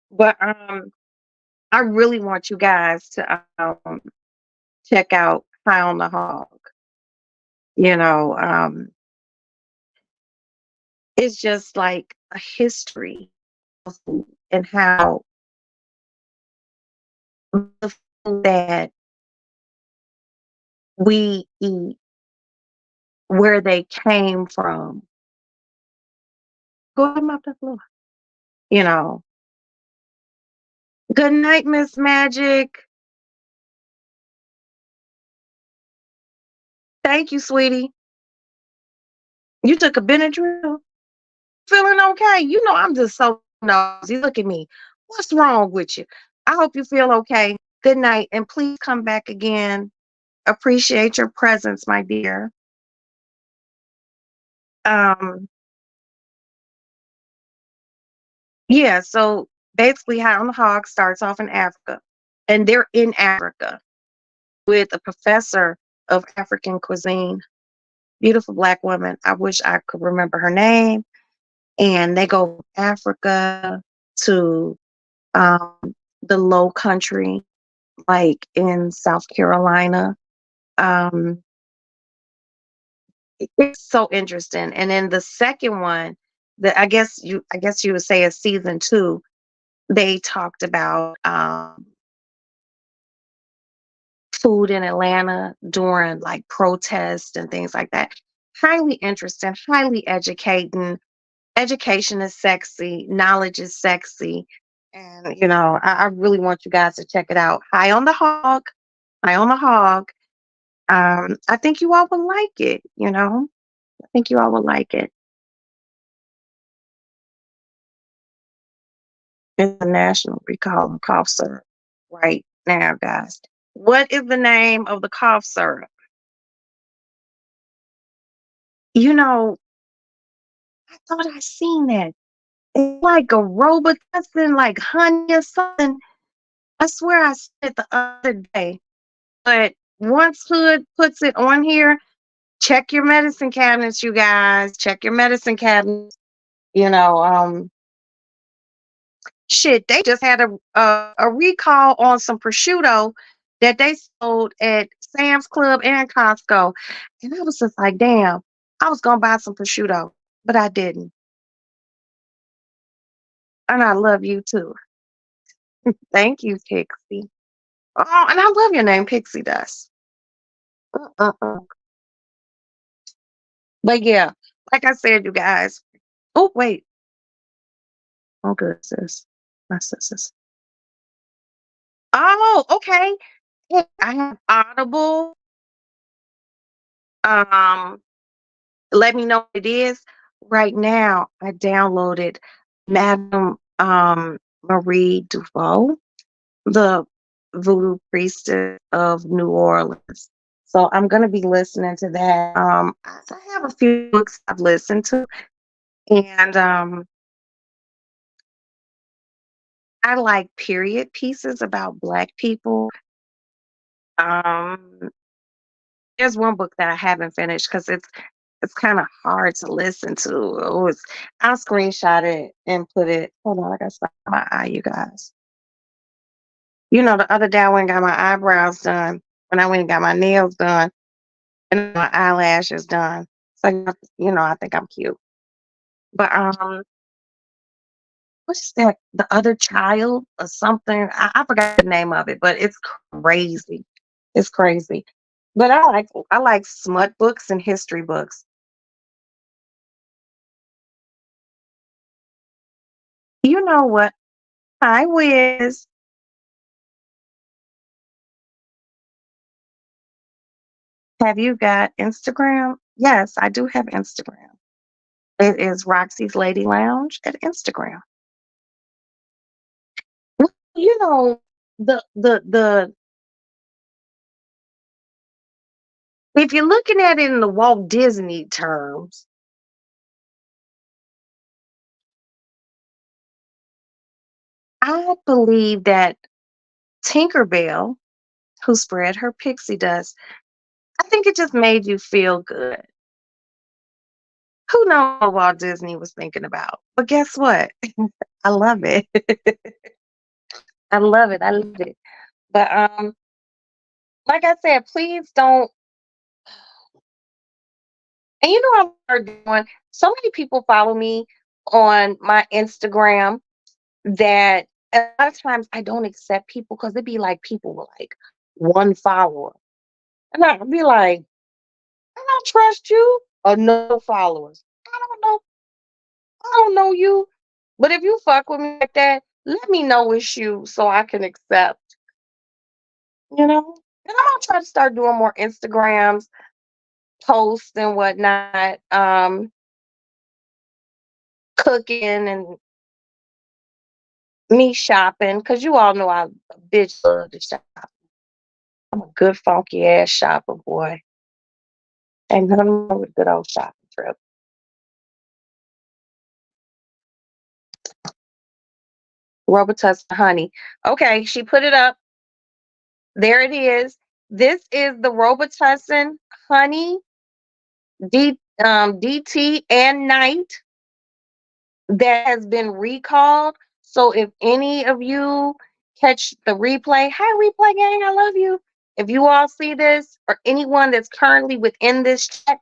But I really want you guys to check out High on the Hog. You know, it's just like a history of food and how the food that we eat, where they came from. Go ahead, mop the floor. You know, good night, Miss Magic. Thank you, sweetie. You took a Benadryl. Feeling okay? You know, I'm just so nosy. Look at me. What's wrong with you? I hope you feel okay. Good night, and please come back again. Appreciate your presence, my dear. Um, yeah, so basically, High on the Hog starts off in Africa, and they're in Africa with a professor of African cuisine, beautiful black woman. I wish I could remember her name. And they go from Africa to the low country, like in South Carolina. Um, it's so interesting. And then the second one I guess you would say it's season two. They talked about food in Atlanta during like protests and things like that. Highly interesting, highly educating. Education is sexy, knowledge is sexy. And I really want you guys to check it out. High on the hog, high on the hog. I think you all would like it. I think you all would like it. It's a national recall on cough syrup right now, guys. What is the name of the cough syrup? You know, I thought I seen that. It's like a Robitussin, like honey or something. I swear I said it the other day. But once Hood puts it on here, check your medicine cabinets, you guys. Check your medicine cabinets. You know, shit, they just had a recall on some prosciutto that they sold at Sam's Club and Costco. And I was just like, damn, I was gonna buy some prosciutto, but I didn't. And I love you too. Thank you, Pixie. Oh, and I love your name, Pixie Dust. Uh-uh. But yeah, like I said, you guys. Oh, wait. Oh, good, sis. My sisters. Oh, okay. Yeah, I have Audible. Um, let me know what it is. Right now, I downloaded Madame Marie Duval, the voodoo priestess of New Orleans. So I'm gonna be listening to that. I have a few books I've listened to, and I like period pieces about Black people. Um, there's one book that I haven't finished because it's kind of hard to listen to. I'll screenshot it and put it. Hold on, I got stuff in my eye, you guys. The other day I went and got my eyebrows done, and I went and got my nails done, and my eyelashes done. So I think I'm cute. But what's that? The other child or something? I forgot the name of it, but it's crazy. It's crazy. But I like smut books and history books. You know what? Hi, Wiz. Have you got Instagram? Yes, I do have Instagram. It is Roxy's Lady Lounge at Instagram. Well, the if you're looking at it in the Walt Disney terms, I believe that Tinkerbell, who spread her pixie dust, I think it just made you feel good. Who knows what Walt Disney was thinking about? But guess what? I love it. I love it. I love it. But like I said, please don't. And I'm doing. So many people follow me on my Instagram that a lot of times I don't accept people because it'd be like people with like one follower, and I'd be like, I don't trust you or no followers. I don't know. I don't know you. But if you fuck with me like that, let me know it's you so I can accept. And I'm gonna try to start doing more Instagrams, posts and whatnot, cooking and me shopping, because you all know I a bitch love to shop. I'm a good funky ass shopper, boy. Ain't nothing wrong with a good old shopping trip. Robitussin honey. Okay, she put it up. There it is. This is the Robitussin honey DT and night that has been recalled. So if any of you catch the replay, hi replay gang, I love you. If you all see this or anyone that's currently within this chat,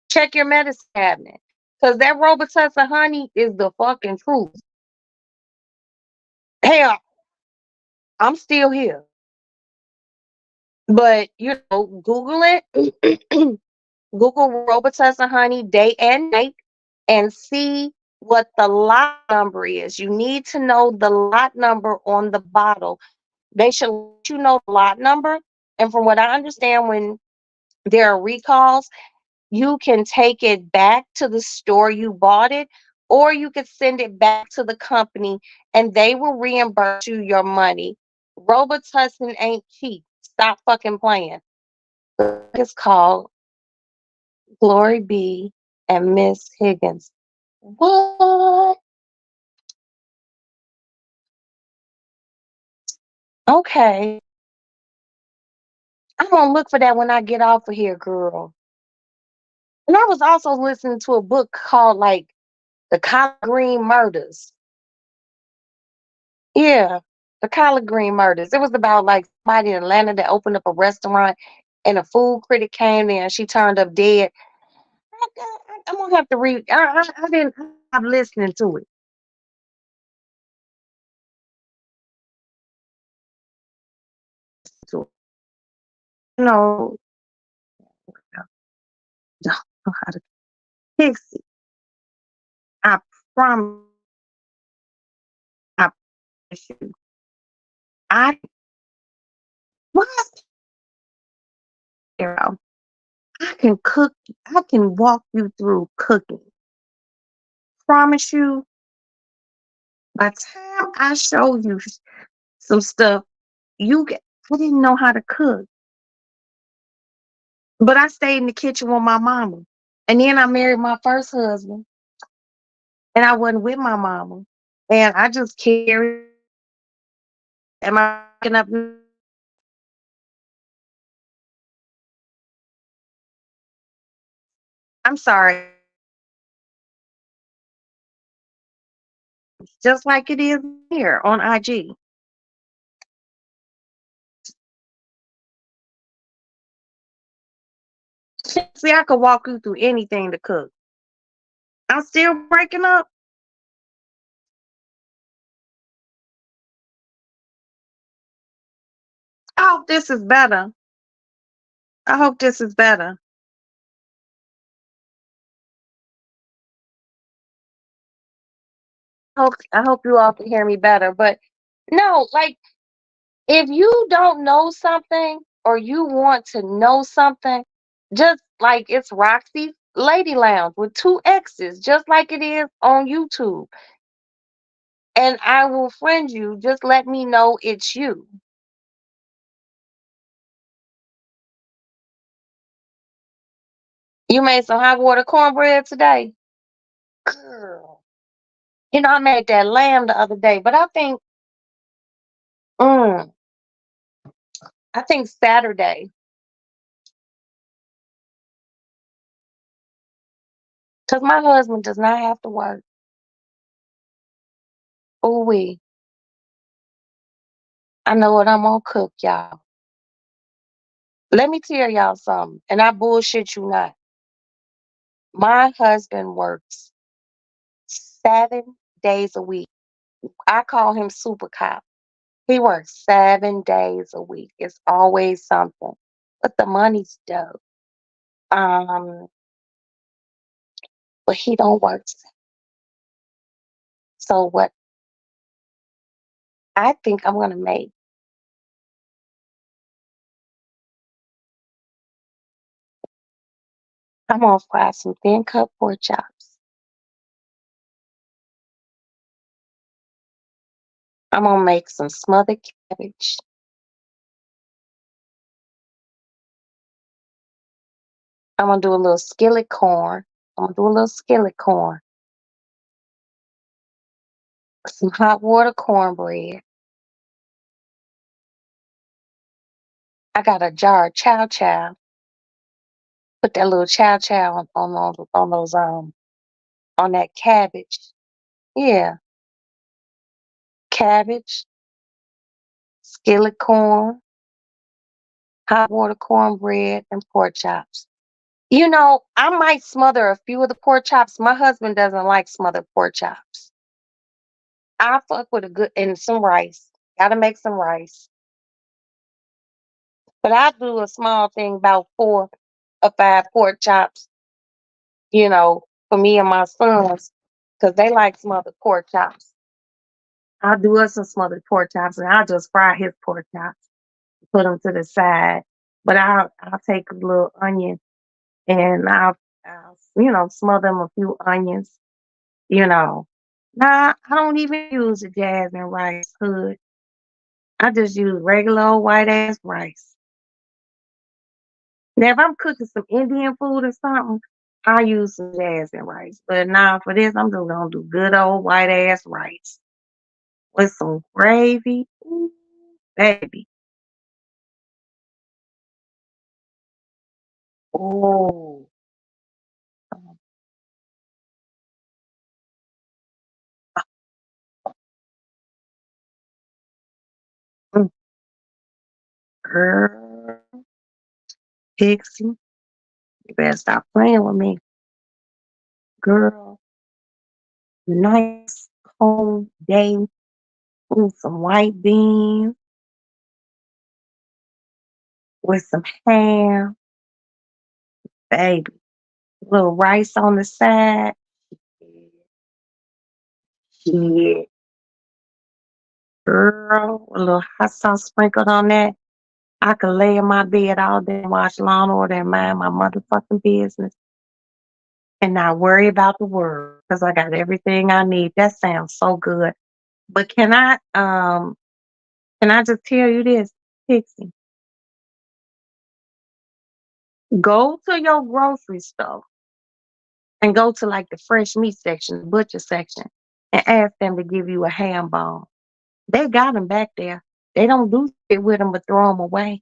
check your medicine cabinet. Cause that Robitussin honey is the fucking truth. Hell, I'm still here. But Google it. Google Robitussin honey day and night and see what the lot number is. You need to know the lot number on the bottle. They should let you know the lot number. And from what I understand, when there are recalls, you can take it back to the store you bought it, or you could send it back to the company and they will reimburse you your money. Robitussin ain't cheap. Stop fucking playing. It's called Glory B and Miss Higgins. What? Okay. I'm gonna look for that when I get off of here, girl. And I was also listening to a book called like The Collard Green Murders. Yeah, The Collard Green Murders. It was about like somebody in Atlanta that opened up a restaurant and a food critic came there and she turned up dead. I'm gonna have to read. I didn't stop listening to it. To it. No, I don't know how to fix it. I promise. I promise you. I what? Girl, I can cook. I can walk you through cooking. Promise you. By the time I show you some stuff, you get. I didn't know how to cook, but I stayed in the kitchen with my mama, and then I married my first husband, and I wasn't with my mama, and I just carried. Am I picking up? I'm sorry. Just like it is here on IG. See, I could walk you through anything to cook. I'm still breaking up. I hope this is better. I hope this is better. I hope you all can hear me better. But no, like if you don't know something or you want to know something, just like it's Roxy's Lady Lounge with two X's, just like it is on YouTube. And I will friend you. Just let me know it's you. You made some hot water cornbread today? Girl. I made that lamb the other day, but mm, I think Saturday, because my husband does not have to work. Ooh wee. I know what I'm gonna cook, y'all. Let me tell y'all something, and I bullshit you not. My husband works 7 days a week. I call him super cop. He works 7 days a week. It's always something. But the money's dope. Um, but he don't work. So what I think I'm gonna make, I'm gonna fry some thin cut pork chops. I'm gonna make some smothered cabbage. I'm gonna do a little skillet corn. I'm gonna do a little skillet corn. Some hot water cornbread. I got a jar of chow chow. Put that little chow chow on that cabbage. Yeah, cabbage, skillet corn, hot water cornbread, and pork chops. I might smother a few of the pork chops. My husband doesn't like smothered pork chops. I fuck with a good and some rice. Gotta make some rice. But I do a small thing, about 4 or 5 pork chops, for me and my sons, because they like smothered pork chops. I'll do us some smothered pork chops, and I'll just fry his pork chops, put them to the side. But I'll take a little onion and I'll smother them a few onions, you know. Nah, I don't even use the jasmine rice hood. I just use regular old white ass rice. Now, if I'm cooking some Indian food or something, I use some jasmine rice. But now for this, I'm just gonna do good old white ass rice with some gravy. Ooh, baby. Oh, mm, girl, Pixie, you better stop playing with me, girl. Nice cold day with some white beans, with some ham, baby. Little rice on the side. Yeah, girl, a little hot sauce sprinkled on that. I could lay in my bed all day and watch Law and Order and mind my motherfucking business and not worry about the world because I got everything I need. That sounds so good. But can I just tell you this, Pixie? Go to your grocery store and go to like the fresh meat section, the butcher section, and ask them to give you a ham bone. They got them back there. They don't do shit with them but throw them away.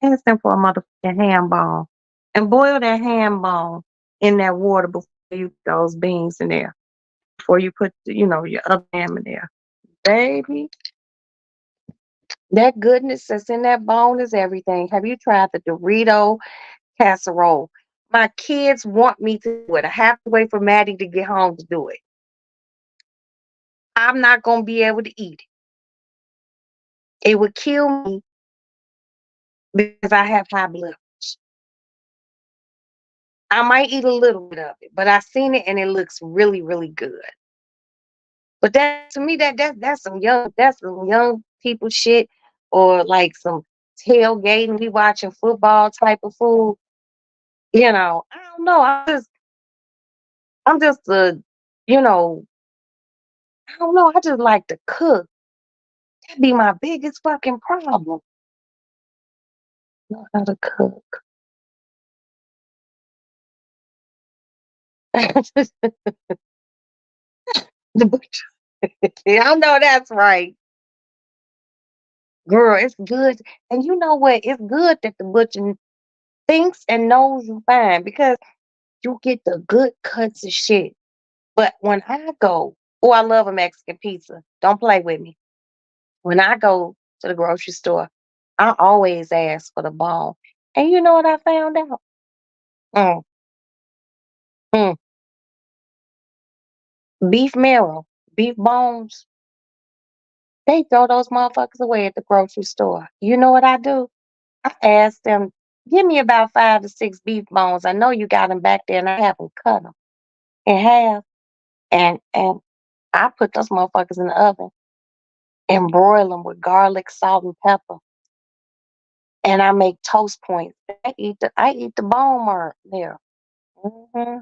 Ask them for a motherfucking ham bone and boil that ham bone in that water before you put those beans in there. Before you put, your other ham in there. Baby, that goodness that's in that bone is everything. Have you tried the Dorito casserole? My kids want me to do it. I have to wait for Maddie to get home to do it. I'm not going to be able to eat it. It would kill me because I have high blood. I might eat a little bit of it, but I seen it and it looks really, really good. But that to me, that's some young people shit, or like some tailgating, we watching football type of food. I don't know. I'm just you know, I don't know. I just like to cook. That'd be my biggest fucking problem. Know how to cook. The butcher. I know that's right. Girl, it's good. And you know what? It's good that the butcher thinks and knows you fine because you get the good cuts of shit. But when I go, oh, I love a Mexican pizza. Don't play with me. When I go to the grocery store, I always ask for the bone. And you know what I found out? Mm, mm, beef marrow, beef bones, they throw those motherfuckers away at the grocery store. You know what I do? I ask them, give me about 5 to 6 beef bones. I know you got them back there, and I have them cut them in half, and I put those motherfuckers in the oven and broil them with garlic, salt, and pepper. And I make toast points. I eat the bone mark there. Hmm.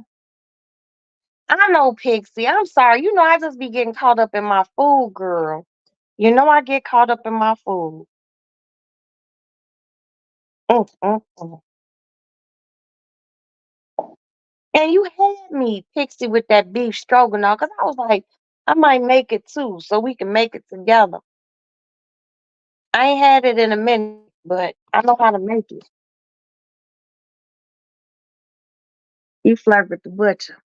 I know, Pixie. I'm sorry. I just be getting caught up in my food, girl. I get caught up in my food. Mm, mm, mm. And you had me, Pixie, with that beef stroganoff, because I was like, I might make it too, so we can make it together. I ain't had it in a minute, but I know how to make it. You flirt with the butcher.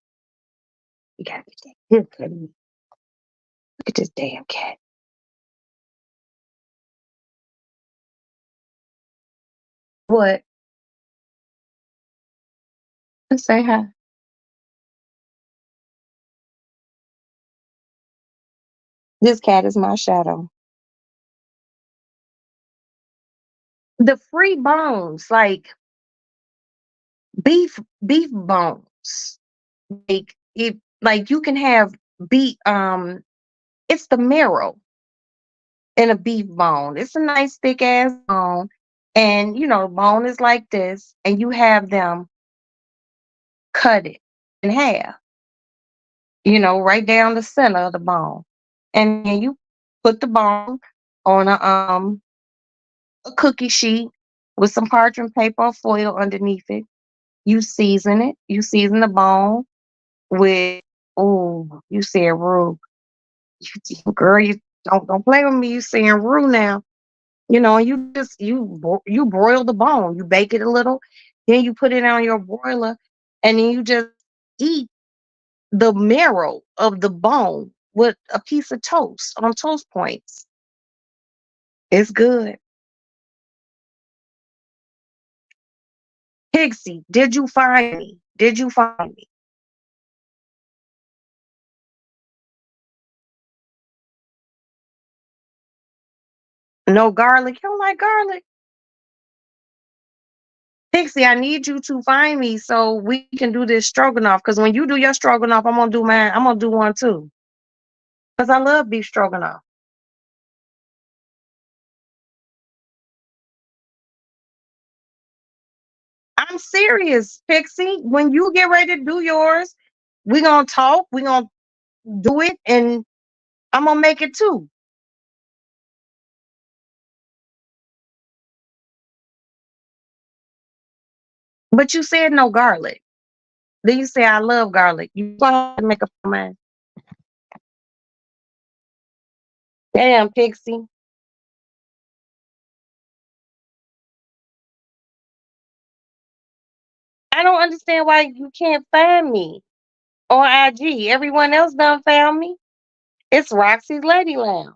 You gotta get that good cut of meat. Look at this damn cat. What? Say hi. This cat is my shadow. The free bones, like beef bones. Like you can have beef it's the marrow in a beef bone. It's a nice thick ass bone. And the bone is like this, and you have them cut it in half, right down the center of the bone. And then you put the bone on a cookie sheet with some parchment paper or foil underneath it. You season it. You season the bone with, oh, you said rue. Girl, you don't play with me. You saying rue now. You just you broil the bone. You bake it a little, then you put it on your broiler, and then you just eat the marrow of the bone with a piece of toast on toast points. It's good. Pixie, did you find me? Did you find me? No garlic. You don't like garlic? Pixie, I need you to find me so we can do this stroganoff. Because when you do your stroganoff, I'm gonna do mine. I'm gonna do one too. Because I love beef stroganoff. I'm serious, Pixie. When you get ready to do yours, we're gonna talk, we're gonna do it, and I'm gonna make it too. But you said no garlic. Then you say I love garlic. You gonna have to make up your mind. Damn, Pixie. I don't understand why you can't find me on IG. Everyone else done found me. It's Roxy's Lady Lounge.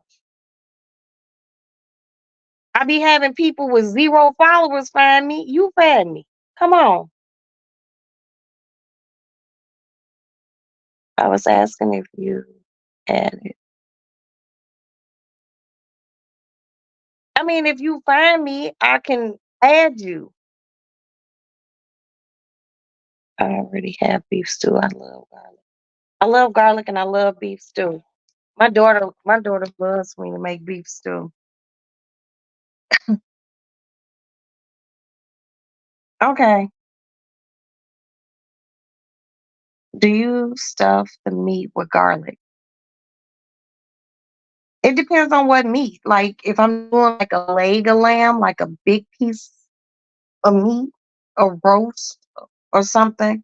I be having people with 0 followers find me. You find me. Come on. I was asking if you had it. I mean, if you find me, I can add you. I already have beef stew. I love garlic. I love garlic and I love beef stew. My daughter loves me to make beef stew. Okay. Do you stuff the meat with garlic? It depends on what meat. Like if I'm doing like a leg of lamb, like a big piece of meat, a roast or something,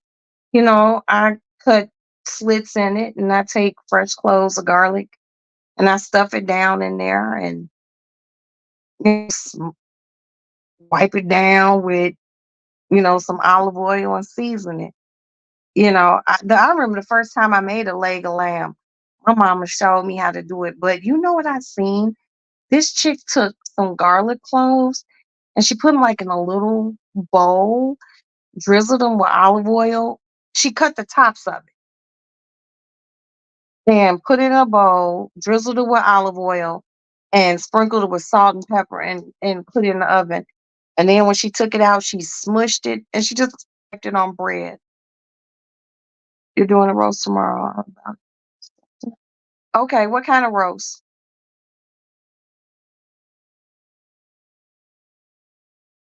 I cut slits in it and I take fresh cloves of garlic and I stuff it down in there and just wipe it down with, some olive oil and season it. I remember the first time I made a leg of lamb, my mama showed me how to do it. But you know what I seen? This chick took some garlic cloves and she put them like in a little bowl, drizzled them with olive oil. She cut the tops of it, then put it in a bowl, drizzled it with olive oil, and sprinkled it with salt and pepper and put it in the oven. And then when she took it out, she smushed it and she just stuck it on bread. You're doing a roast tomorrow. Okay, what kind of roast?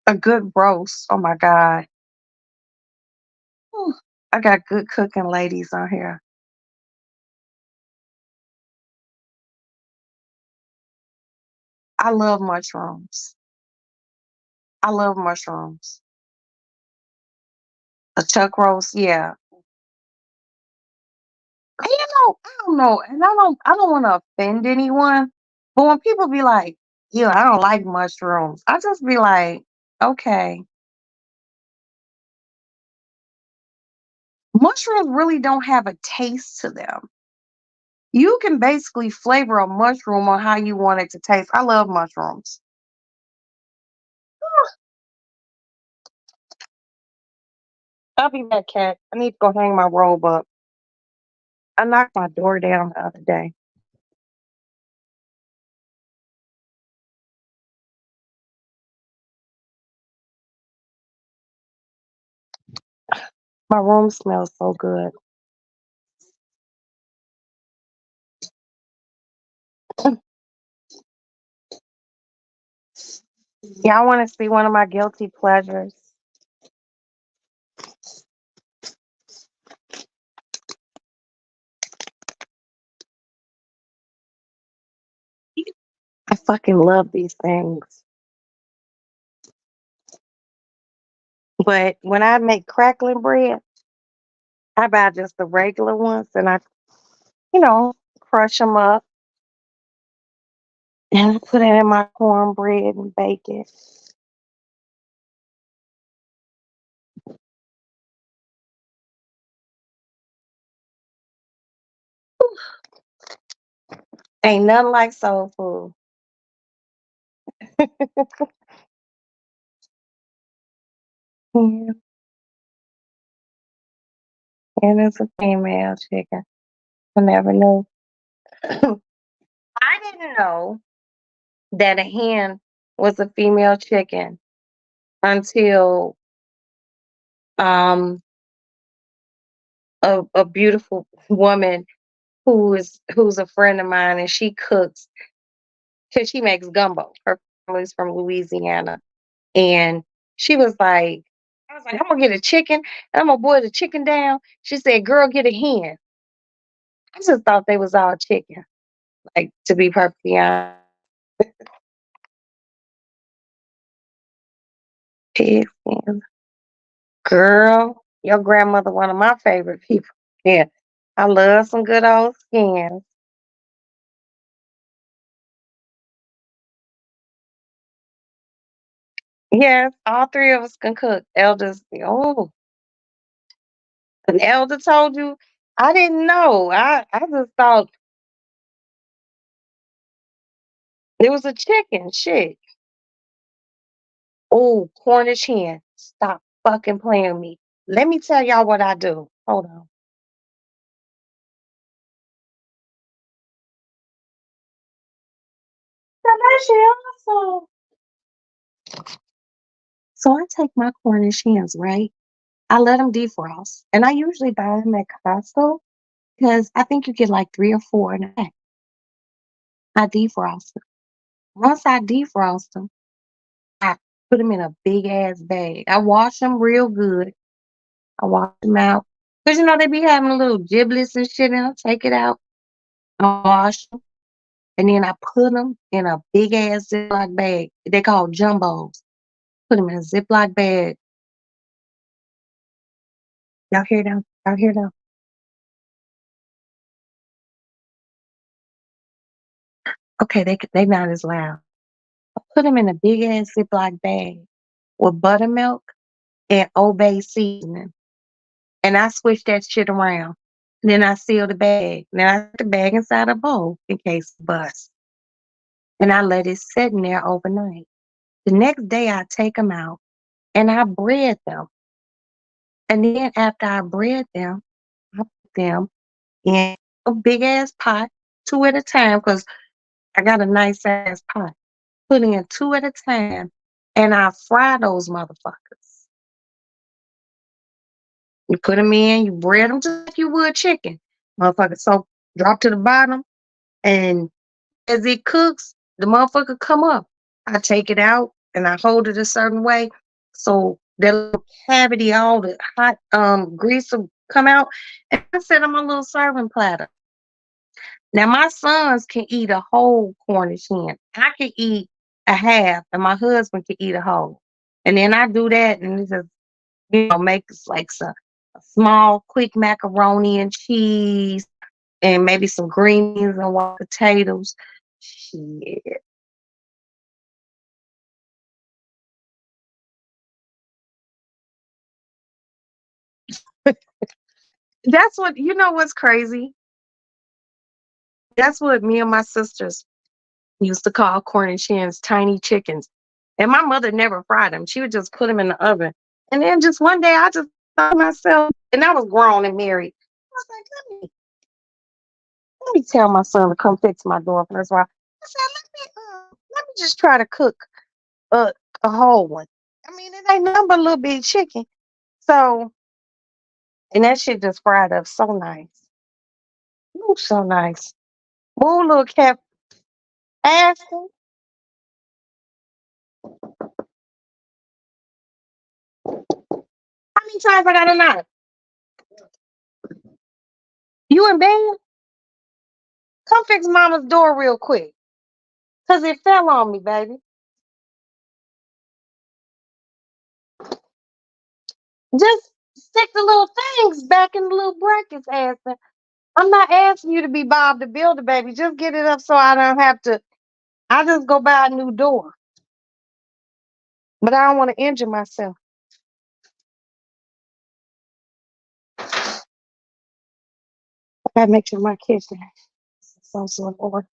A good roast. Oh my God. Whew. I got good cooking ladies on here. I love mushrooms. I love mushrooms. A chuck roast, yeah. I don't know, and I don't want to offend anyone, but when people be like, "Yeah, I don't like mushrooms," I just be like, "Okay." Mushrooms really don't have a taste to them. You can basically flavor a mushroom on how you want it to taste. I love mushrooms. I'll be back, cat. I need to go hang my robe up. I knocked my door down the other day. My room smells so good. Y'all want to see one of my guilty pleasures? I fucking love these things. But when I make crackling bread, I buy just the regular ones and I, crush them up and I put it in my cornbread and bake it. Ain't nothing like soul food. Yeah, and it's a female chicken. I never knew. I didn't know that a hen was a female chicken until um a beautiful woman who's a friend of mine and she cooks because she makes gumbo. Her family's from Louisiana. And she was like, I was like, I'm gonna get a chicken and I'm gonna boil the chicken down. She said, girl, get a hen. I just thought they was all chicken. Like, to be perfectly honest. Pig skin. Girl, your grandmother, one of my favorite people. Yeah. I love some good old skins. Yes, all three of us can cook. Elders, oh, an elder told you. I didn't know. I just thought it was a chicken. Shit. Oh, Cornish hen. Stop fucking playing with me. Let me tell y'all what I do. Hold on. Delicious. So I take my Cornish hens, right? I let them defrost. And I usually buy them at Costco because I think you get like three or four in a pack. I defrost them. Once I defrost them, I put them in a big ass bag. I wash them real good. I wash them out. Because they be having a little giblets and shit, and I take it out. I wash them. And then I put them in a big ass Ziploc bag. They call jumbos. Put them in a Ziploc bag. Y'all hear them? Y'all hear them? Okay, they not as loud. Put them in a big ass Ziploc bag with buttermilk and Old Bay seasoning. And I switch that shit around. Then I seal the bag. Then I put the bag inside a bowl in case it busts. And I let it sit in there overnight. The next day I take them out and I bread them. And then after I bread them, I put them in a big ass pot, two at a time, because I got a nice ass pot. Put in two at a time, and I fry those motherfuckers. You put them in, you bread them just like you would chicken, motherfucker. So drop to the bottom, and as it cooks, the motherfucker come up. I take it out and I hold it a certain way so that little cavity, all the hot grease will come out, and I set on my little serving platter. Now my sons can eat a whole Cornish hen. I can eat a half, and my husband can eat a whole. And then I do that, and it just make like some a small, quick macaroni and cheese, and maybe some green beans and white potatoes. Shit, that's what What's crazy? That's what me and my sisters used to call Cornish hens, tiny chickens. And my mother never fried them. She would just put them in the oven. And then just one day, I just By myself, and I was grown and married. I was like, let me tell my son to come fix my door first while. I said, let me just try to cook a, a whole one. I mean, it ain't nothing but a little bit of chicken. So, and that shit just fried up so nice. Ooh, so nice. Ooh, little cat asking. How many times I gotta knock? You in bed? Come fix mama's door real quick. Cause it fell on me, baby. Just stick the little things back in the little brackets, asking. I'm not asking you to be Bob the Builder, baby. Just get it up so I don't have to. I just go buy a new door. But I don't want to injure myself. I gotta make sure my kitchen is some sort of order.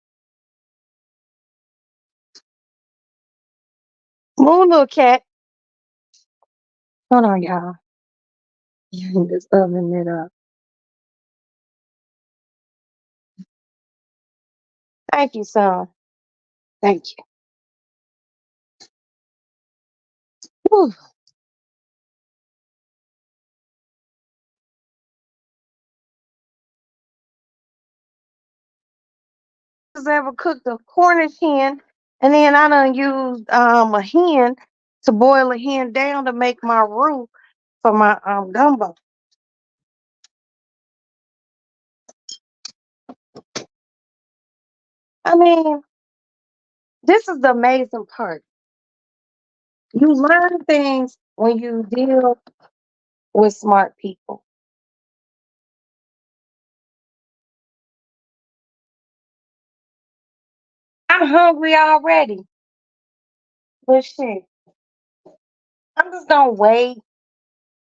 Move, little cat. Hold on, y'all. This oven it up. Thank you, son. Thank you. Whew. Has ever cooked a Cornish hen, and then I done used a hen to boil a hen down to make my roux for my gumbo. I mean, this is the amazing part. You learn things when you deal with smart people. I'm hungry already, but shit, I'm just gonna wait.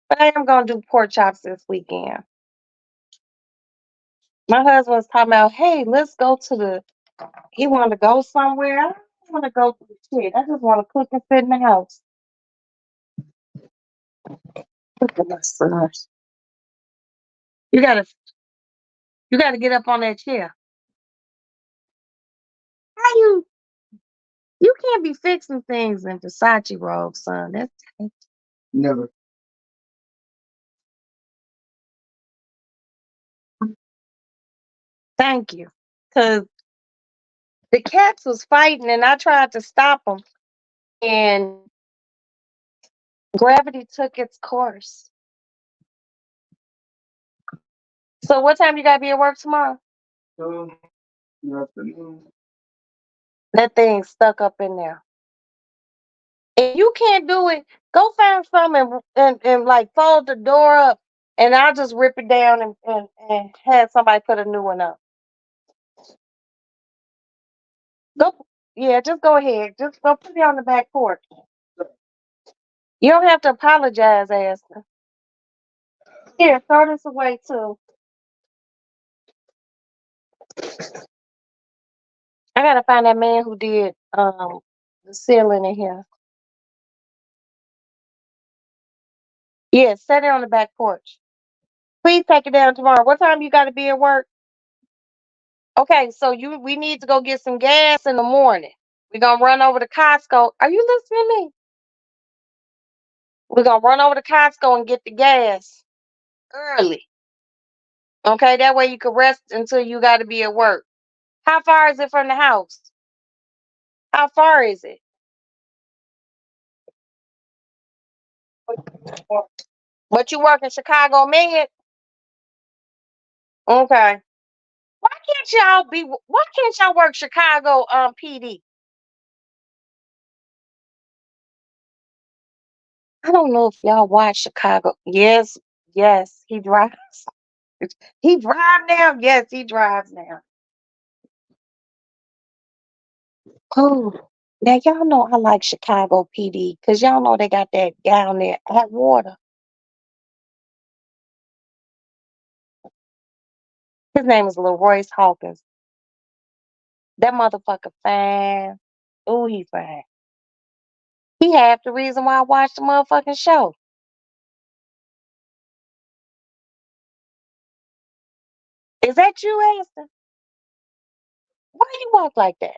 But I am gonna do pork chops this weekend. My husband was talking about, hey, let's go to the. He wanted to go somewhere. I don't want to go to the shit. I just want to cook and sit in the house. Look at my son. You gotta, you gotta get up on that chair. How you? You can't be fixing things in Versace robes, son. That's never. Thank you, cause the cats was fighting, and I tried to stop them, and gravity took its course. So, what time you gotta be at work tomorrow? Um, Afternoon. That thing stuck up in there. If you can't do it, go find something and like fold the door up, and I'll just rip it down and have somebody put a new one up. Go, yeah, just go ahead. Just go put it on the back porch. You don't have to apologize, Aston. Here, throw this away too. I gotta find that man who did the ceiling in here. Yeah, set it on the back porch. Please take it down tomorrow. What time you gotta be at work? Okay, so we need to go get some gas in the morning. We're gonna run over to Costco. Are you listening to me? We're gonna run over to Costco and get the gas early. Okay, that way you can rest until you gotta be at work. How far is it from the house? How far is it? But you work in Chicago Med? Okay. Why can't y'all work Chicago PD? I don't know if y'all watch Chicago. Yes, yes, he drives. He drive now. Yes, he drives now. Oh, now y'all know I like Chicago PD because y'all know they got that down there at water. His name is Leroyce Hawkins. That motherfucker fine. Oh, he fine. He half the reason why I watched the motherfucking show. Is that you, Aston? Why you walk like that?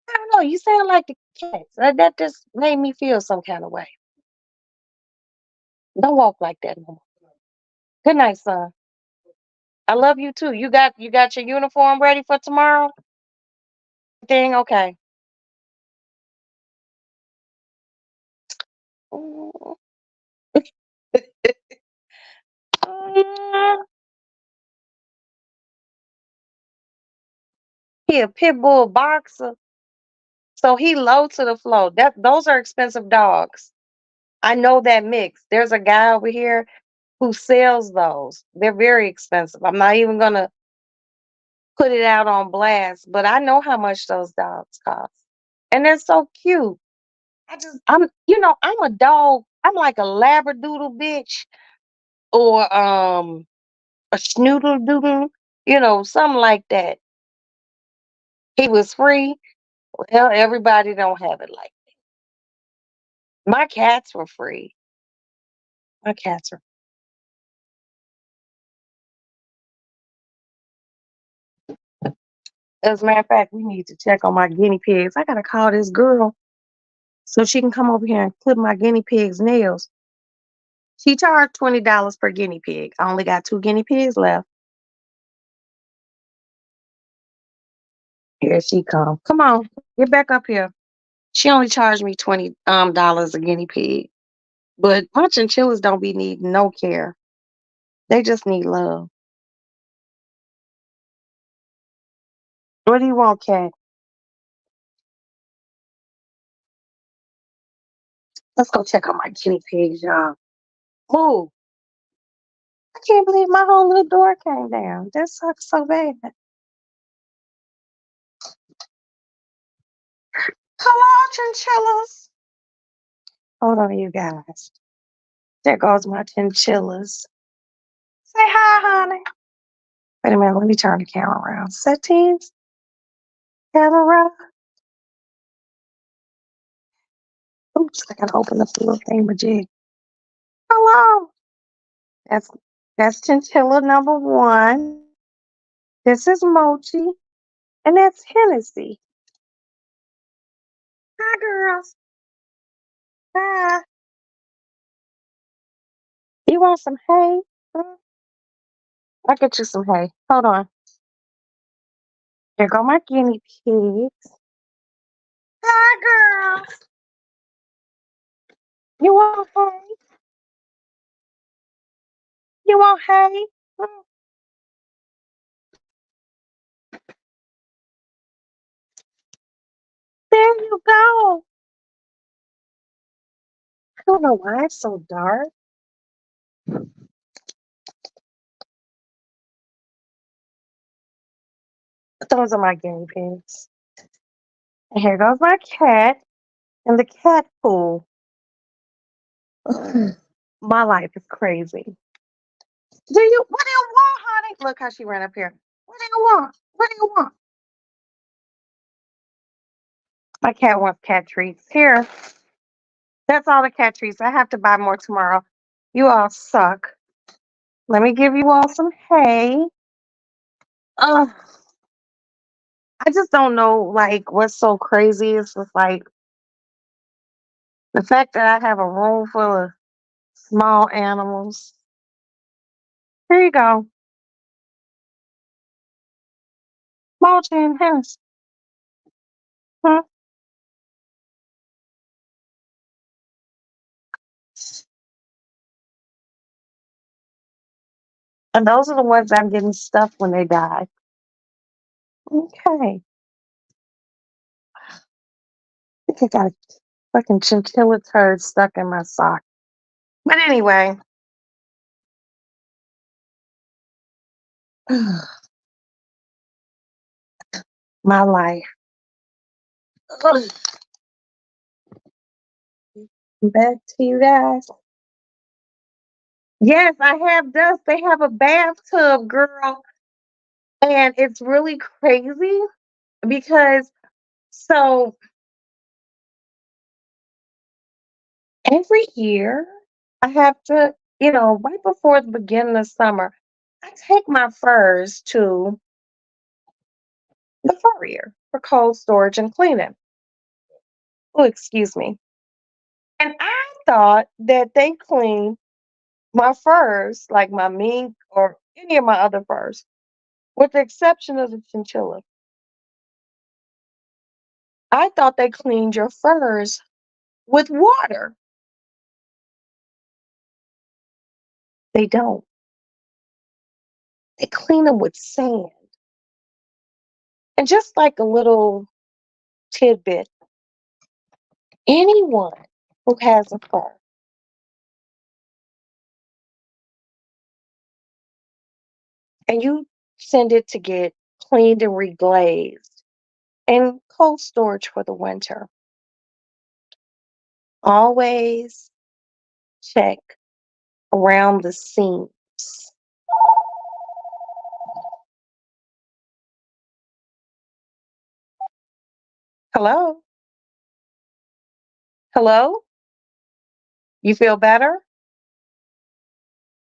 I don't know. You sound like the cats. That just made me feel some kind of way. Don't walk like that no more. Good night, son. I love you too. You got your uniform ready for tomorrow? Thing okay. Mm. Mm. He a pit bull boxer, so he low to the flow. Those are expensive dogs. I know that mix. There's a guy over here who sells those. They're very expensive. I'm not even gonna put it out on blast, but I know how much those dogs cost. And they're so cute. I'm a dog. I'm like a labradoodle bitch or a schnoodle doodle, something like that. He was free. Well, everybody don't have it like my cats were free. My cats are as a matter of fact, we need to check on my guinea pigs. I gotta call this girl so she can come over here and clip my guinea pig's nails. She charged $20 per guinea pig. I only got two guinea pigs left. Here she come. Come on, get back up here. She only charged me $20 a guinea pig. But my chinchillas don't be needing no care. They just need love. What do you want, cat? Let's go check on my guinea pigs, y'all. Move. I can't believe my whole little door came down. That sucks so bad. Hello, chinchillas. Hold on, you guys. There goes my chinchillas. Say hi, honey. Wait a minute, let me turn the camera around. Settings, camera. Oops, I gotta open up the little thingamajig. Hello. That's that's chinchilla number one. This is Mochi, and that's Hennessy. Hi, girls. Hi. You want some hay? Mm, I'll get you some hay. Hold on. Here go my guinea pigs. Hi, girls. You want hay? You want hay? Mm, There you go. I don't know why it's so dark. Those are my guinea pigs. And here goes my cat in the cat pool. My life is crazy. What do you want, honey? Look how she ran up here. What do you want? What do you want? My cat wants cat treats. Here, that's all the cat treats. I have to buy more tomorrow. You all suck. Let me give you all some hay. Ugh, I just don't know, like, what's so crazy is just like the fact that I have a room full of small animals. Here you go, mulch and hens. Huh? And those are the ones I'm getting stuffed when they die. Okay. I think I got a fucking chinchilla turd stuck in my sock. But anyway, my life. Ugh. Back to you guys. Yes, I have dust. They have a bathtub, girl. And it's really crazy because so every year I have to, right before the beginning of summer, I take my furs to the furrier for cold storage and cleaning. Oh, excuse me. And I thought that they clean my furs, like my mink or any of my other furs, with the exception of the chinchilla. I thought they cleaned your furs with water. They don't. They clean them with sand. And just like a little tidbit, anyone who has a fur and you send it to get cleaned and reglazed and cold storage for the winter, always check around the seams. Hello? Hello? You feel better?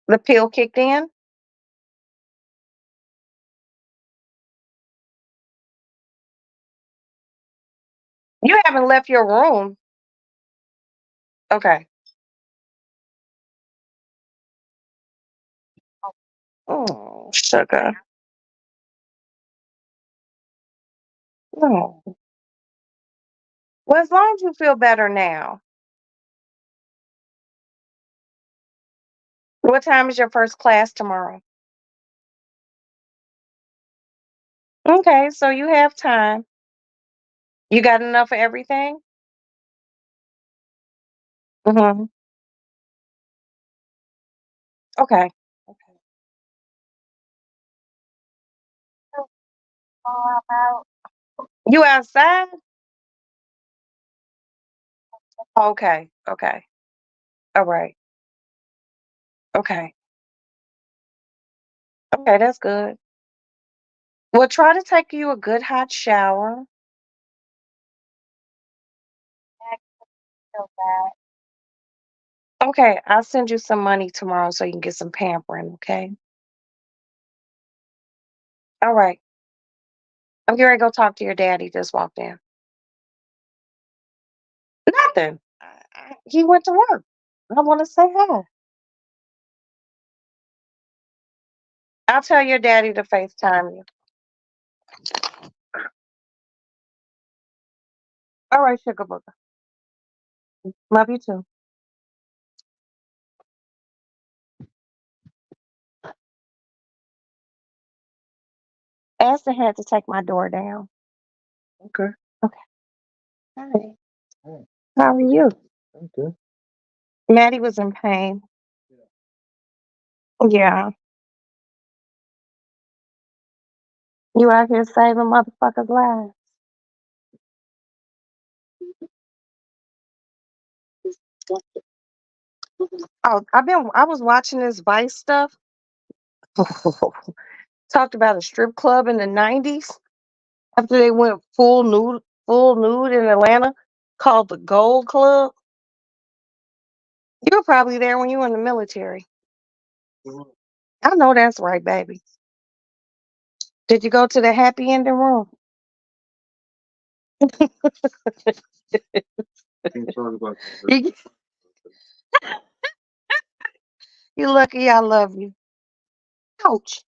The pill kicked in? You haven't left your room. Okay. Oh, sugar. No. Well, as long as you feel better now. What time is your first class tomorrow? Okay, so you have time. You got enough for everything? Hmm. Okay. Okay. You outside? Okay. Okay. All right. Okay. Okay, that's good. Well, try to take you a good hot shower. Okay, I'll send you some money tomorrow so you can get some pampering, okay? All right. I'm getting ready to go talk to your daddy. Just walked in. Nothing. He went to work. I want to say hi. I'll tell your daddy to FaceTime you. All right, sugar booger. Love you too. Aston had to take my door down. Okay. Okay. Hi. Hi. How are you? I'm good. Maddie was in pain. Yeah. You out here saving motherfuckers' lives. Oh, I was watching this Vice stuff. Talked about a strip club in the 90s after they went full nude in Atlanta called the Gold Club. You were probably there when you were in the military. I know that's right, baby. Did you go to the happy ending room? You, you lucky I love you. Ouch.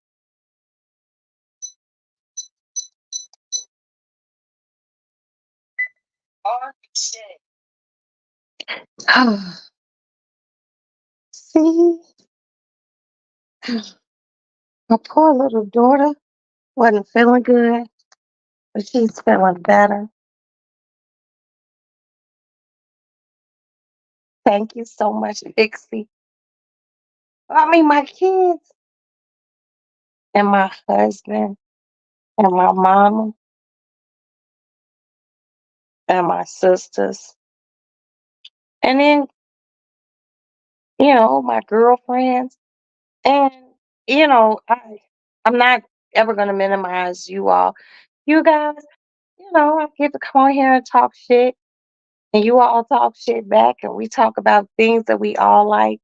See, my poor little daughter wasn't feeling good, but she's feeling better. Thank you so much, Pixie. I mean, my kids and my husband and my mama and my sisters. And then, my girlfriends. And, I'm not ever going to minimize you all. You guys, I get to come on here and talk shit. And you all talk shit back. And we talk about things that we all like.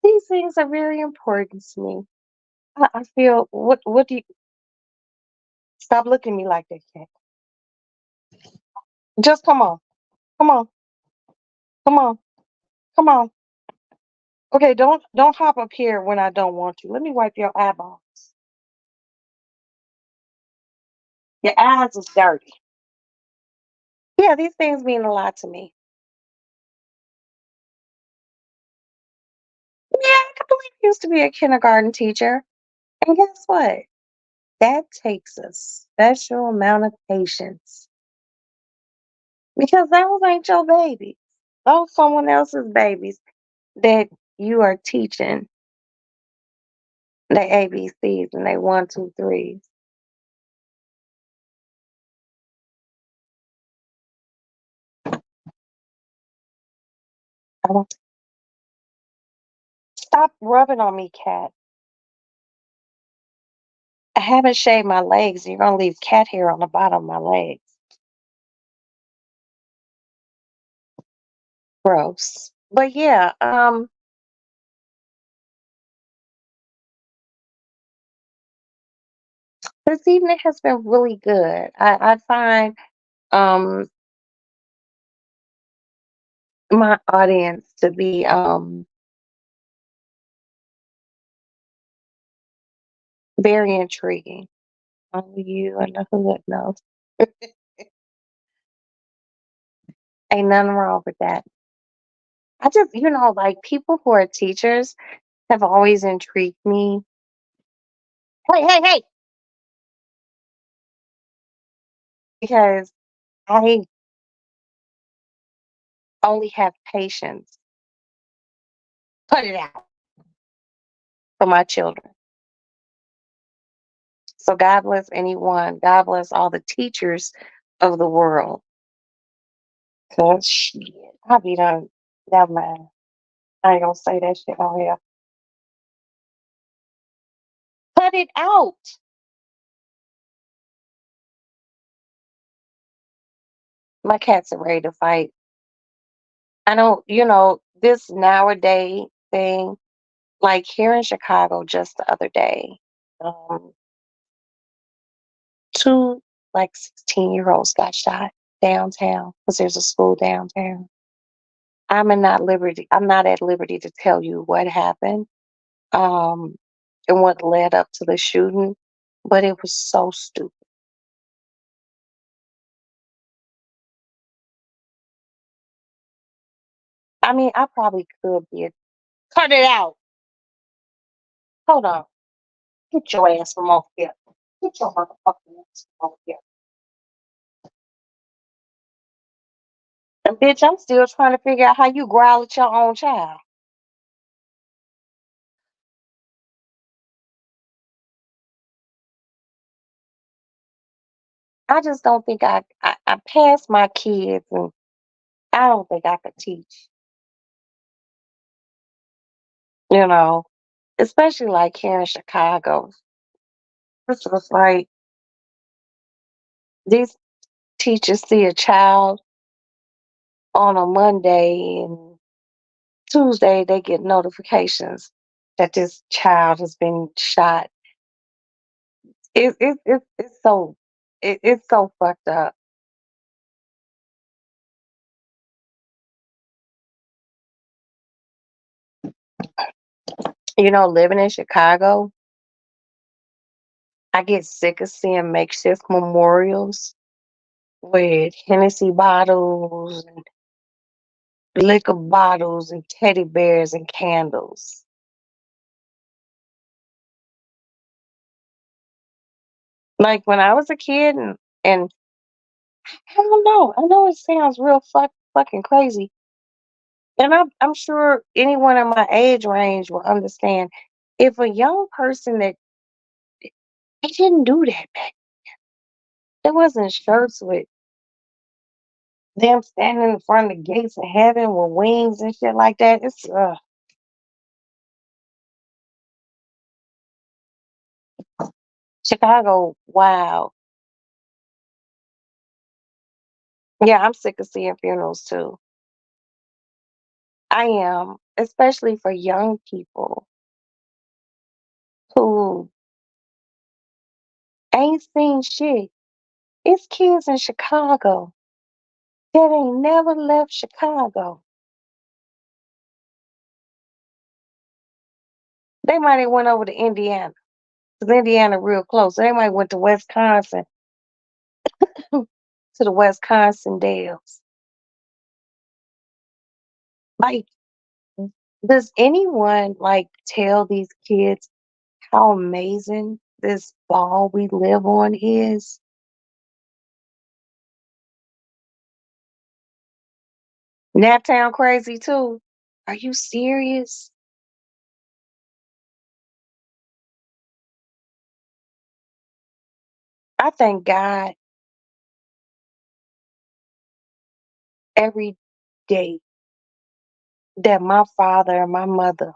These things are very important to me. I feel what do you stop looking at me like that, cat. Just come on. Come on. Come on. Come on. Okay, don't hop up here when I don't want you. Let me wipe your eyeballs. Your eyes is dirty. Yeah, these things mean a lot to me. Yeah, I can believe I used to be a kindergarten teacher. And guess what? That takes a special amount of patience because those ain't your babies. Those someone else's babies that you are teaching the ABCs and they one, two, threes. I don't stop rubbing on me, cat. I haven't shaved my legs. You're gonna leave cat hair on the bottom of my legs. Gross. But yeah, this evening has been really good. I find um my audience to be very intriguing. Only you and the hood knows. Ain't nothing wrong with that. I just, like people who are teachers have always intrigued me. Hey, hey, hey! Because I only have patience. Put it out for my children. So God bless anyone. God bless all the teachers of the world. Cause shit, I be done. Never mind. I ain't gonna say that shit on here. Cut it out. My cats are ready to fight. I don't, this nowadays thing, like here in Chicago just the other day, um, two like 16-year-olds got shot downtown because there's a school downtown. I'm not at liberty to tell you what happened, um, and what led up to the shooting, but it was so stupid. I mean, I probably could be a cut it out. Hold on. Get your ass from over here. Get your motherfucking ass from over here. And bitch, I'm still trying to figure out how you growl at your own child. I just don't think I passed my kids and I don't think I could teach, you know, especially like here in Chicago. It's just like these teachers see a child on a Monday and Tuesday they get notifications that this child has been shot. It's so fucked up. Living in Chicago, I get sick of seeing makeshift memorials with Hennessy bottles and liquor bottles and teddy bears and candles. Like when I was a kid, and I don't know. I know it sounds real fucking crazy, and I'm sure anyone in my age range will understand. If a young person that they didn't do that back, there wasn't shirts with them standing in front of the gates of heaven with wings and shit like that. It's Chicago. Wow. Yeah, I'm sick of seeing funerals too. I am, especially for young people. who ain't seen shit. It's kids in Chicago that ain't never left Chicago. They might have went over to Indiana, because Indiana real close. So they might went to Wisconsin, to the Wisconsin Dells. Like, does anyone like tell these kids how amazing this ball we live on is? Naptown crazy too. Are you serious? I thank God every day that my father and my mother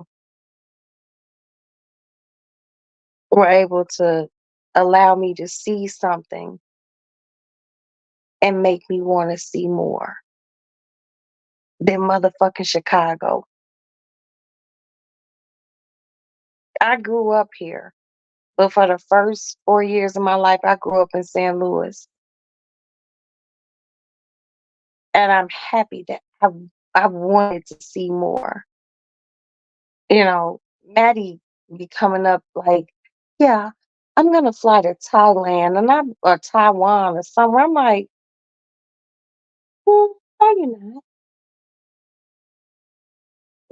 were able to allow me to see something and make me want to see more than motherfucking Chicago. I grew up here, but for the first 4 years of my life, I grew up in St. Louis. And I'm happy that I wanted to see more. You know, Maddie be coming up like, yeah, I'm gonna fly to Thailand and I'm or Taiwan or somewhere. I'm like, no, you're not.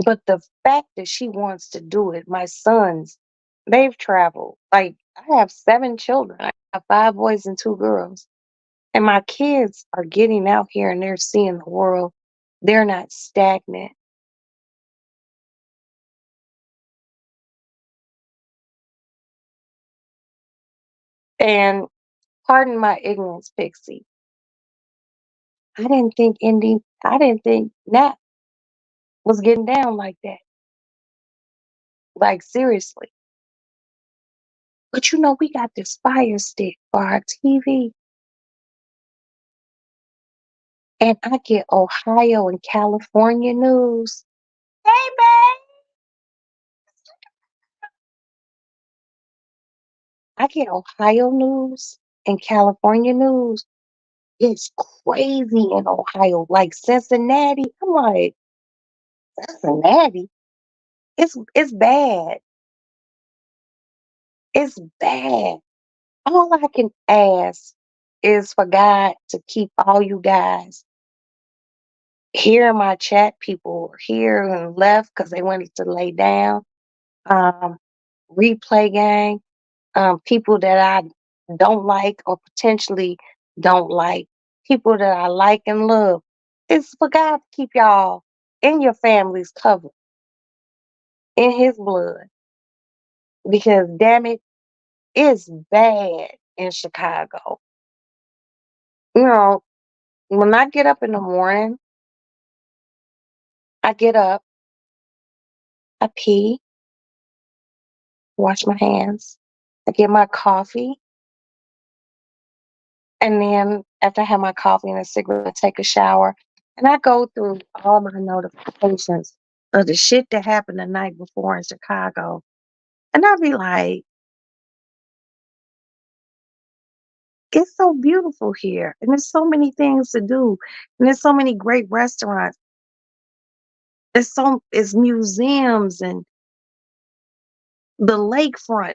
But the fact that she wants to do it, my sons, they've traveled. Like I have 7 children. I have 5 boys and 2 girls. And my kids are getting out here and they're seeing the world. They're not stagnant. And pardon my ignorance, Pixie. I didn't think Nat was getting down like that. Like seriously. But you know, we got this fire stick for our TV. And I get Ohio and California news. Hey babe. I get Ohio news and California news. It's crazy in Ohio. Like Cincinnati. I'm like, Cincinnati? It's bad. It's bad. All I can ask is for God to keep all you guys here in my chat. People were here and left because they wanted to lay down. Um, replay gang, people that I don't like or potentially don't like, people that I like and love. It's for God to keep y'all and your families covered in His blood because damn it, it's bad in Chicago. You know, when I get up in the morning, I get up, I pee, wash my hands, I get my coffee, and then after I have my coffee and a cigarette, I take a shower, and I go through all my notifications of the shit that happened the night before in Chicago. And I'll be like, it's so beautiful here, and there's so many things to do, and there's so many great restaurants. It's museums and the lakefront.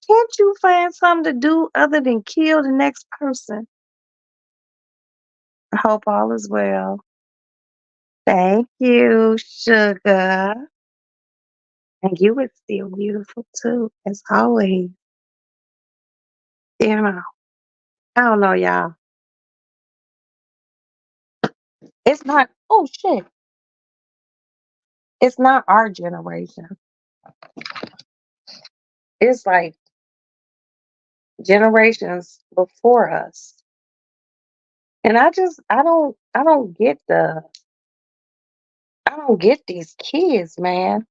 Can't you find something to do other than kill the next person? I hope all is well. Thank you, sugar. And you were still beautiful too, as always. You know, I don't know, y'all. It's not, oh shit, it's not our generation. It's like generations before us. And I don't get these kids, man.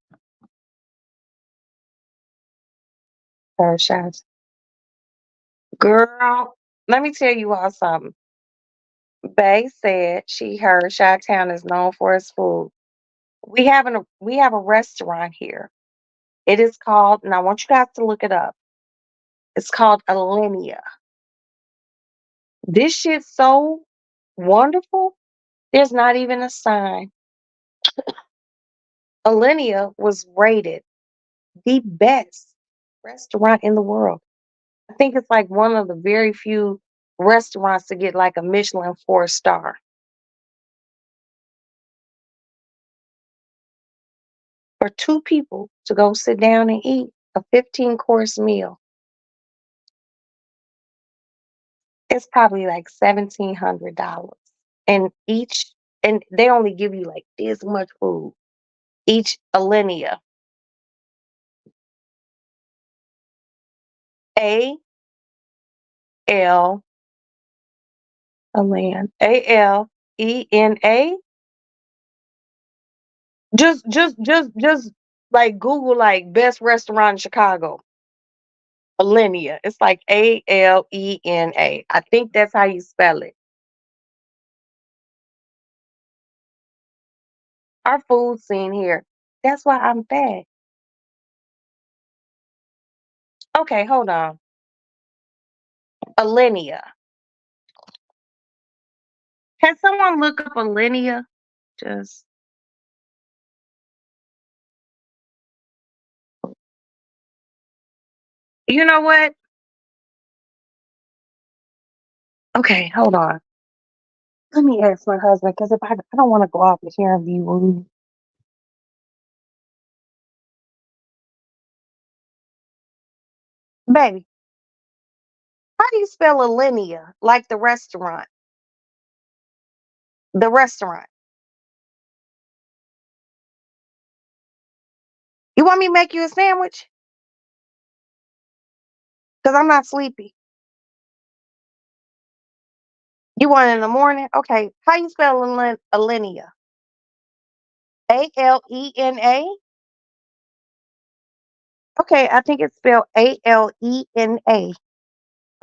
Her shots. Girl, let me tell you all something. Bay said she heard Chi-Town is known for its food. We have a restaurant here. It is called, and I want you guys to look it up. It's called Alinea. This shit's so wonderful. There's not even a sign. Alinea was rated the best restaurant in the world. I think it's like one of the very few restaurants to get like a Michelin 4 star for two people to go sit down and eat a 15-course meal. It's probably like $1,700. And and they only give you like this much food. Each Alinea. A L Alena. Just like Google like best restaurant in Chicago. Alinea. It's like Alena. I think that's how you spell it. Our food scene here. That's why I'm fat. Okay, hold on. Alinea. Can someone look up Alinea? Just you know what? Okay, hold on. Let me ask my husband because if I don't want to go off the here and be rude. Baby, how do you spell Alinea? Like the restaurant. The restaurant. You want me to make you a sandwich? Because I'm not sleepy. You want it in the morning? Okay. How you spell Alinea? Alena? Okay, I think it's spelled Alena.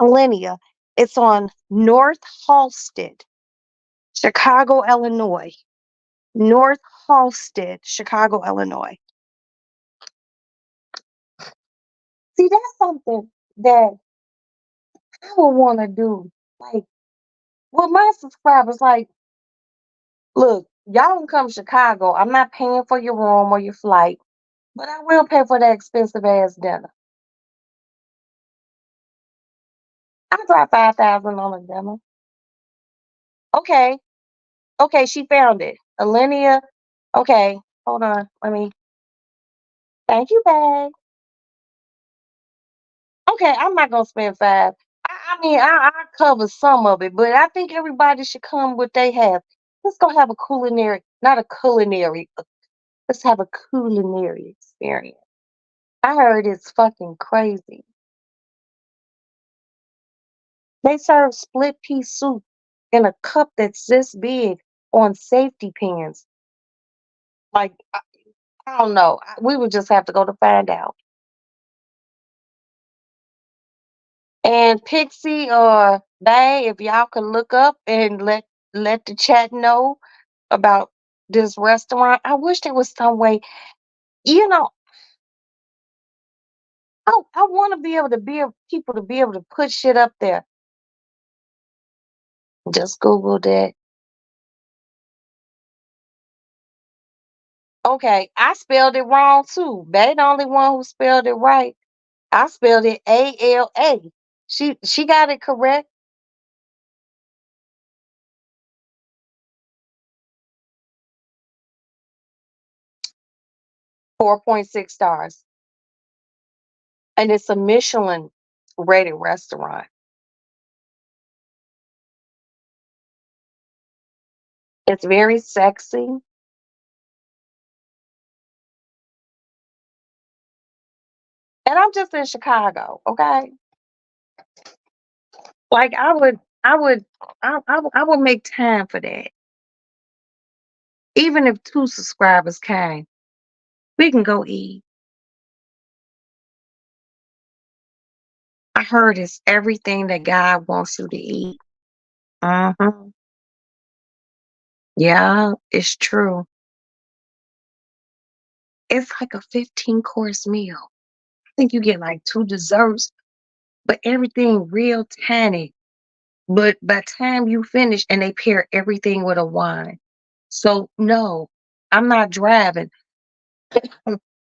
Alinea. It's on North Halsted, Chicago, Illinois. North Halsted, Chicago, Illinois. See, that's something that I would want to do. Like, with my subscribers, like, look, y'all can come to Chicago. I'm not paying for your room or your flight, but I will pay for that expensive ass dinner. I drop 5,000 on a dinner. Okay, okay, she found it. Alinea. Okay, hold on. Let me. Thank you, babe. Okay, I'm not gonna spend five. I mean, I cover some of it, but I think everybody should come what they have. Let's go have a culinary, not a culinary. Let's have a culinary experience. I heard it's fucking crazy. They serve split pea soup in a cup that's this big on safety pans. Like, I don't know. We would just have to go to find out. And Pixie or Bay, if y'all could look up and let the chat know about this restaurant. I wish there was some way, you know, I want to be able to people to be able to put shit up there. Just Google that. Okay, I spelled it wrong too. They the only one who spelled it right. I spelled it ALA. She got it correct. 4.6 stars. And it's a Michelin rated restaurant. It's very sexy. And I'm just in Chicago, okay? Like I would make time for that. Even if two subscribers came, we can go eat. I heard it's everything that God wants you to eat. Uh-huh. Yeah, it's true. It's like a 15-course meal. I think you get like 2 desserts, but everything real tiny. But by the time you finish and they pair everything with a wine. So no, I'm not driving.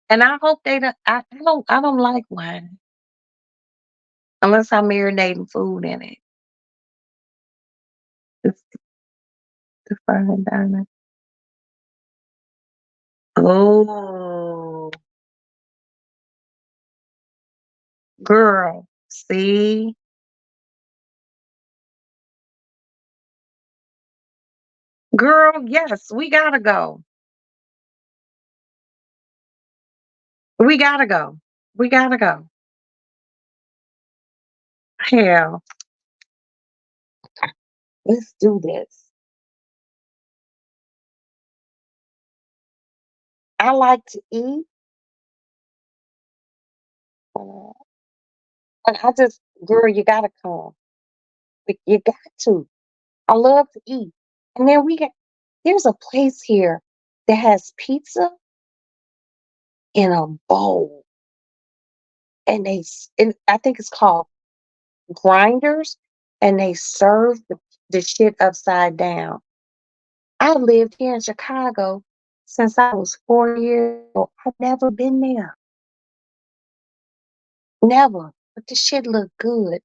And I hope they don't I don't like wine unless I'm marinating food in it. It's the fine dining. Oh, girl. See? Girl, yes, we gotta go. We gotta go. We gotta go. Hell, let's do this. I like to eat, uh, and I just, girl, you gotta come. You got to. I love to eat. And then there's a place here that has pizza in a bowl, and and I think it's called Grinders, and they serve the shit upside down. I lived here in Chicago since I was 4 years old. I've never been there. Never. But the shit look good.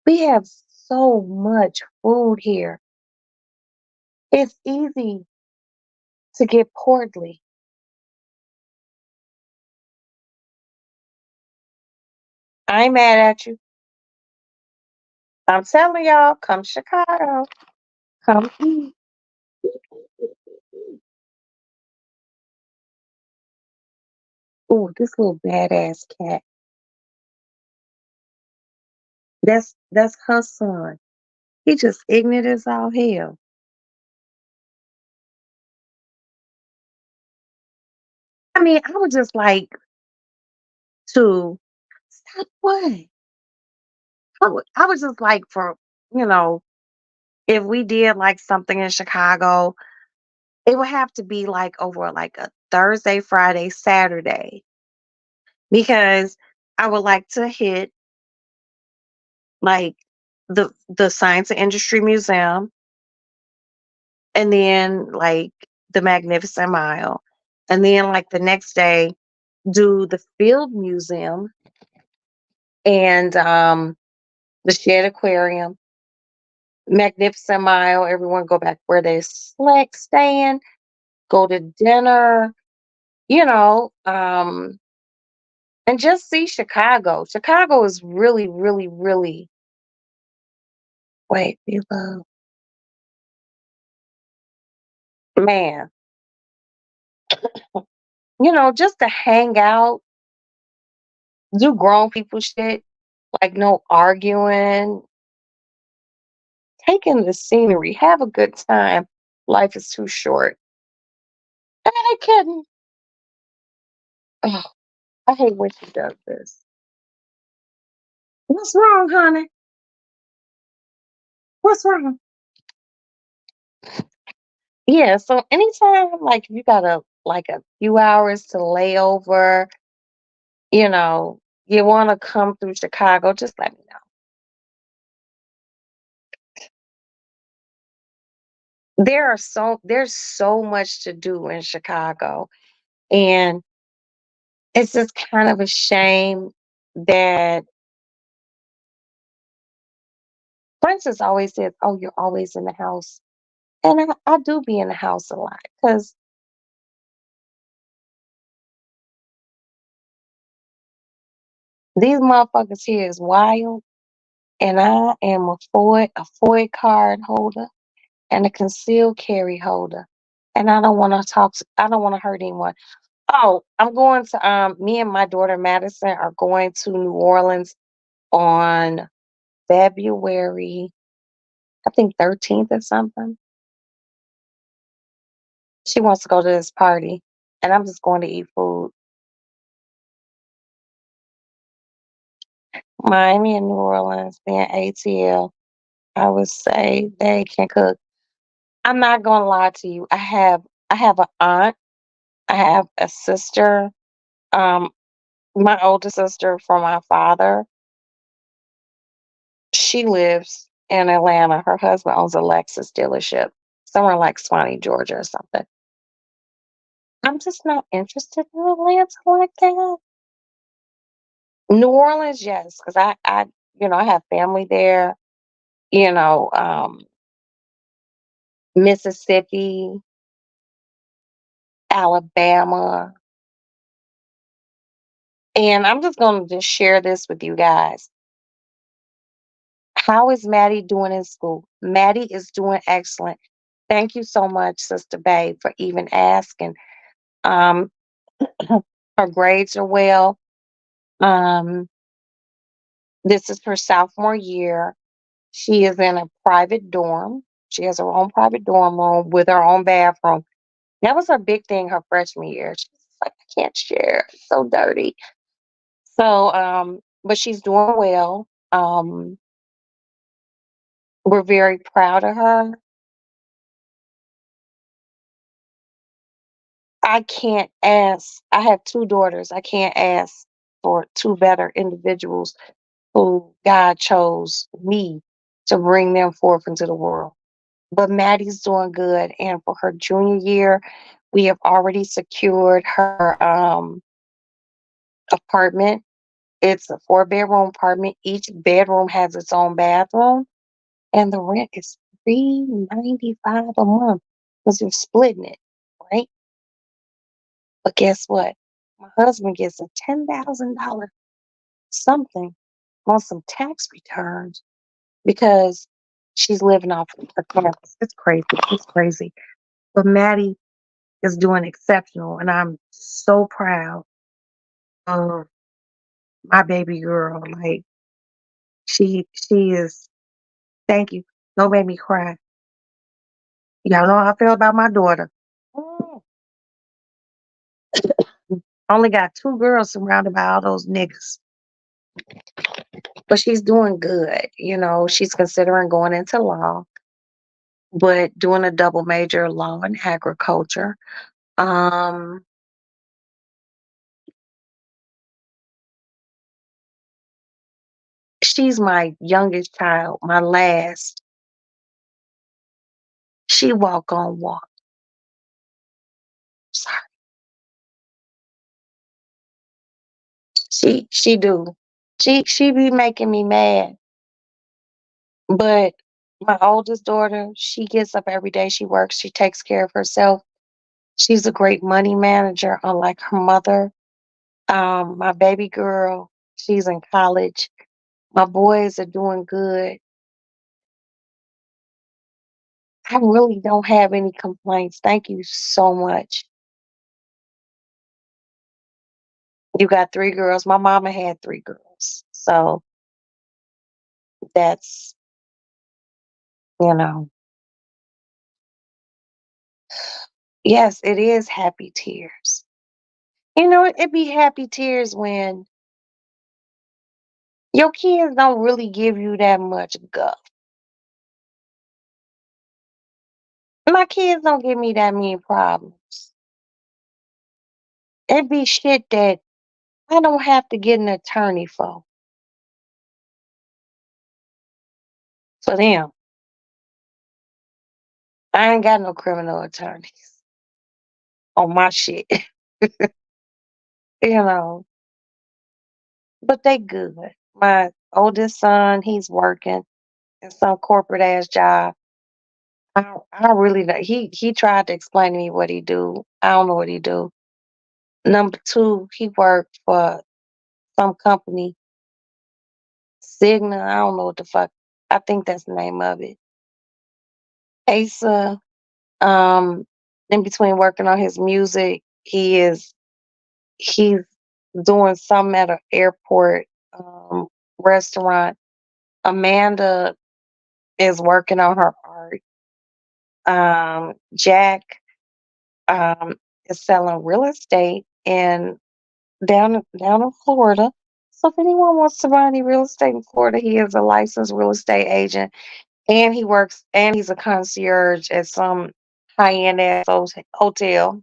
We have so much food here. It's easy to get portly. I ain't mad at you. I'm telling y'all, come Chicago. Come eat. Ooh, this little badass cat. That's her son. He just ignorant as all hell. I mean, I would just like to stop what? I would just like for, you know, if we did like something in Chicago, it would have to be like over like a Thursday, Friday, Saturday, because I would like to hit like the Science and Industry Museum, and then like the Magnificent Mile, and then like the next day do the Field Museum and the Shed Aquarium, Magnificent Mile. Everyone go back where they select stand, go to dinner, you know, and just see Chicago. Chicago is really, really, really. Wait, below, man, just to hang out, do grown people shit, like no arguing, take in the scenery, have a good time. Life is too short. And I couldn't. Oh, I hate when she does this. What's wrong, honey? What's wrong? Yeah, so anytime, like, if you got a few hours to lay over, you want to come through Chicago, just let me know. There's so much to do in Chicago, and it's just kind of a shame that Princess always says, "Oh, you're always in the house," and I do be in the house a lot because these motherfuckers here is wild, and I am a FOID card holder and a concealed carry holder, and I don't want to hurt anyone. Oh, I'm going to me and my daughter Madison are going to New Orleans on February, I think 13th or something. She wants to go to this party, and I'm just going to eat food. Miami and New Orleans being ATL, I would say they can cook. I'm not gonna lie to you. I have an aunt I have a sister, um, my older sister from my father. She lives in Atlanta. Her husband owns a Lexus dealership somewhere like Swanee, Georgia or something. I'm just not interested in Atlanta like that. New Orleans, yes, because I have family there. You know, Mississippi, Alabama, and I'm just going to just share this with you guys. How is Maddie doing in school? Maddie is doing excellent. Thank you so much, Sister Babe, for even asking. Um, her grades are well. Um, this is her sophomore year. She is in a private dorm. She has her own private dorm room with her own bathroom. That was her big thing her freshman year. She's like, I can't share. It's so dirty. So, but she's doing well. We're very proud of her. I can't ask. I have two daughters. I can't ask for two better individuals who God chose me to bring them forth into the world. But Maddie's doing good. And for her junior year, we have already secured her apartment. It's a four-bedroom apartment. Each bedroom has its own bathroom, and the rent is $395 a month because you're splitting it, right? But guess what? My husband gets a $10,000 something on some tax returns because she's living off of her campus. It's crazy. It's crazy. But Maddie is doing exceptional, and I'm so proud of my baby girl. Like she is. Thank you. Don't make me cry. Y'all know how I feel about my daughter. Mm. Only got two girls surrounded by all those niggas. But she's doing good. She's considering going into law, but doing a double major, law and agriculture. Um, she's my youngest child, my last. She walk on walk. Sorry. She do. She be making me mad. But my oldest daughter, she gets up every day, she works, she takes care of herself. She's a great money manager, unlike her mother. My baby girl, she's in college. My boys are doing good. I really don't have any complaints. Thank you so much. You got three girls. My mama had three girls. So that's, you know, yes, it is happy tears. It'd be happy tears when your kids don't really give you that much guff. My kids don't give me that many problems. It be shit that I don't have to get an attorney for them. I ain't got no criminal attorneys on my shit, you know, but they good. My oldest son, he's working in some corporate ass job. I really don't, he tried to explain to me what he do. I don't know what he do. Number two, he worked for some company, Cigna. I don't know what the fuck. I think that's the name of it. Asa, um, in between working on his music, he's doing something at an airport restaurant. Amanda is working on her art. Jack is selling real estate in down in Florida. So if anyone wants to buy any real estate in Florida, he is a licensed real estate agent, and he's a concierge at some high end ass hotel.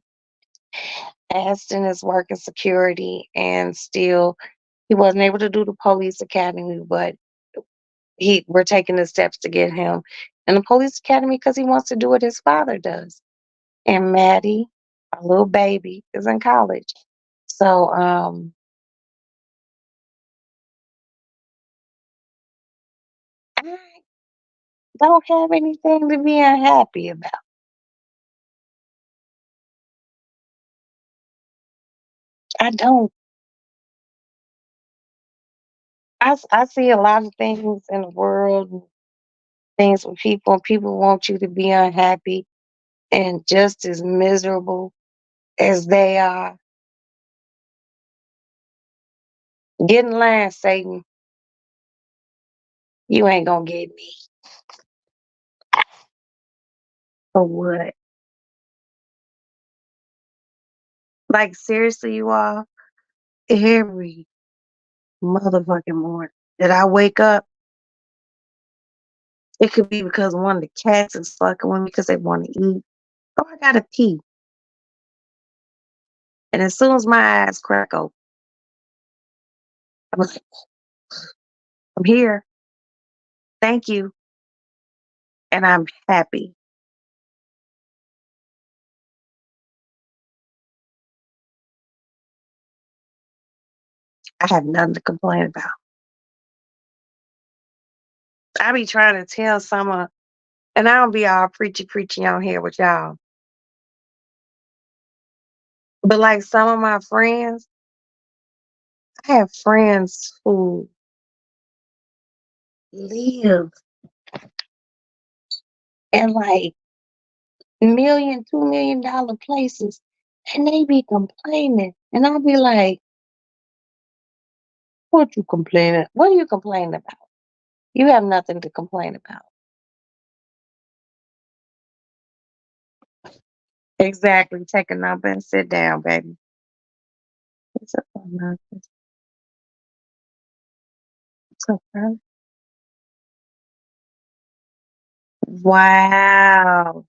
Aston is working security and still he wasn't able to do the police academy, but we're taking the steps to get him in the police academy because he wants to do what his father does. And Maddie, our little baby, is in college. So I don't have anything to be unhappy about. I don't. I see a lot of things in the world, things with people, and people want you to be unhappy and just as miserable as they are. Get in line, Satan. You ain't gonna get me. For what? Like seriously, you all, every motherfucking morning that I wake up, it could be because one of the cats is fucking with me because they want to eat. Oh, I gotta pee. And as soon as my eyes crack open, I'm like, I'm here. Thank you. And I'm happy. I have nothing to complain about. I be trying to tell someone, and I don't be all preachy on here with y'all. But like some of my friends, I have friends who live in like million, $2 million places, and they be complaining. And I'll be like, what you complaining? What are you complaining about? You have nothing to complain about. Exactly. Take a number and sit down, baby. It's okay. It's okay. Wow.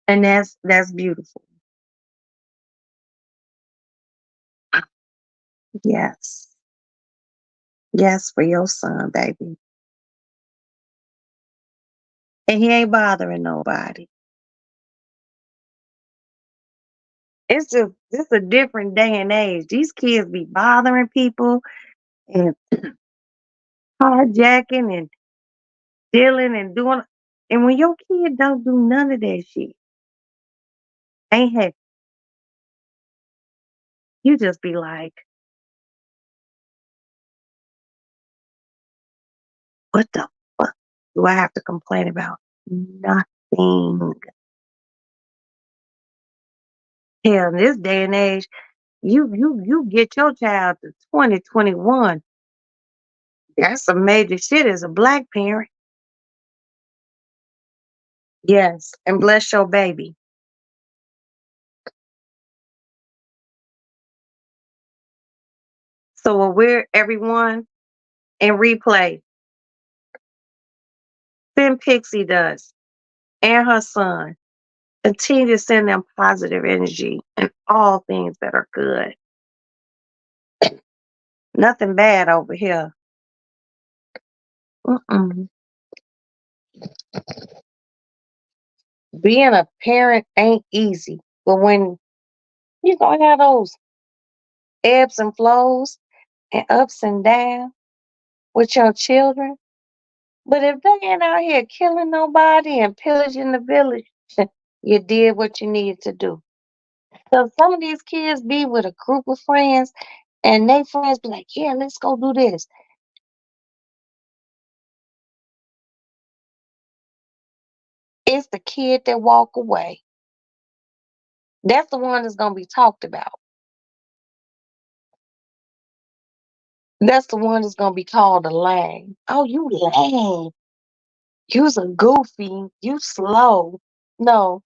And that's beautiful. Yes. Yes, for your son, baby. And he ain't bothering nobody. It's a different day and age. These kids be bothering people and carjacking and stealing and doing, and when your kid don't do none of that shit, ain't had, you just be like, what the fuck do I have to complain about? Nothing. Hell, in this day and age, you get your child to 2021. That's some major shit as a black parent. Yes, and bless your baby. So when we're everyone in replay, send Pixie Dust and her son. Continue to send them positive energy and all things that are good. Nothing bad over here. Mm-mm. Being a parent ain't easy, but when you're gonna have those ebbs and flows and ups and downs with your children, but if they ain't out here killing nobody and pillaging the village, you did what you needed to do. So some of these kids be with a group of friends and they friends be like, yeah, let's go do this. It's the kid that walk away. That's the one that's gonna be talked about. That's the one that's gonna be called a lame. Oh, you lame. You's a goofy. You slow. No,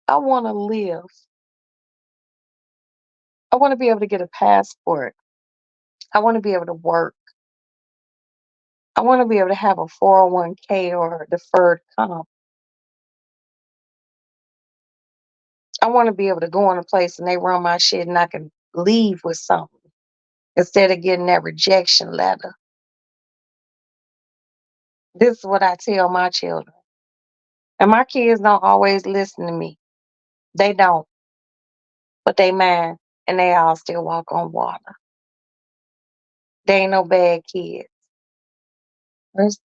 I wanna live. I wanna be able to get a passport. I wanna be able to work. I wanna be able to have a 401k or a deferred comp. I want to be able to go in a place and they run my shit and I can leave with something instead of getting that rejection letter. This is what I tell my children. And my kids don't always listen to me. They don't, but they mad and they all still walk on water. They ain't no bad kids. First-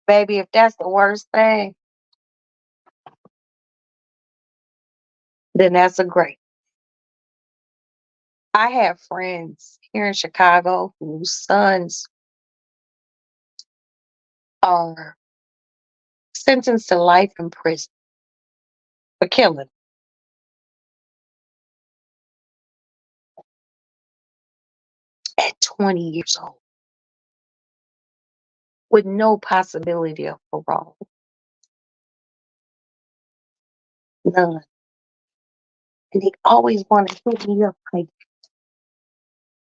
Baby, if that's the worst thing, then that's a great. I have friends here in Chicago whose sons are sentenced to life in prison for killing at 20 years old with no possibility of parole. None. And they always want to hit me up like,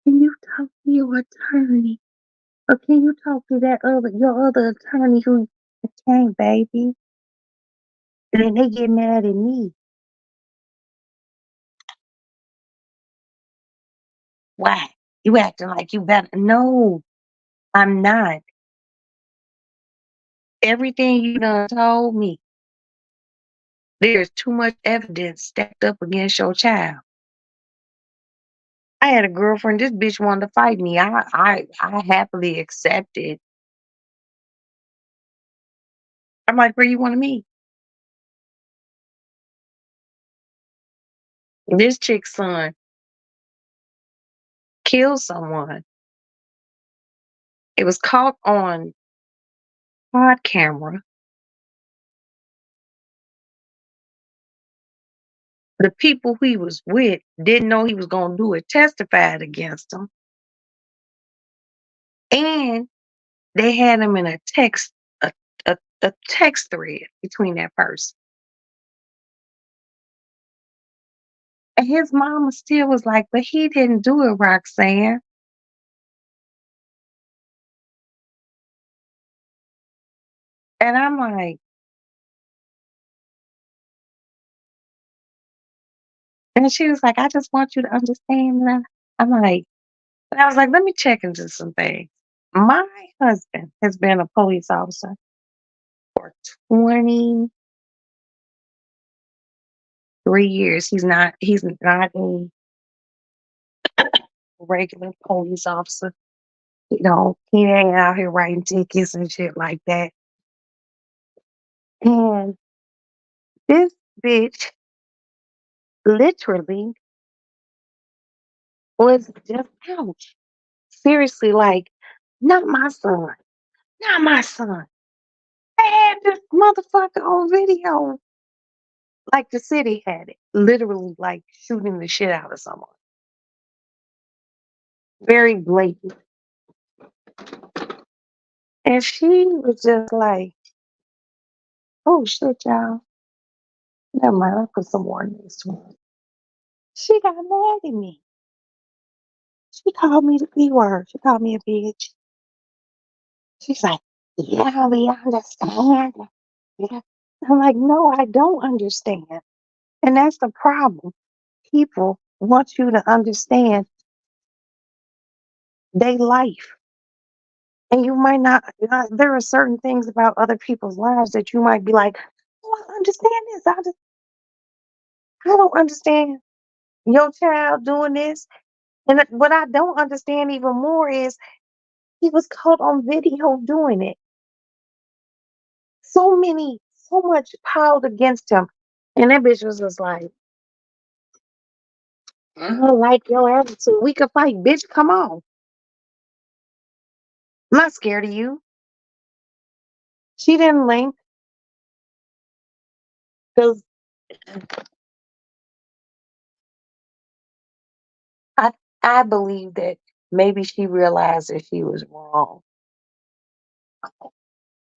can you talk to your attorney? Or can you talk to that other your other attorney who I can't, baby? And then they get mad at me. Why? You acting like you better. No, I'm not. Everything you done told me, there's too much evidence stacked up against your child. I had a girlfriend, this bitch wanted to fight me. I happily accepted. I'm like, where you want to meet? This chick's son killed someone. It was caught on pod camera. The people he was with didn't know he was going to do it, testified against him. And they had him in a, a text thread between that person. And his mama still was like, but he didn't do it, Roxanne. And I'm like, and she was like, I just want you to understand that. I'm like, and I was like, let me check into some things. My husband has been a police officer for 23 years. He's not a regular police officer. You know, he ain't out here writing tickets and shit like that. And this bitch literally was just ouch. Seriously, like, not my son. Not my son. They had this motherfucker on video. Like the city had it. Literally like shooting the shit out of someone. Very blatant. And she was just like, oh shit, y'all. Never mind, I'll put some more next to it. She got mad at me. She called me the B word. She called me a bitch. She's like, yeah, we understand. Yeah. I'm like, no, I don't understand. And that's the problem. People want you to understand their life. And you might not, there are certain things about other people's lives that you might be like, oh, I understand this. I don't understand your child doing this. And what I don't understand even more is he was caught on video doing it. So much piled against him. And that bitch was just like, I don't like your attitude. We could fight, bitch. Come on. I'm not scared of you. She didn't link because I I believe that maybe she realized that she was wrong.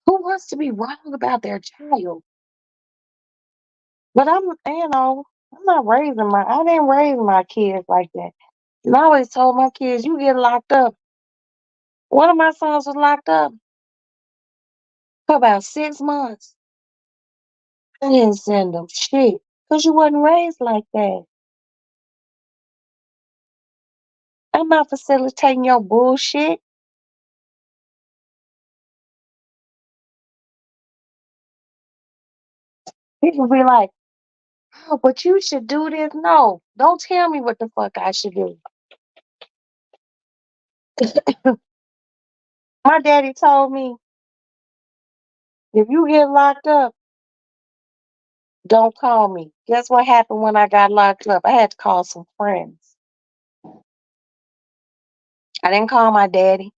Who wants to be wrong about their child? But I didn't raise my kids like that. And I always told my kids, you get locked up. One of my sons was locked up For about 6 months. I didn't send them shit. Cause you wasn't raised like that. I'm not facilitating your bullshit. People be like, oh, but you should do this. No, don't tell me what the fuck I should do. My daddy told me, if you get locked up, don't call me. Guess what happened when I got locked up? I had to call some friends. I didn't call my daddy.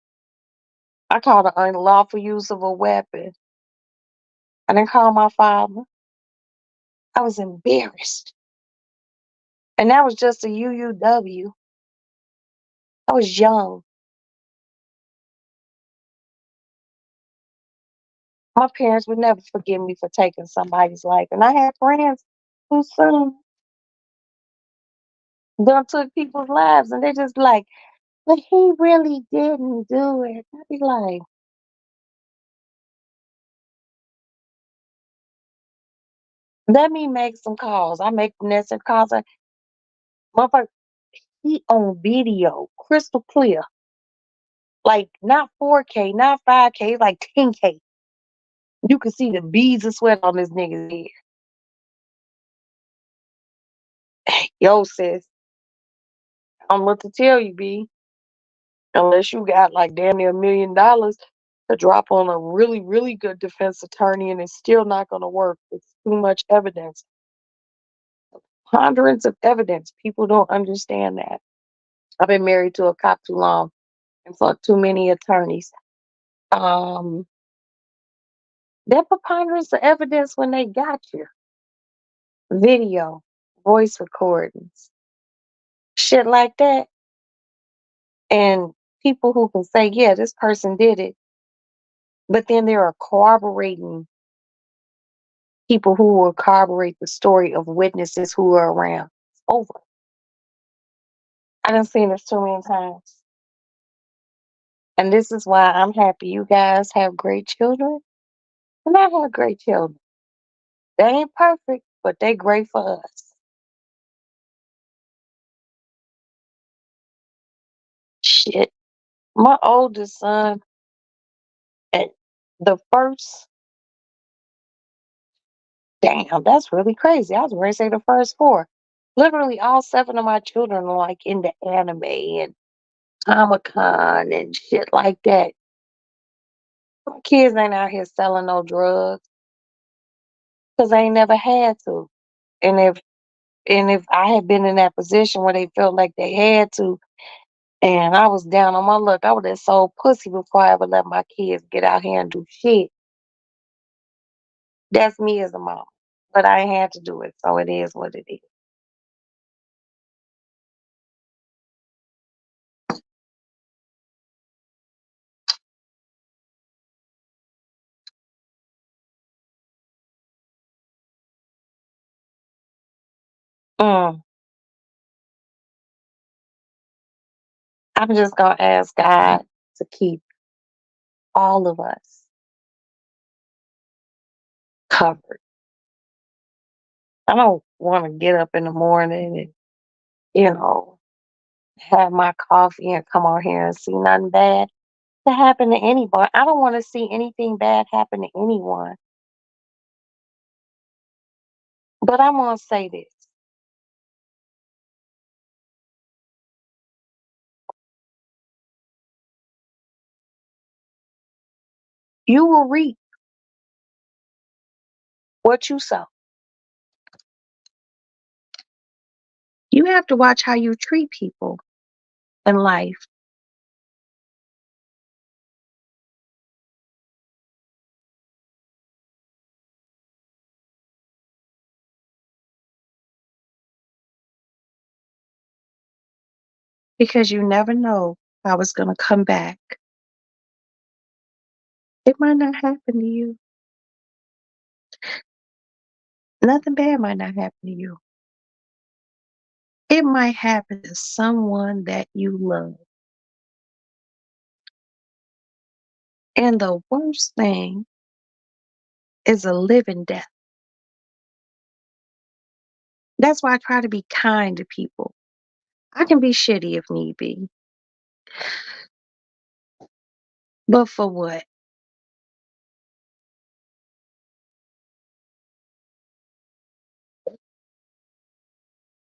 I called an unlawful use of a weapon. I didn't call my father. I was embarrassed. And that was just a UUW. I was young. My parents would never forgive me for taking somebody's life. And I had friends who soon done took people's lives. And they just like, but he really didn't do it. I'd be like, let me make some calls. I make the necessary calls. Motherfucker, he on video, crystal clear. Like not 4K, not 5K, it's like 10K. You can see the beads of sweat on this nigga's head. Yo, sis, I don't know what to tell you, B. Unless you got like damn near $1 million to drop on a really, really good defense attorney and it's still not gonna work. It's too much evidence. Ponderance of evidence. People don't understand that. I've been married to a cop too long and fucked too many attorneys. Um, that preponderance of evidence when they got you. Video, voice recordings, shit like that. And people who can say, yeah, this person did it, but then there are corroborating people who will corroborate the story of witnesses who are around. It's over. I done seen this too many times. And this is why I'm happy you guys have great children. And I have great children. They ain't perfect, but they great for us. Shit. My oldest son, and the first, damn, that's really crazy. I was ready to say the first four. Literally all seven of my children are like into anime and Comic Con and shit like that. My kids ain't out here selling no drugs because they ain't never had to. And if I had been in that position where they felt like they had to, and I was down on my luck, I would have sold pussy before I ever let my kids get out here and do shit. That's me as a mom. But I ain't had to do it, so it is what it is. Mm. I'm just gonna ask God to keep all of us covered. I don't want to get up in the morning and, you know, have my coffee and come on here and see nothing bad to happen to anybody. I don't want to see anything bad happen to anyone. But I'm gonna say this. You will reap what you sow. You have to watch how you treat people in life because you never know how it's gonna come back. It might not happen to you. Nothing bad might not happen to you. It might happen to someone that you love. And the worst thing is a living death. That's why I try to be kind to people. I can be shitty if need be. But for what?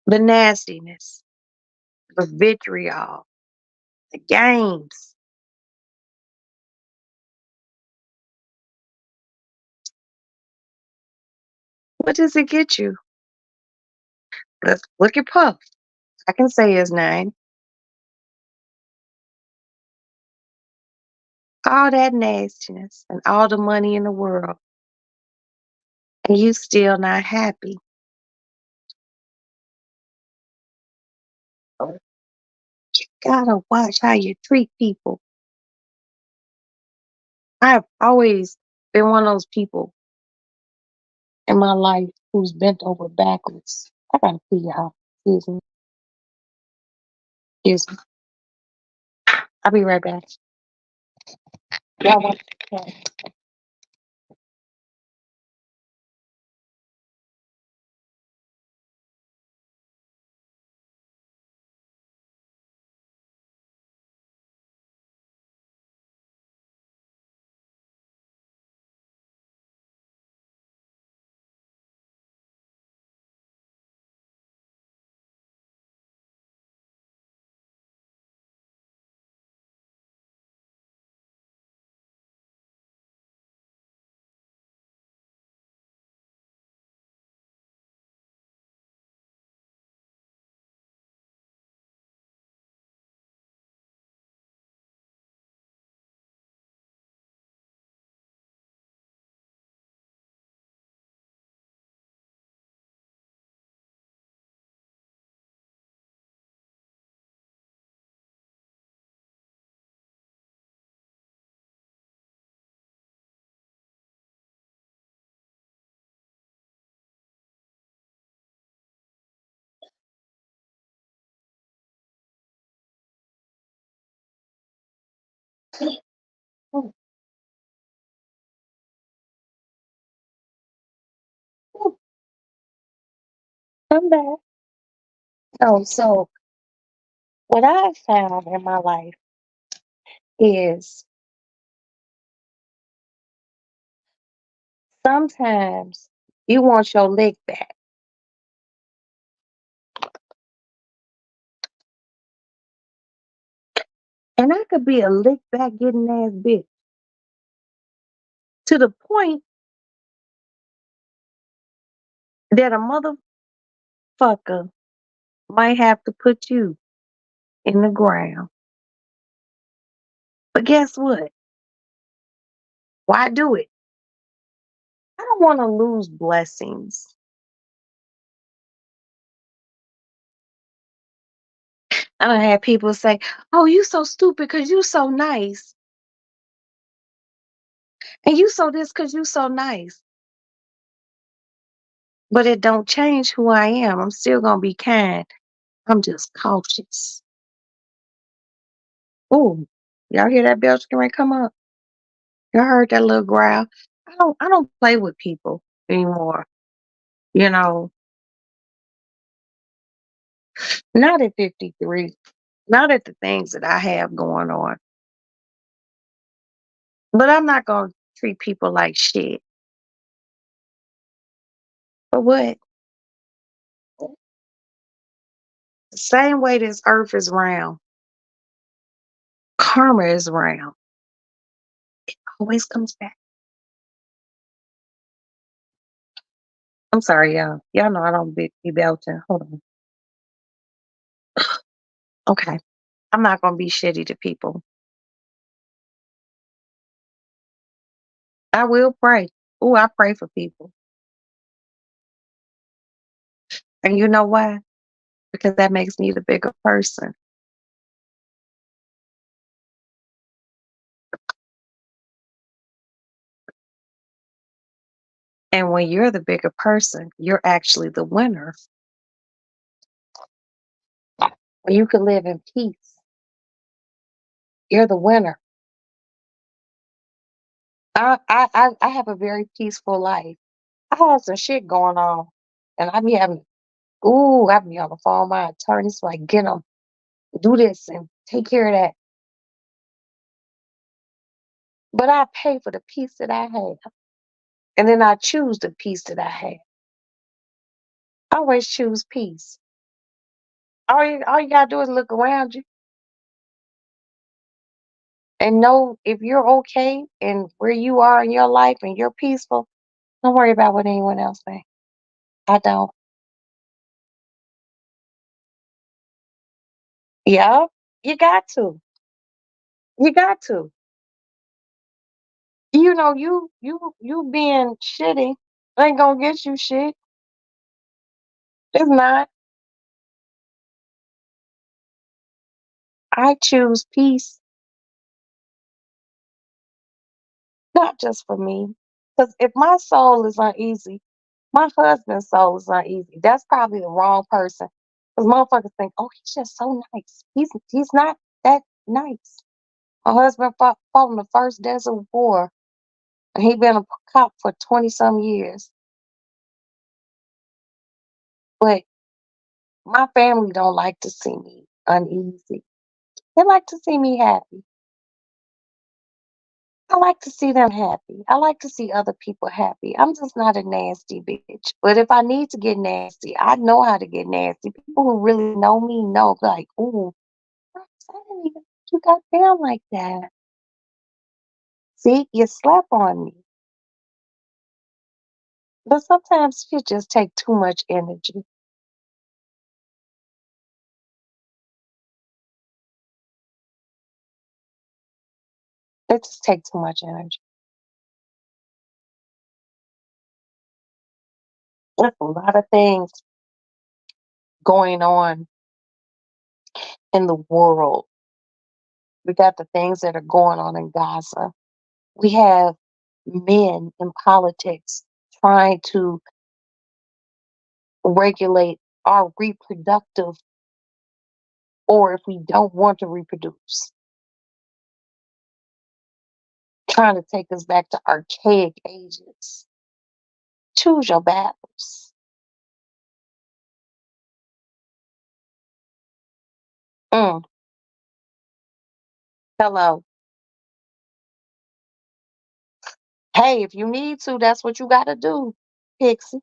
The nastiness, the vitriol, the games. What does it get you? Let's look at Puff. I can say his name. All that nastiness and all the money in the world, and you still not happy. Oh, gotta watch how you treat people. I've always been one of those people in my life who's bent over backwards. I gotta pee, y'all. Excuse me. Excuse me. I'll be right back. Y'all want oh, oh, come back. Oh, so what I found in my life is sometimes you want your lick back. And I could be a lick back getting ass bitch to the point that a motherfucker might have to put you in the ground. But guess what? Why do it? I don't want to lose blessings. I don't have people say, "Oh, you so stupid because you so nice, and you so this because you so nice." But it don't change who I am. I'm still gonna be kind. I'm just cautious. Ooh, y'all hear that bell scream come up? Y'all heard that little growl? I don't play with people anymore. You know, not at 53. Not at the things that I have going on. But I'm not gonna treat people like shit. For what? The same way this earth is round, karma is round. Always comes back. I'm sorry, y'all. Y'all know I don't be belting. Hold on. Okay. I'm not gonna be shitty to people. I will pray. Ooh, I pray for people. And you know why? Because that makes me the bigger person. And when you're the bigger person, you're actually the winner. When you can live in peace, you're the winner. I have a very peaceful life. I have some shit going on, and I be having ooh, I be on the phone with my attorneys like, get them, do this, and take care of that. But I pay for the peace that I have, and then I choose the peace that I have. I always choose peace. All you gotta do is look around you and know if you're okay and where you are in your life and you're peaceful. Don't worry about what anyone else thinks. I don't. Yeah, you got to. You got to. You being shitty ain't gonna get you shit. It's not. I choose peace, not just for me. Because if my soul is uneasy, my husband's soul is uneasy. That's probably the wrong person. Because motherfuckers think, oh, he's just so nice. He's not that nice. My husband fought in the first desert war, and he been a cop for 20 some years. But my family don't like to see me uneasy. They like to see me happy. I like to see them happy. I like to see other people happy. I'm just not a nasty bitch. But if I need to get nasty, I know how to get nasty. People who really know me know, like, ooh, I didn't even think you got down like that. See, you slap on me. But sometimes you just take too much energy. It just takes too much energy. There's a lot of things going on in the world. We got the things that are going on in Gaza. We have men in politics trying to regulate our reproductive, or if we don't want to reproduce, trying to take us back to archaic ages. Choose your battles. Mm, hello. Hey, if you need to, that's what you got to do, Pixie.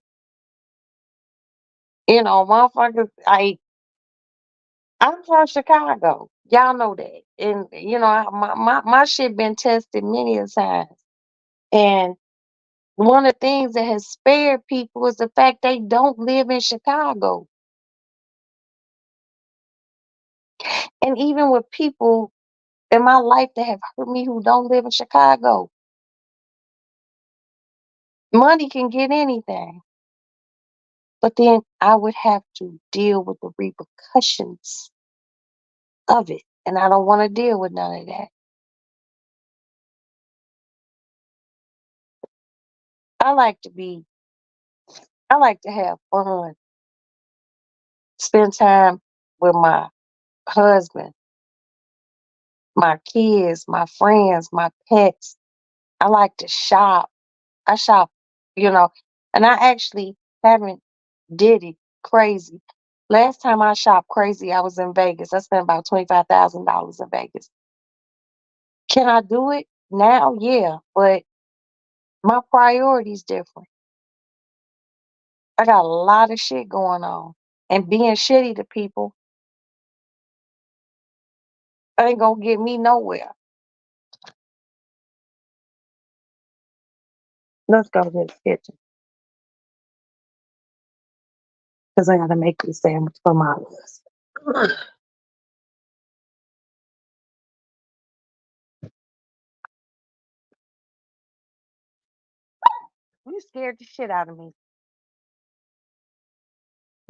Motherfuckers, I'm from Chicago. Y'all know that. And, my shit been tested many a times. And one of the things that has spared people is the fact they don't live in Chicago. And even with people in my life that have hurt me who don't live in Chicago, money can get anything. But then I would have to deal with the repercussions of it. And I don't want to deal with none of that. I like to be, I like to have fun, spend time with my husband, my kids, my friends, my pets. I like to shop. I shop, you know, and I actually haven't did it crazy. Last time I shopped crazy, I was in Vegas. I spent about $25,000 in Vegas. Can I do it now? Yeah, but my priorities different. I got a lot of shit going on, and being shitty to people ain't gonna get me nowhere. Let's go to the kitchen because I gotta make this sandwich for my husband. You scared the shit out of me.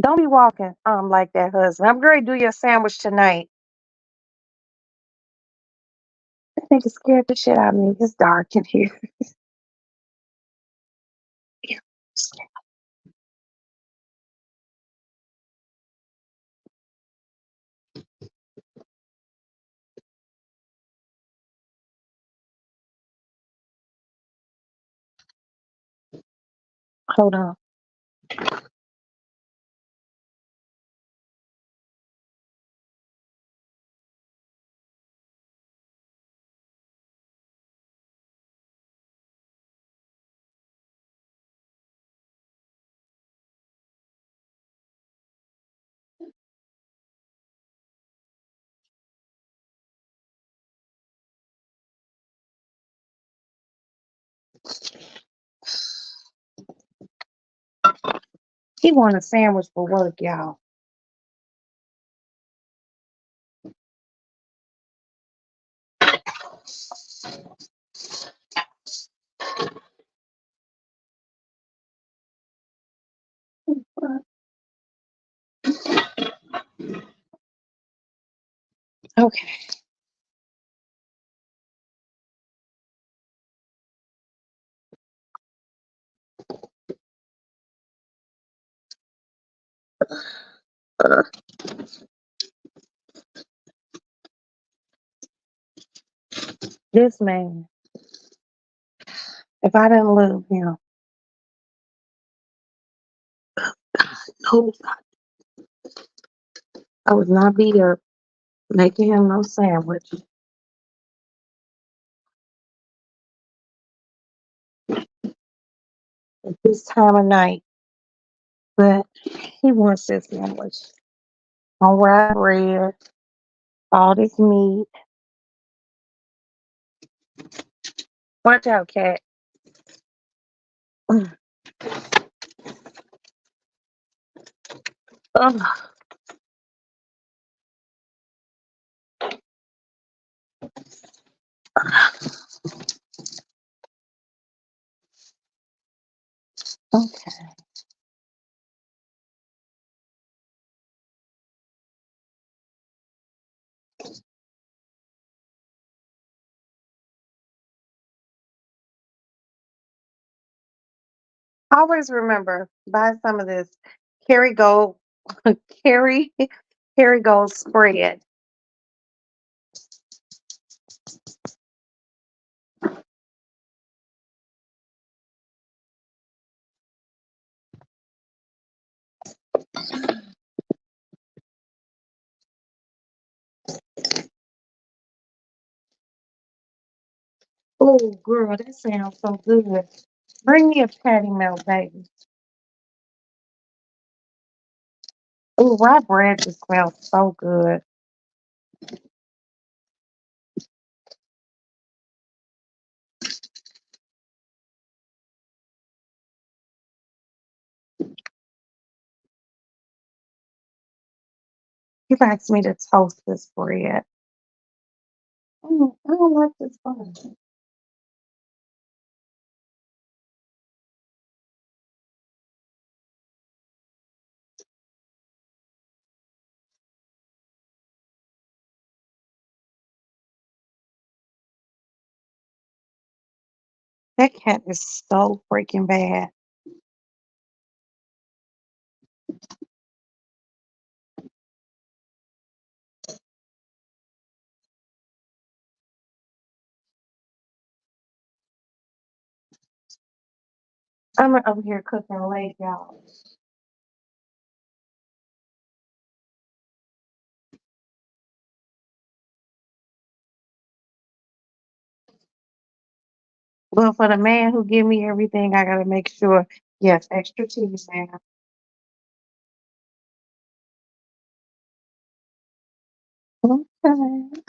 Don't be walking like that, husband. I'm going to do your sandwich tonight. That nigga scared the shit out of me. It's dark in here. Yeah, Hold on. He wanted a sandwich for work, y'all. Okay. This man, if I didn't love him, no, I would not be up making him no sandwich at this time of night. But he wants this sandwich on rye bread, all this meat. Watch out, cat. Ugh. Okay. Always remember, buy some of this Kerrygold, Kerry, Kerrygold spread. Oh, girl, that sounds so good. Bring me a patty melt, baby. Oh, rye bread just smells so good. He asked me to toast this bread. I don't like this bread. That cat is so freaking bad. I'm over here cooking late, y'all. Well, for the man who give me everything, I gotta make sure. Yes, extra cheese, man. Okay.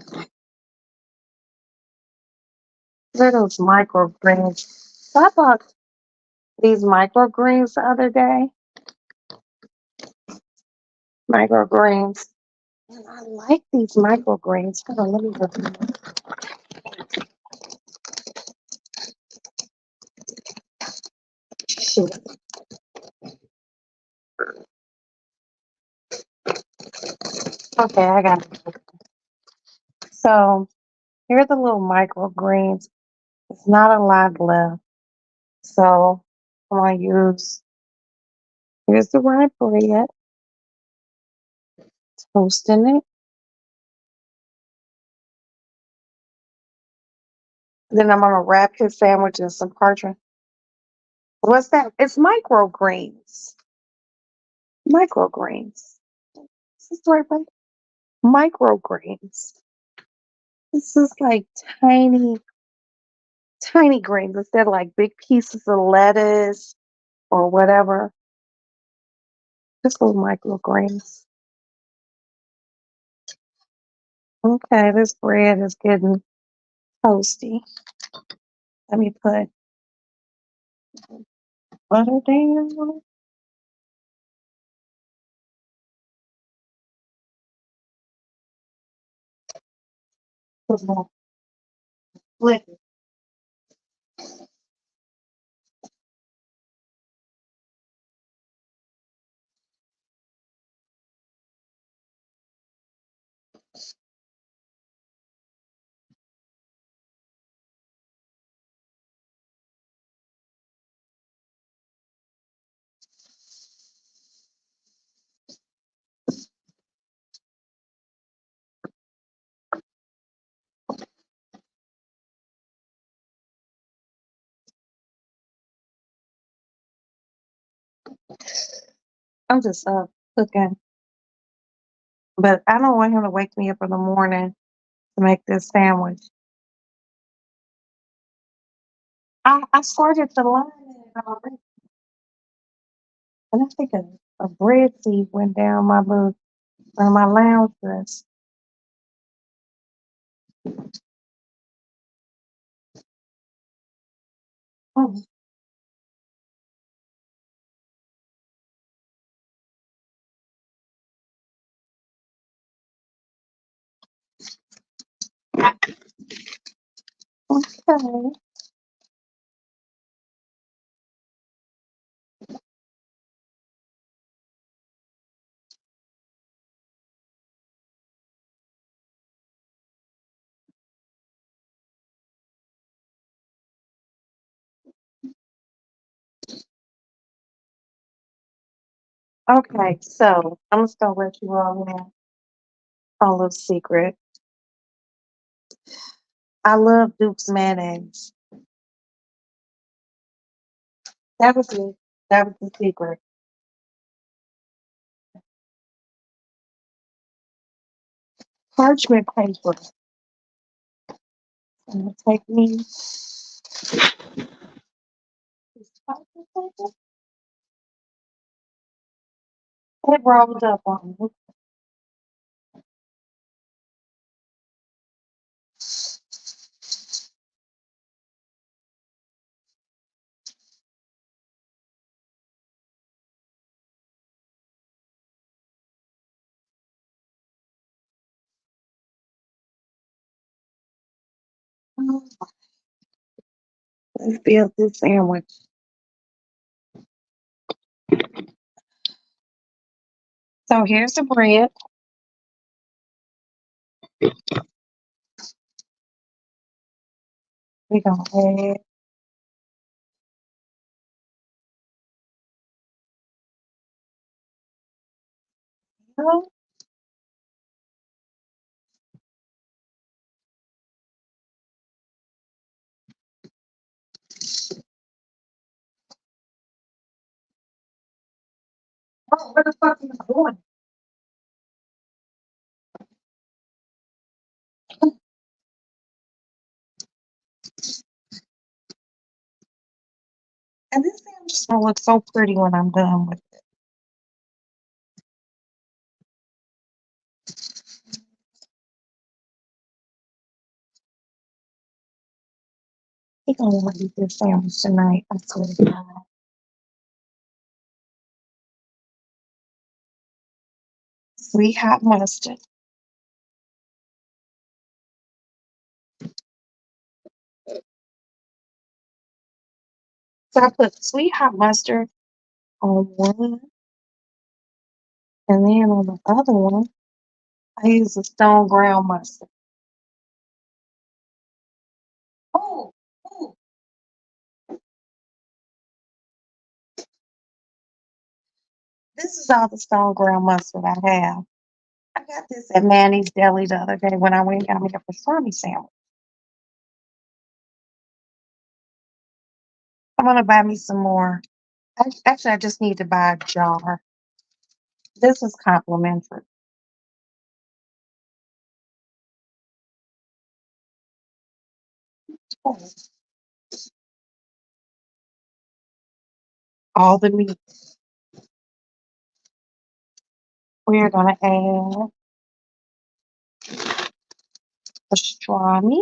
Look at those microgreens. So I bought these microgreens the other day. Microgreens. And I like these microgreens. Hold on, let me look. Shoot. Okay, I got it. So here's the little microgreens. It's not a lot left. So I'm gonna use here's the rye bread, toasting it. Then I'm gonna wrap his sandwich in some parchment What's that? It's microgreens. Microgreens. Is this the right way? Microgreens. This is like tiny, tiny greens instead of like big pieces of lettuce or whatever. Just little microgreens. Okay, this bread is getting toasty. Let me put butter down. Put more liquid. I'm just cooking, but I don't want him to wake me up in the morning to make this sandwich. I squirted the lime in it already, and I think a bread seed went down my lounge dress. Oh, okay. Okay, so I'm just gonna let you all in on a little secret. I love Duke's mayonnaise. That was it. That was the secret. Parchment paper. I'm gonna take me this parchment paper. It rolled up on me. Let's build this sandwich. So here's the bread. We're gonna add. Oh, where the fuck is it going? And this sandwich is gonna look so pretty when I'm done with it. He gonna want to eat this sandwich tonight. I swear to God. Sweet hot mustard. So I put sweet hot mustard on one, and then on the other one, I use a stone ground mustard. Oh, oh, this is all the stone ground mustard I have. I got this at Manny's Deli the other day when I went and got me a pastrami sandwich. I'm gonna buy me some more. Actually, I just need to buy a jar. This is complimentary. All the meat. We're gonna add pastrami.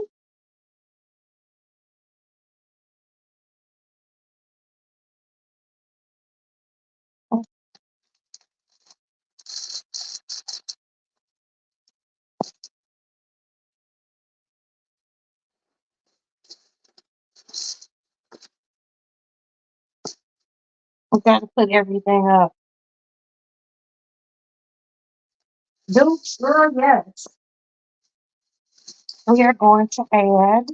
We gotta put everything up. Do sure, yes. We are going to add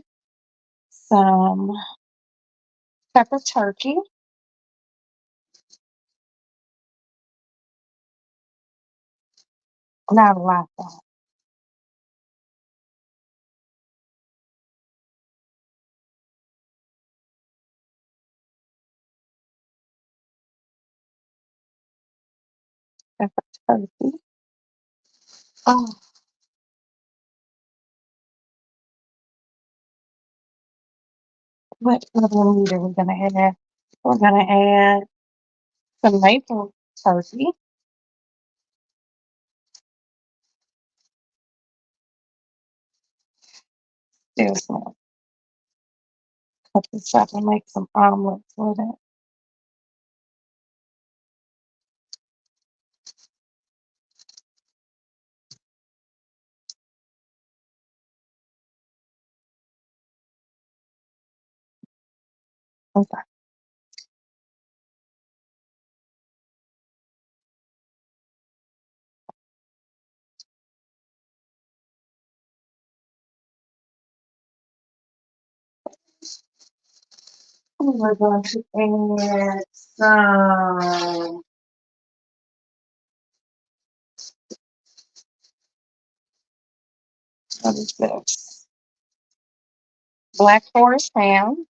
some pepper turkey. Not a lot though. Pepper turkey. Oh, what other meat are we gonna add? We're gonna add some maple turkey. There's some. Cut this up and make some omelets with it. Okay. We're going to add some. What is this? Black forest ham.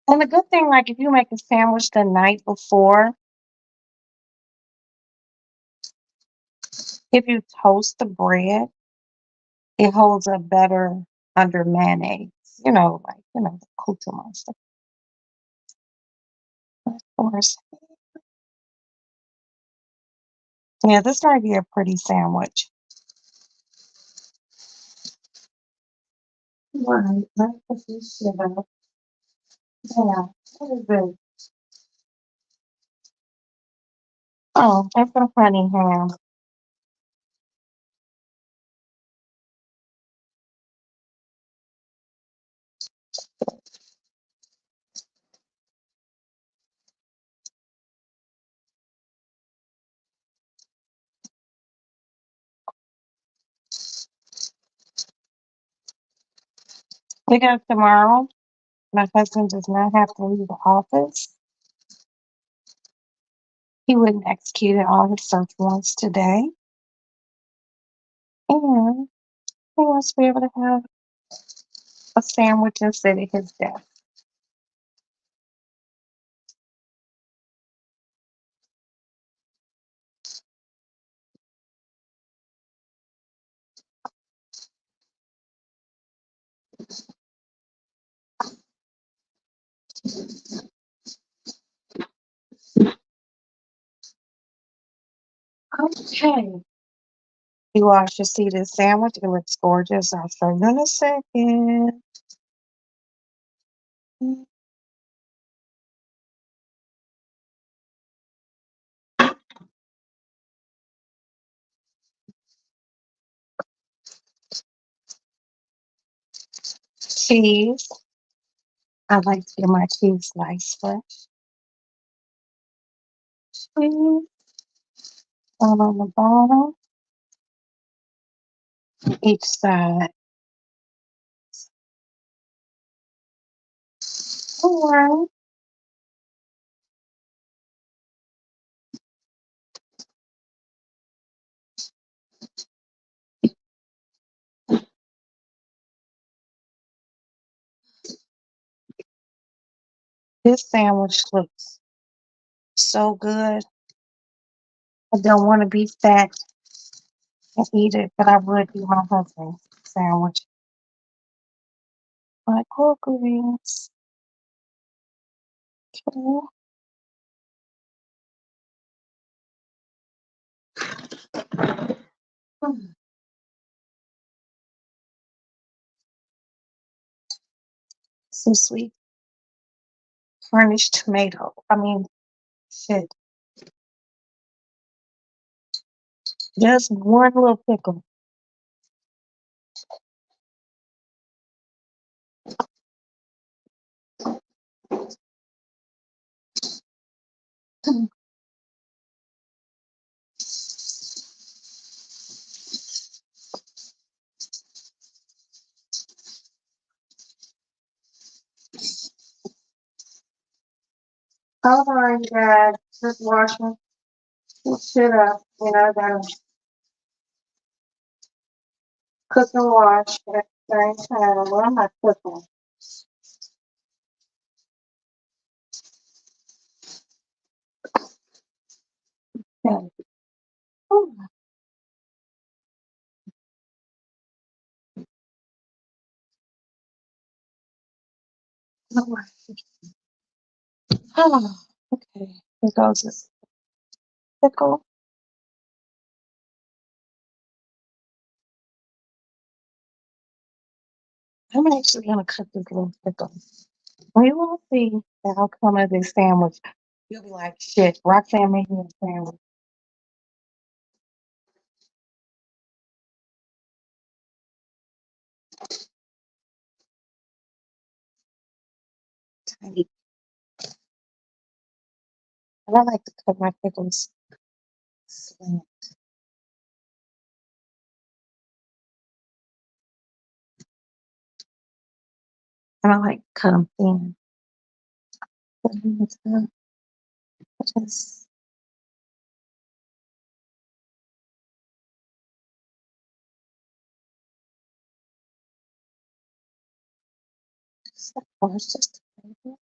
And the good thing, like if you make a sandwich the night before, if you toast the bread, it holds up better under mayonnaise. The accoutrements. Of course. Yeah, this might be a pretty sandwich. Right, let's put this shit up. Yeah, what is this? Oh, that's a honey ham. Because tomorrow, my husband does not have to leave the office. He wouldn't execute all his search warrants today. And he wants to be able to have a sandwich and sit at his desk. Okay. You all should see this sandwich. It looks gorgeous. I'll show you in a second. Cheese. I like to get my cheese sliced fresh. Cheese. All on the bottom. Each side. All right. This sandwich looks so good. I don't want to be fat and eat it, but I would eat my husband's sandwich. Microgreens. Okay. Some sweet garnished tomato. I mean, shit. Just one little pickle. Hold on, you guys. Just washing this shit up. You know, gotta cook and wash at the same time. Well, I'm not cooking. Okay. Ooh, Lord. Oh, okay. Here goes this pickle. I'm actually gonna cook this little pickle. We will see the outcome of this sandwich. You'll be like, shit, Roxanne made me a sandwich. Tiny. And I like to cut my pickles slant. And I like to cut them thin. Put 'em in the top. Just just a little bit.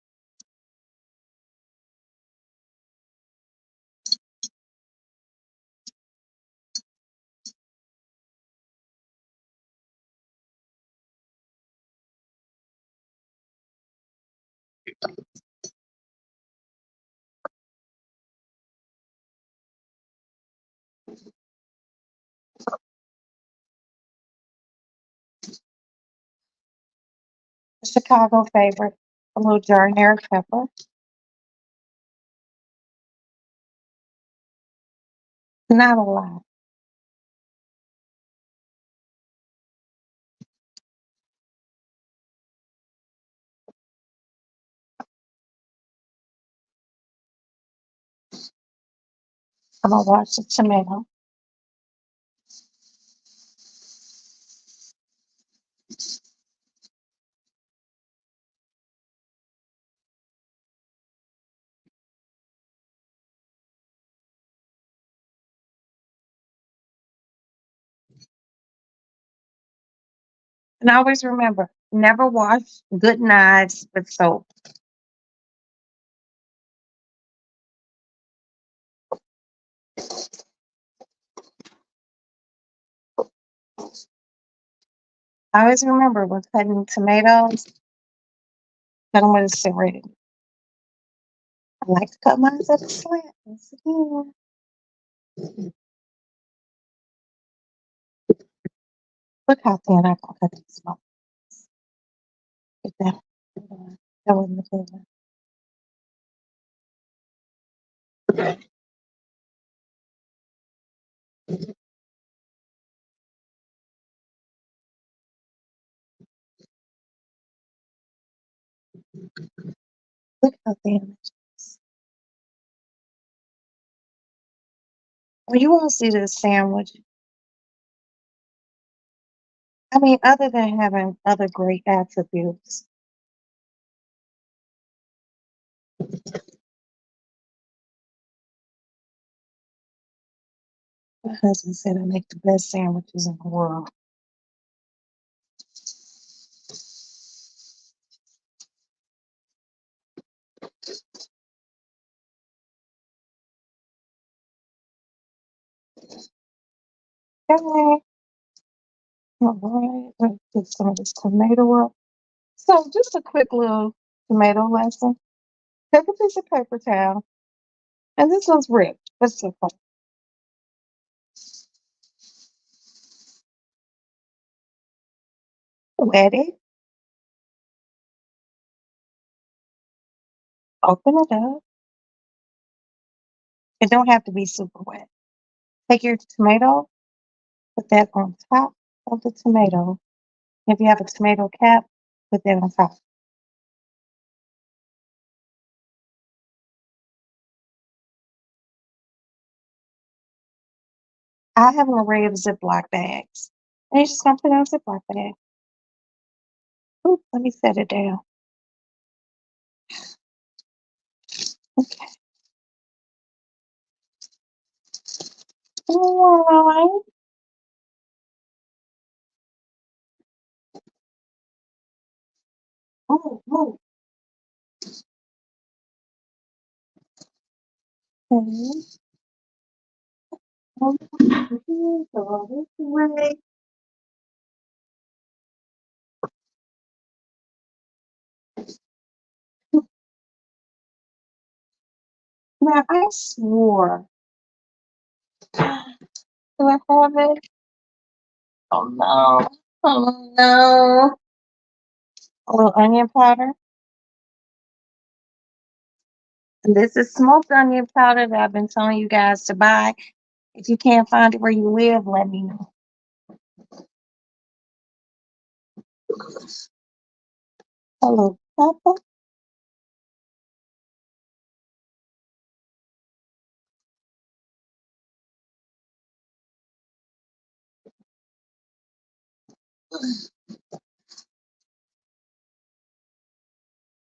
A Chicago favorite, a little giardiniera pepper. Not a lot. I'm gonna wash the tomato. And always remember, never wash good knives with soap. Always remember when cutting tomatoes, cut them with a serrated. I like to cut mine at a slant. Once again. Look how thin I can cut these small. Get that. That wasn't a good one. Look how thin it is. Well, you won't see this sandwich. I mean, other than having other great attributes. My husband said I make the best sandwiches in the world. Okay. All right. Let's get some of this tomato up. So just a quick little tomato lesson. Take a piece of paper towel, and this one's ripped. That's okay. Wet it, open it up. It don't have to be super wet. Take your tomato, put that on top of the tomato. If you have a tomato cap, put that on top. I have an array of Ziploc bags. And you're just gonna put it in a Ziploc bag. Ooh, let me set it down. Okay. All right. Oh, oh. Okay. Go this way. Now I swore. Do I have it? Oh no. Oh no. A little onion powder. And this is smoked onion powder that I've been telling you guys to buy. If you can't find it where you live, let me know. A little pepper.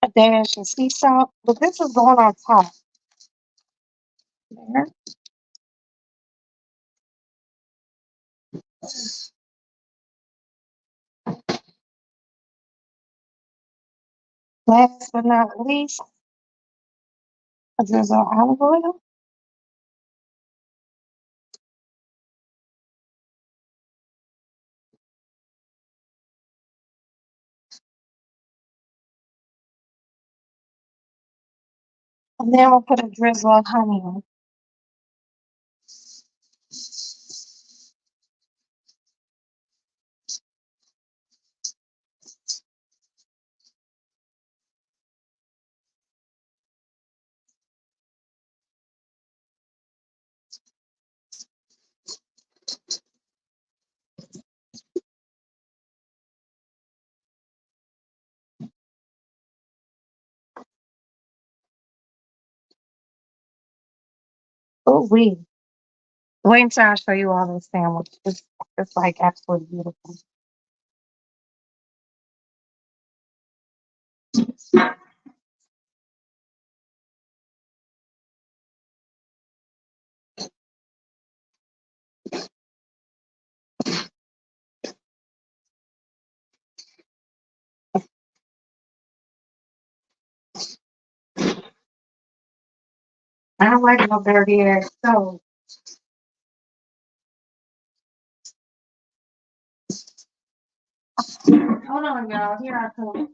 A dash of sea salt. But this is going on top. There. Last but not least, a drizzle of olive oil. And then we'll put a drizzle of honey on. Oh, wait. Wait until I show you all this sandwich. It's like absolutely beautiful. I don't like no dirty ass stove. Hold on, y'all. Here I come.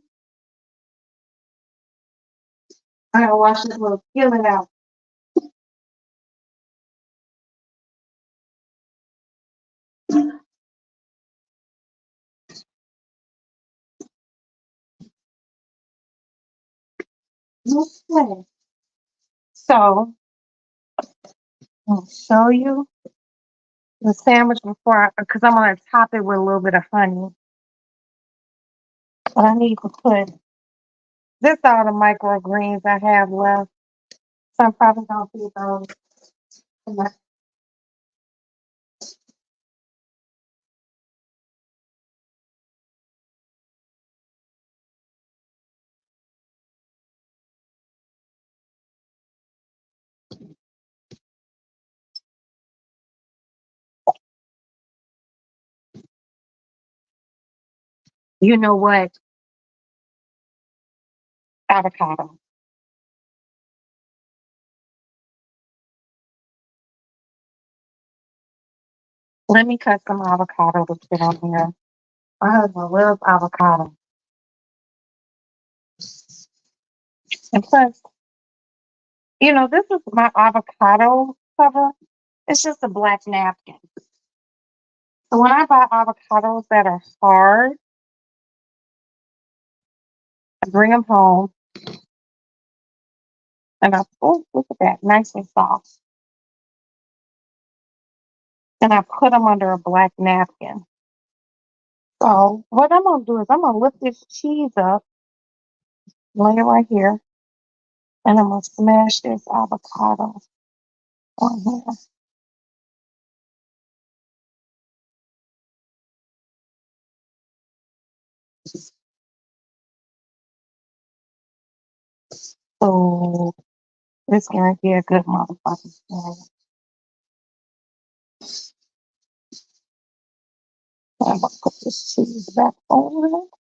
I gotta wash this little skillet out. Okay. So I'll show you the sandwich before because I'm gonna top it with a little bit of honey. But I need to put this all the microgreens I have left. So I'm probably gonna feed those. to my- You know what? Avocado. Let me cut some avocado to put on here. My husband loves avocado. And plus, this is my avocado cover. It's just a black napkin. So when I buy avocados that are hard, I bring them home and oh, look at that, nice and soft. And I put them under a black napkin. So what I'm gonna do is I'm gonna lift this cheese up, lay it right here, and I'm gonna smash this avocado on here. So it's gonna be a good motherfucking sandwich. I'm gonna put this cheese back on it.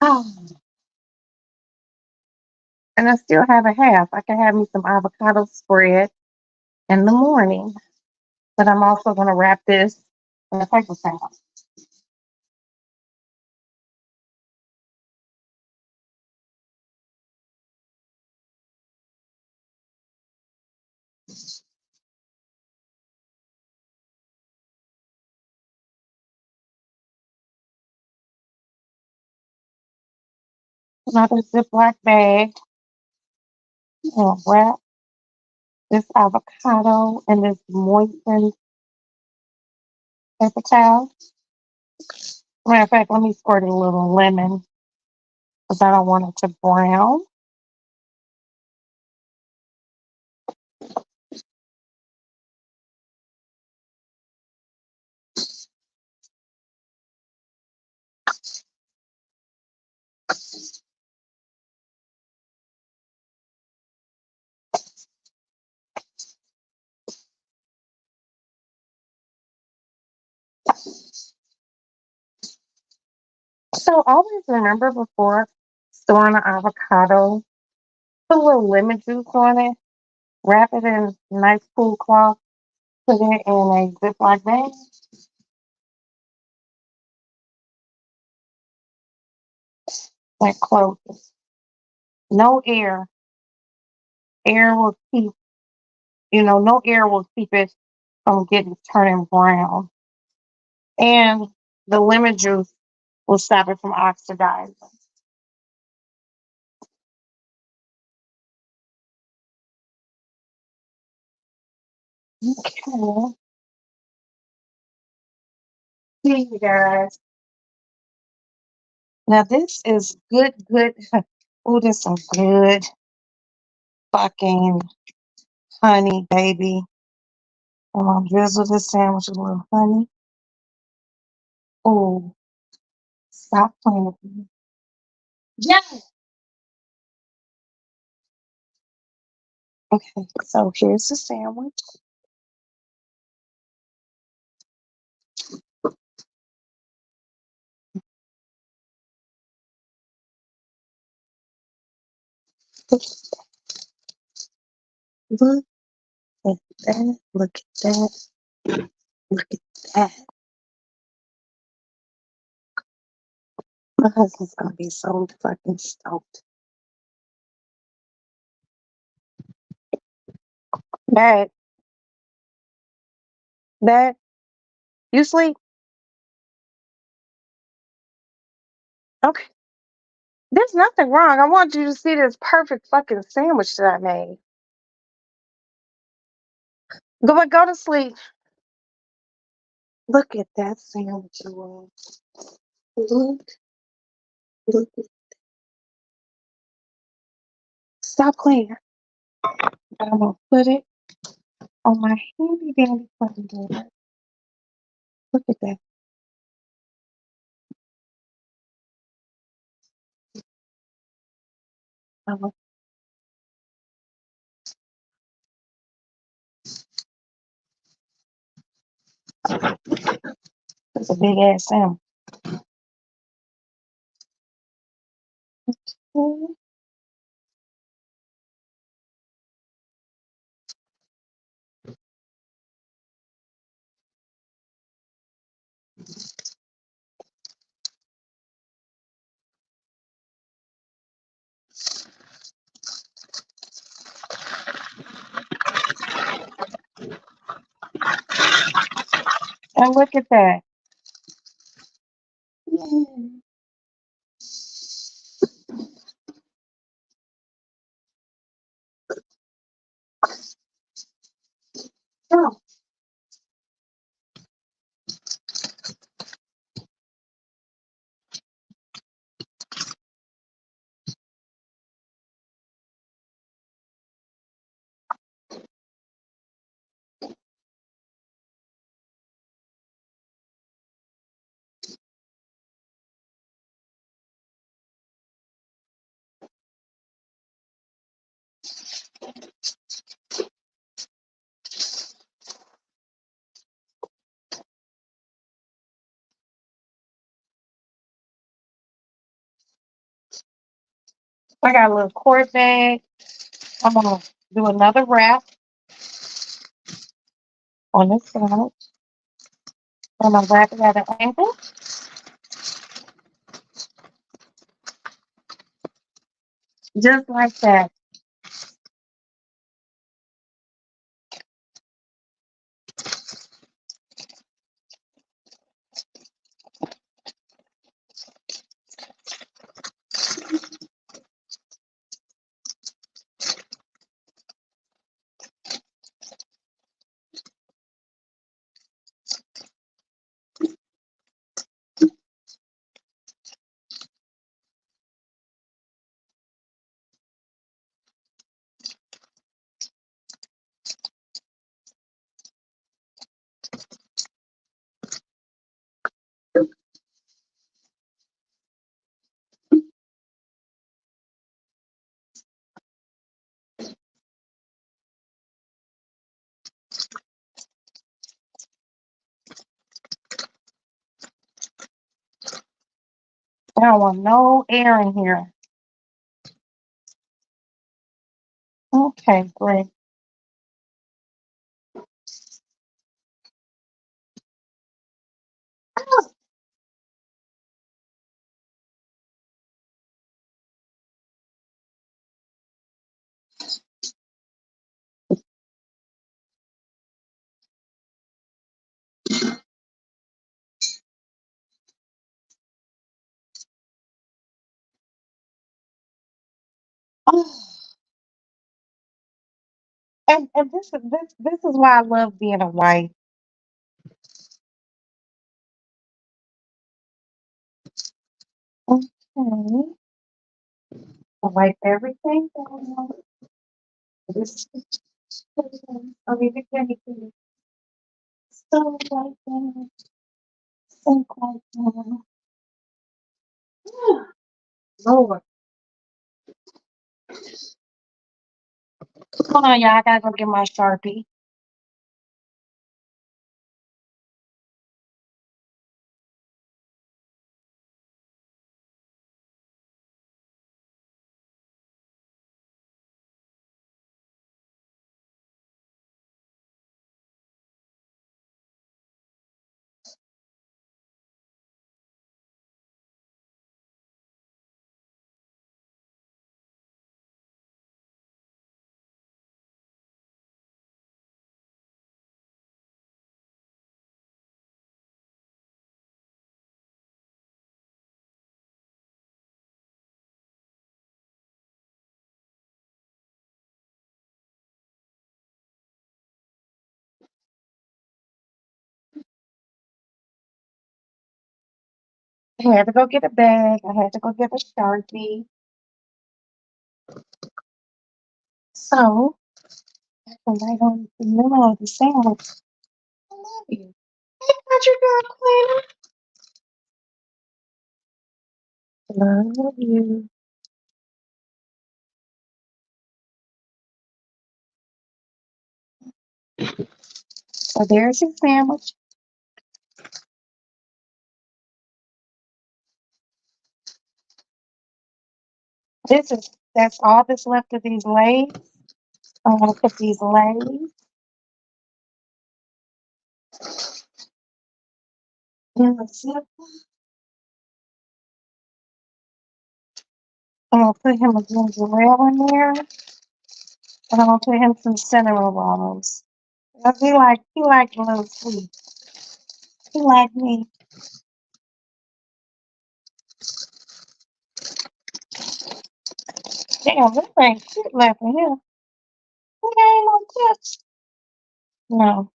Ah, and I still have a half. I can have me some avocado spread in the morning. But I'm also gonna wrap this in a paper towel. Another Ziploc bag. And wrap this avocado in this moistened paper towel. Matter of fact, let me squirt a little lemon because I don't want it to brown. So always remember before storing an avocado, put a little lemon juice on it, wrap it in nice cool cloth, put it in a Ziploc bag, and close it. No air. Air will keep, no air will keep it from getting turning brown. And the lemon juice will stop it from oxidizing. Okay. See you guys. Now this is good, good. Oh, this is some good fucking honey, baby. I'm gonna drizzle this sandwich with a little honey. Oh, stop playing with me. Yes. Okay, so here's the sandwich. Look at that. Look at that. Look at that. My husband's gonna be so fucking stoked. Dad, Dad, you sleep? Okay. There's nothing wrong. I want you to see this perfect fucking sandwich that I made. Go to sleep. Look at that sandwich, you all. Look, look. Stop playing. I'm gonna put it on my handy dandy fucking door. Look at that. Oh, it's a big ass sandwich. Okay. And look at that. Mm. Oh, I got a little cord bag. I'm gonna do another wrap on this side. I'm gonna wrap it at an angle, just like that. I don't want no air in here. Okay, great. And this is why I love being a wife. Okay. I wipe everything down. This I'll leave it anything. So like that. Sink like that. Lord. Hold on, y'all. I gotta go get my Sharpie. I had to go get a bag. I had to go get a Sharpie. So I can write on the middle of the sandwich. I love you. Hey, country girl Queen. Love you. So there's your sandwich. That's all that's left of these Lays. I'm gonna put these Lays in the zip. I'm gonna put him a ginger ale in there, and I'm gonna put him some cinnamon rolls. Because he like a little sweet. He like me. Damn, there ain't shit left in here. There ain't no chips. No.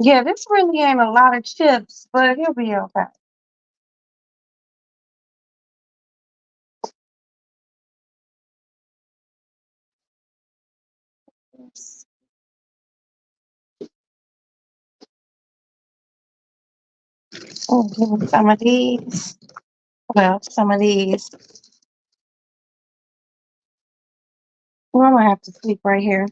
Yeah, this really ain't a lot of chips, but he'll be okay. Oh, give me some of these. Well, some of these. Well, I'm gonna have to sleep right here.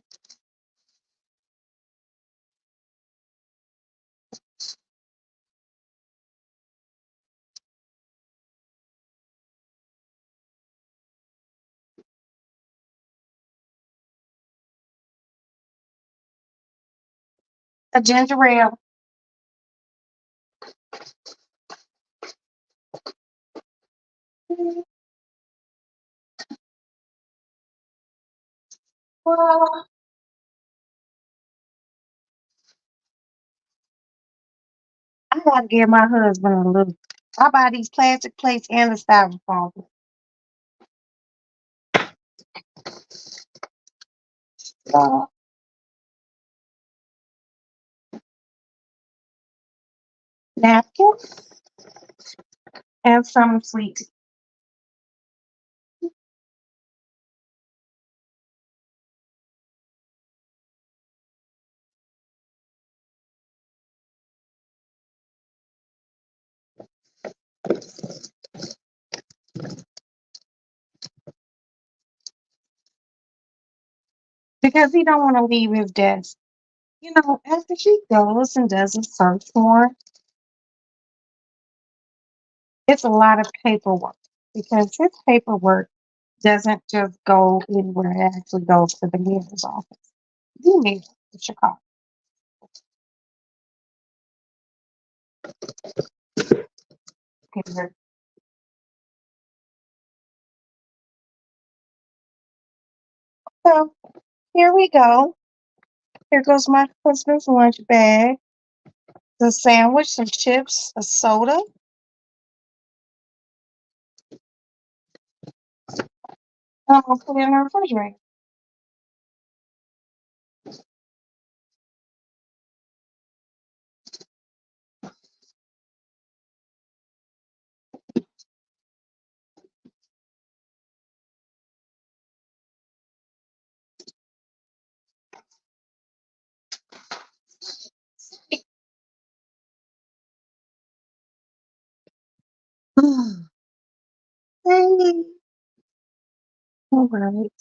A ginger ale. Well, I gotta give my husband a little. I buy these plastic plates and the styrofoam. Uh, napkin and some sweet. Because he don't want to leave his desk. You know, after she goes and does a search warrant, it's a lot of paperwork because his paperwork doesn't just go anywhere; it actually goes to the mayor's office. The mayor of Chicago. So here we go. Here goes my husband's lunch bag. The sandwich, some chips, a soda. I'm gonna put it in the refrigerator. Hey. All right.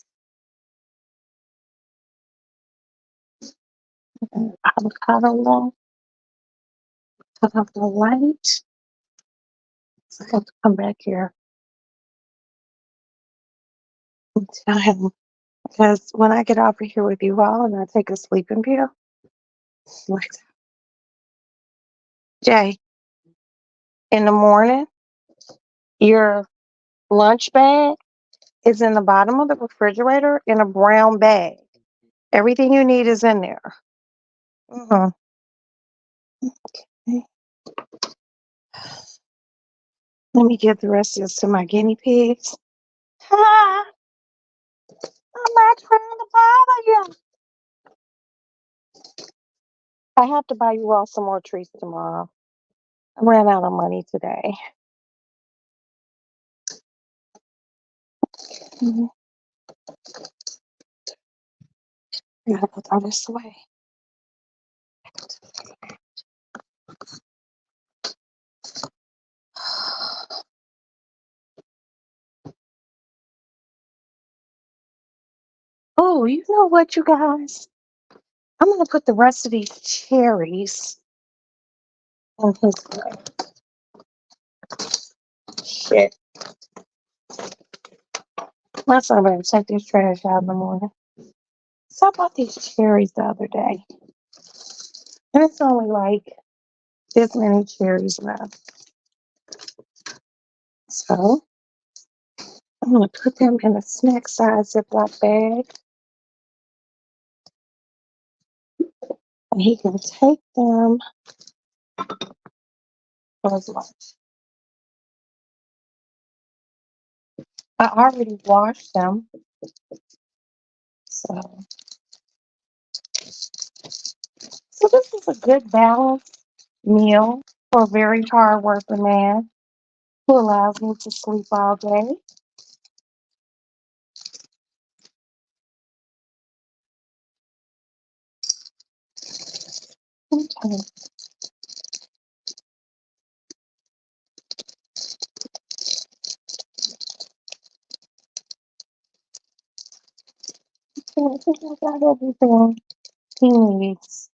Avocado loaf. Cut off the light. So I have to come back here and tell him because when I get off of here with you all and I take a sleeping pill, like Jay, in the morning, your lunch bag is in the bottom of the refrigerator in a brown bag. Everything you need is in there. Mm-hmm. Let me give the rest of this to my guinea pigs. Hi, I'm not trying to bother you. I have to buy you all some more treats tomorrow. I ran out of money today. Mhm. I gotta put all this away. Oh, you know what, you guys? I'm gonna put the rest of these cherries on his shit. My son better take this trash out in the morning. So I bought these cherries the other day, and it's only like this many cherries left. So I'm gonna put them in a snack size Ziploc bag, and he can take them for his lunch. I already washed them, so this is a good balanced meal for a very hard working man who allows me to sleep all day. Okay. So I think I got everything he needs.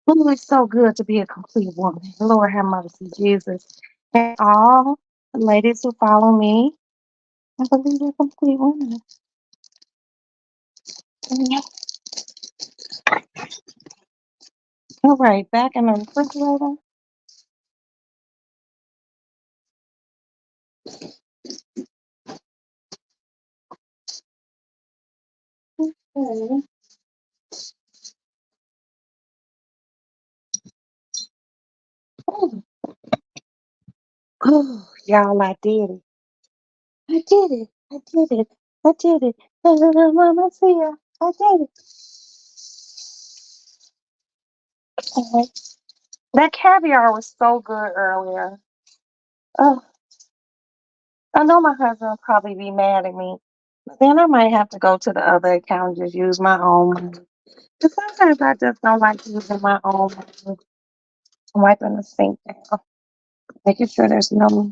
Oh, it's so good to be a complete woman. Lord have mercy, Jesus. And all the ladies who follow me, I believe you're a complete woman. Yeah. All right, back in the refrigerator. Okay. Oh, oh, y'all, I did it. I did it. I did it. I did it. Mama, see ya. I did it. Okay. That caviar was so good earlier. Oh, I know my husband will probably be mad at me, but then I might have to go to the other account and just use my own money. But sometimes I just don't like using my own money. I'm wiping the sink down, making sure there's no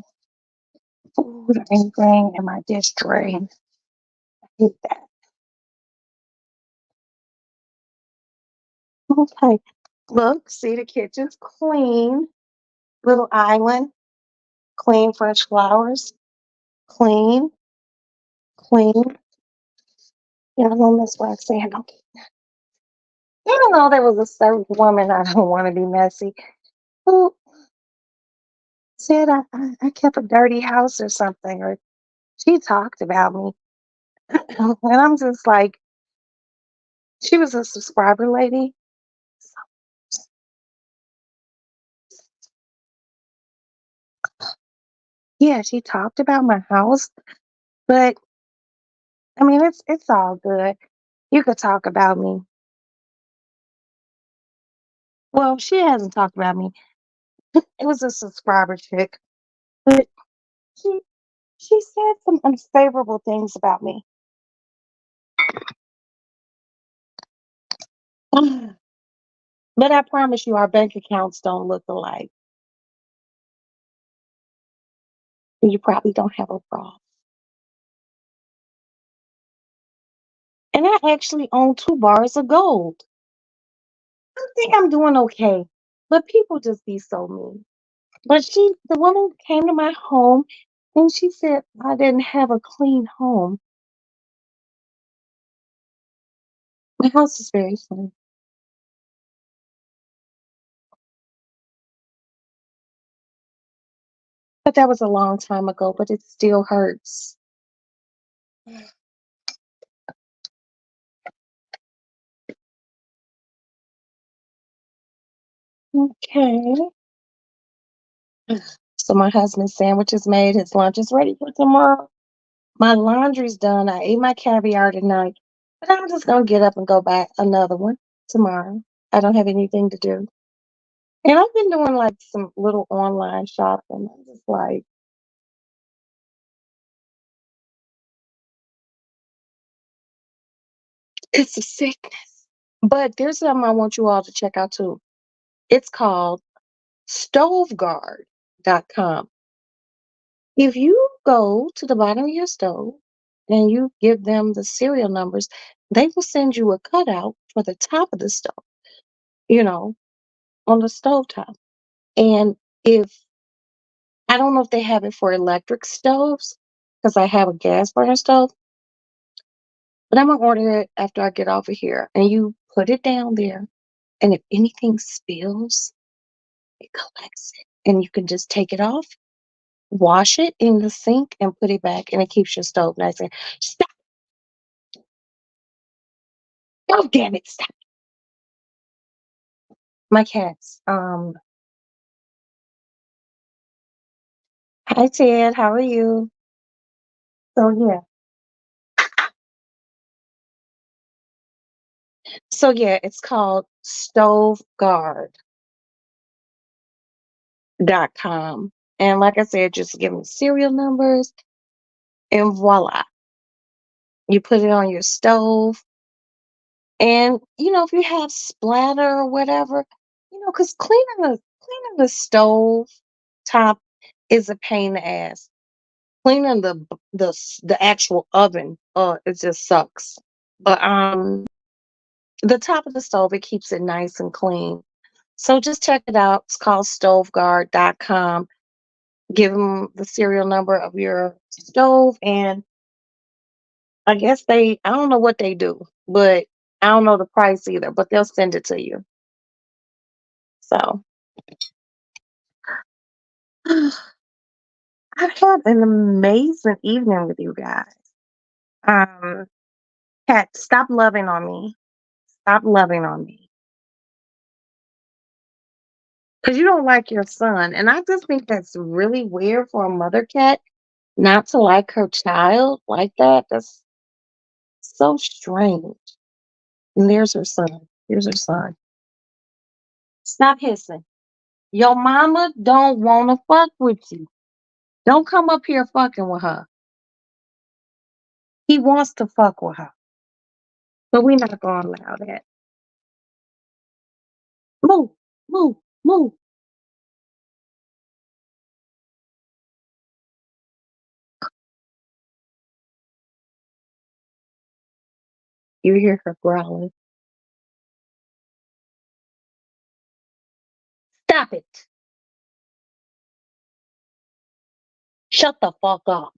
food or anything in my dish tray. I hate that. Okay. Look, see the kitchen's clean. Little island, clean fresh flowers, clean, clean. You know, Miss Roxanne, okay. Even though there was a certain woman, I don't want to be messy, who said I kept a dirty house or something, or she talked about me. And I'm just like, she was a subscriber lady. Yeah, she talked about my house, but I mean, it's all good. You could talk about me. Well, she hasn't talked about me. It was a subscriber chick, but she she said some unfavorable things about me. But I promise you, our bank accounts don't look alike. And you probably don't have a bra. And I actually own 2 bars of gold. I think I'm doing okay. But people just be so mean. But the woman came to my home and she said I didn't have a clean home. My house is very clean. But that was a long time ago, but it still hurts. Okay. So my husband's sandwich is made, his lunch is ready for tomorrow. My laundry's done. I ate my caviar tonight. But I'm just gonna get up and go buy another one tomorrow. I don't have anything to do. And I've been doing like some little online shopping. I'm just like, it's a sickness. But there's something I want you all to check out too. It's called stoveguard.com. If you go to the bottom of your stove and you give them the serial numbers, they will send you a cutout for the top of the stove, you know, on the stove top. And if I don't know if they have it for electric stoves, because I have a gas burner stove. But I'm gonna order it after I get off of here. And you put it down there. And if anything spills, it collects it. And you can just take it off, wash it in the sink, and put it back. And it keeps your stove nice and stop. Oh damn it, stop. My cats. Hi Ted, how are you? So yeah. So yeah, it's called stoveguard.com. And like I said, just give them serial numbers and voila. You put it on your stove. And if you have splatter or whatever, because cleaning the stove top is a pain in the ass. Cleaning the actual oven, it just sucks. But the top of the stove, it keeps it nice and clean. So just check it out. It's called stoveguard.com. Give them the serial number of your stove, and I don't know what they do, but I don't know the price either, but they'll send it to you. So I've had an amazing evening with you guys. Um, Kat, stop loving on me. Stop loving on me. Because you don't like your son. And I just think that's really weird for a mother cat not to like her child like that. That's so strange. And there's her son. Here's her son. Stop hissing. Your mama don't want to fuck with you. Don't come up here fucking with her. He wants to fuck with her. But we're not going to allow that. Move, move, move. You hear her growling. Stop it. Shut the fuck up.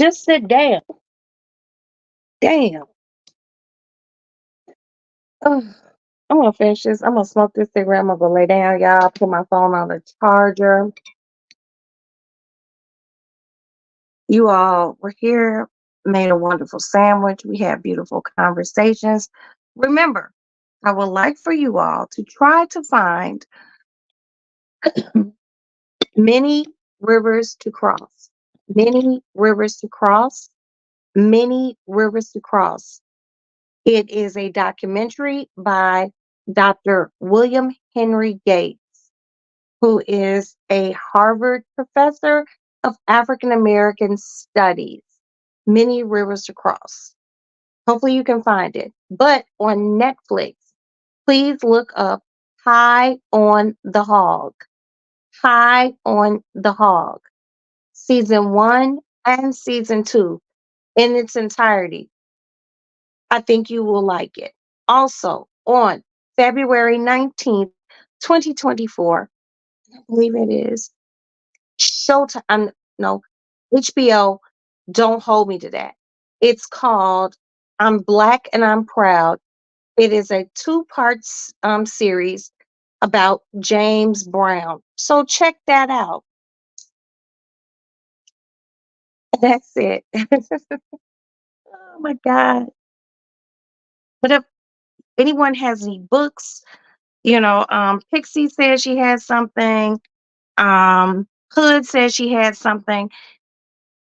Just sit down. Damn. Ugh. I'm gonna finish this. I'm gonna smoke this cigarette. I'm gonna go lay down, y'all. Put my phone on the charger. You all were here, made a wonderful sandwich. We had beautiful conversations. Remember, I would like for you all to try to find many rivers to cross. Many rivers to cross. Many rivers to cross. It is a documentary by Dr. William Henry Gates, who is a Harvard professor of African American studies. Many rivers to cross. Hopefully you can find it. But on Netflix, please look up High on the Hog. High on the Hog. Season 1 and season 2 in its entirety. I think you will like it. Also, on February 19th, 2024, I believe it is, Showtime, no, HBO, don't hold me to that. It's called I'm Black and I'm Proud. It is a two-part series about James Brown. So check that out. That's it. Oh my God. But if anyone has any books, Pixie says she has something. Hood says she had something.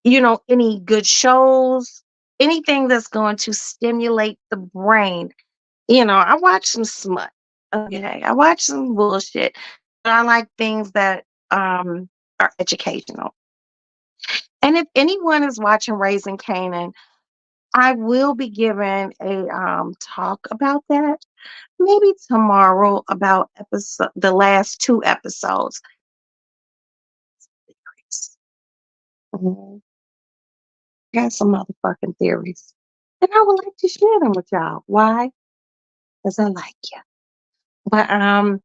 Any good shows, anything that's going to stimulate the brain. I watch some smut. Okay, I watch some bullshit, but I like things that are educational. And if anyone is watching Raising Canaan, I will be giving a talk about that maybe tomorrow about the last two episodes. Mhm. I got some motherfucking theories, and I would like to share them with y'all. Why? Because I like you. But I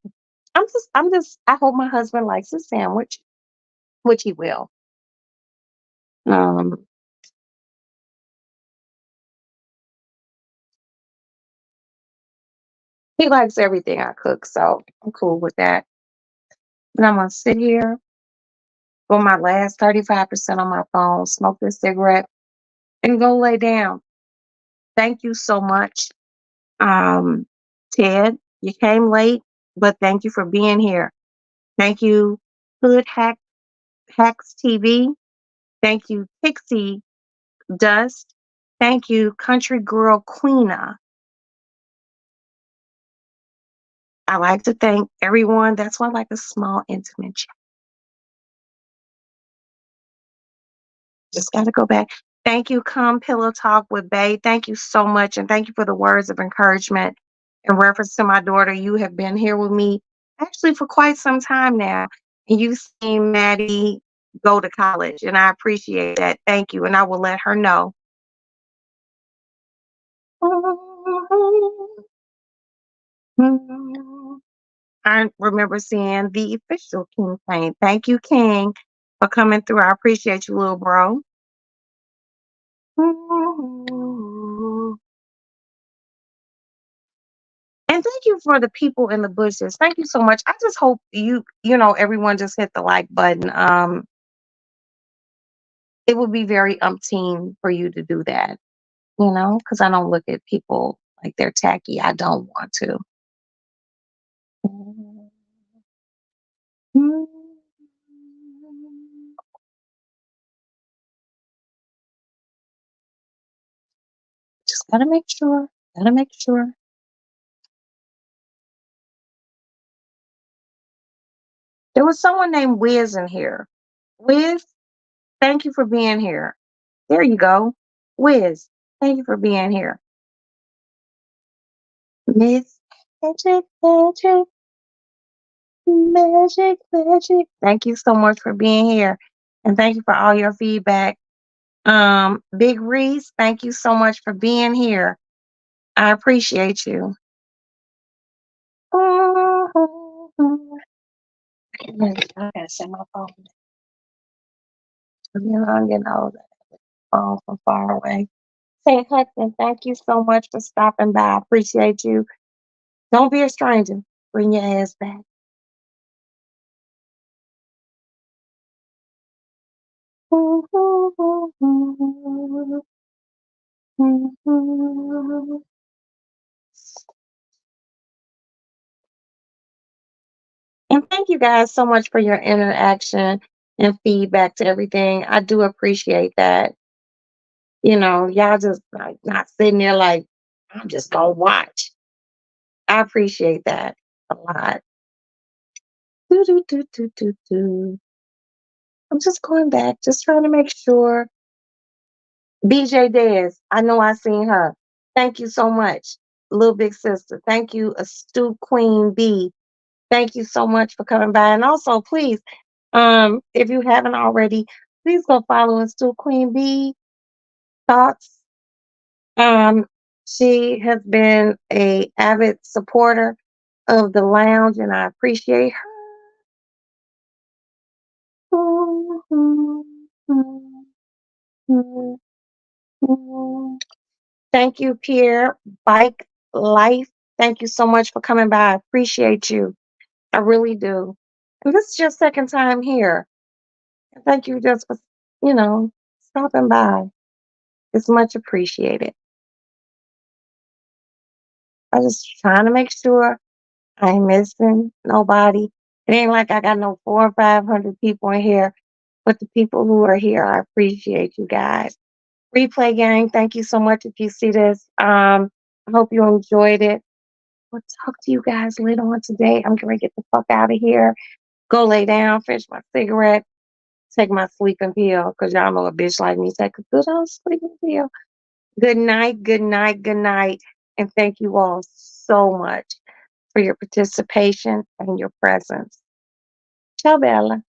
hope my husband likes his sandwich, which he will. Um, he likes everything I cook, so I'm cool with that. And I'm gonna sit here for my last 35% on my phone, smoke this cigarette, and go lay down. Thank you so much. Um, Ted, you came late, but thank you for being here. Thank you, Hood Hacks TV. Thank you, Pixie Dust. Thank you, Country Girl Queena. I like to thank everyone. That's why I like a small, intimate chat. Just got to go back. Thank you, Come Pillow Talk with Bay. Thank you so much. And thank you for the words of encouragement in reference to my daughter. You have been here with me actually for quite some time now. And you've seen Maddie go to college. And I appreciate that. Thank you. And I will let her know. I remember seeing the official King Payne. Thank you, King, for coming through. I appreciate you, little bro. And thank you for the people in the bushes. Thank you so much. I just hope everyone just hit the like button. It would be very umpteen for you to do that, because I don't look at people like they're tacky. I don't want to. Just gotta make sure. Gotta make sure. There was someone named Wiz in here. Wiz, thank you for being here. There you go. Wiz, thank you for being here. Miss Magic, Magic, Magic, Magic. Thank you so much for being here. And thank you for all your feedback. Big Reese, thank you so much for being here. I appreciate you. I gotta set my phone. I'm getting old. Phone from far away. Say Hudson, thank you so much for stopping by. I appreciate you. Don't be a stranger. Bring your ass back. And thank you guys so much for your interaction and feedback to everything. I do appreciate that. Y'all just like not sitting there like, I'm just gonna watch. I appreciate that a lot. Do, do, do, do, do, do. I'm just going back, just trying to make sure. BJ Dez, I know I seen her. Thank you so much, little big sister. Thank you, Astute Queen B. Thank you so much for coming by. And also, please, if you haven't already, please go follow Astute Queen B Thoughts. Um, she has been a avid supporter of the lounge, and I appreciate her. Thank you, Pierre. Bike Life. Thank you so much for coming by. I appreciate you. I really do. And this is your second time here. And thank you just for, stopping by. It's much appreciated. I'm just trying to make sure I ain't missing nobody. It ain't like I got no 400 or 500 people in here, but the people who are here, I appreciate you guys. Replay gang, thank you so much if you see this. I hope you enjoyed it. We'll talk to you guys later on today. I'm going to get the fuck out of here. Go lay down, finish my cigarette, take my sleeping pill, because y'all know a bitch like me take a good old sleeping pill. Good night, good night, good night. And thank you all so much for your participation and your presence. Ciao, Bella.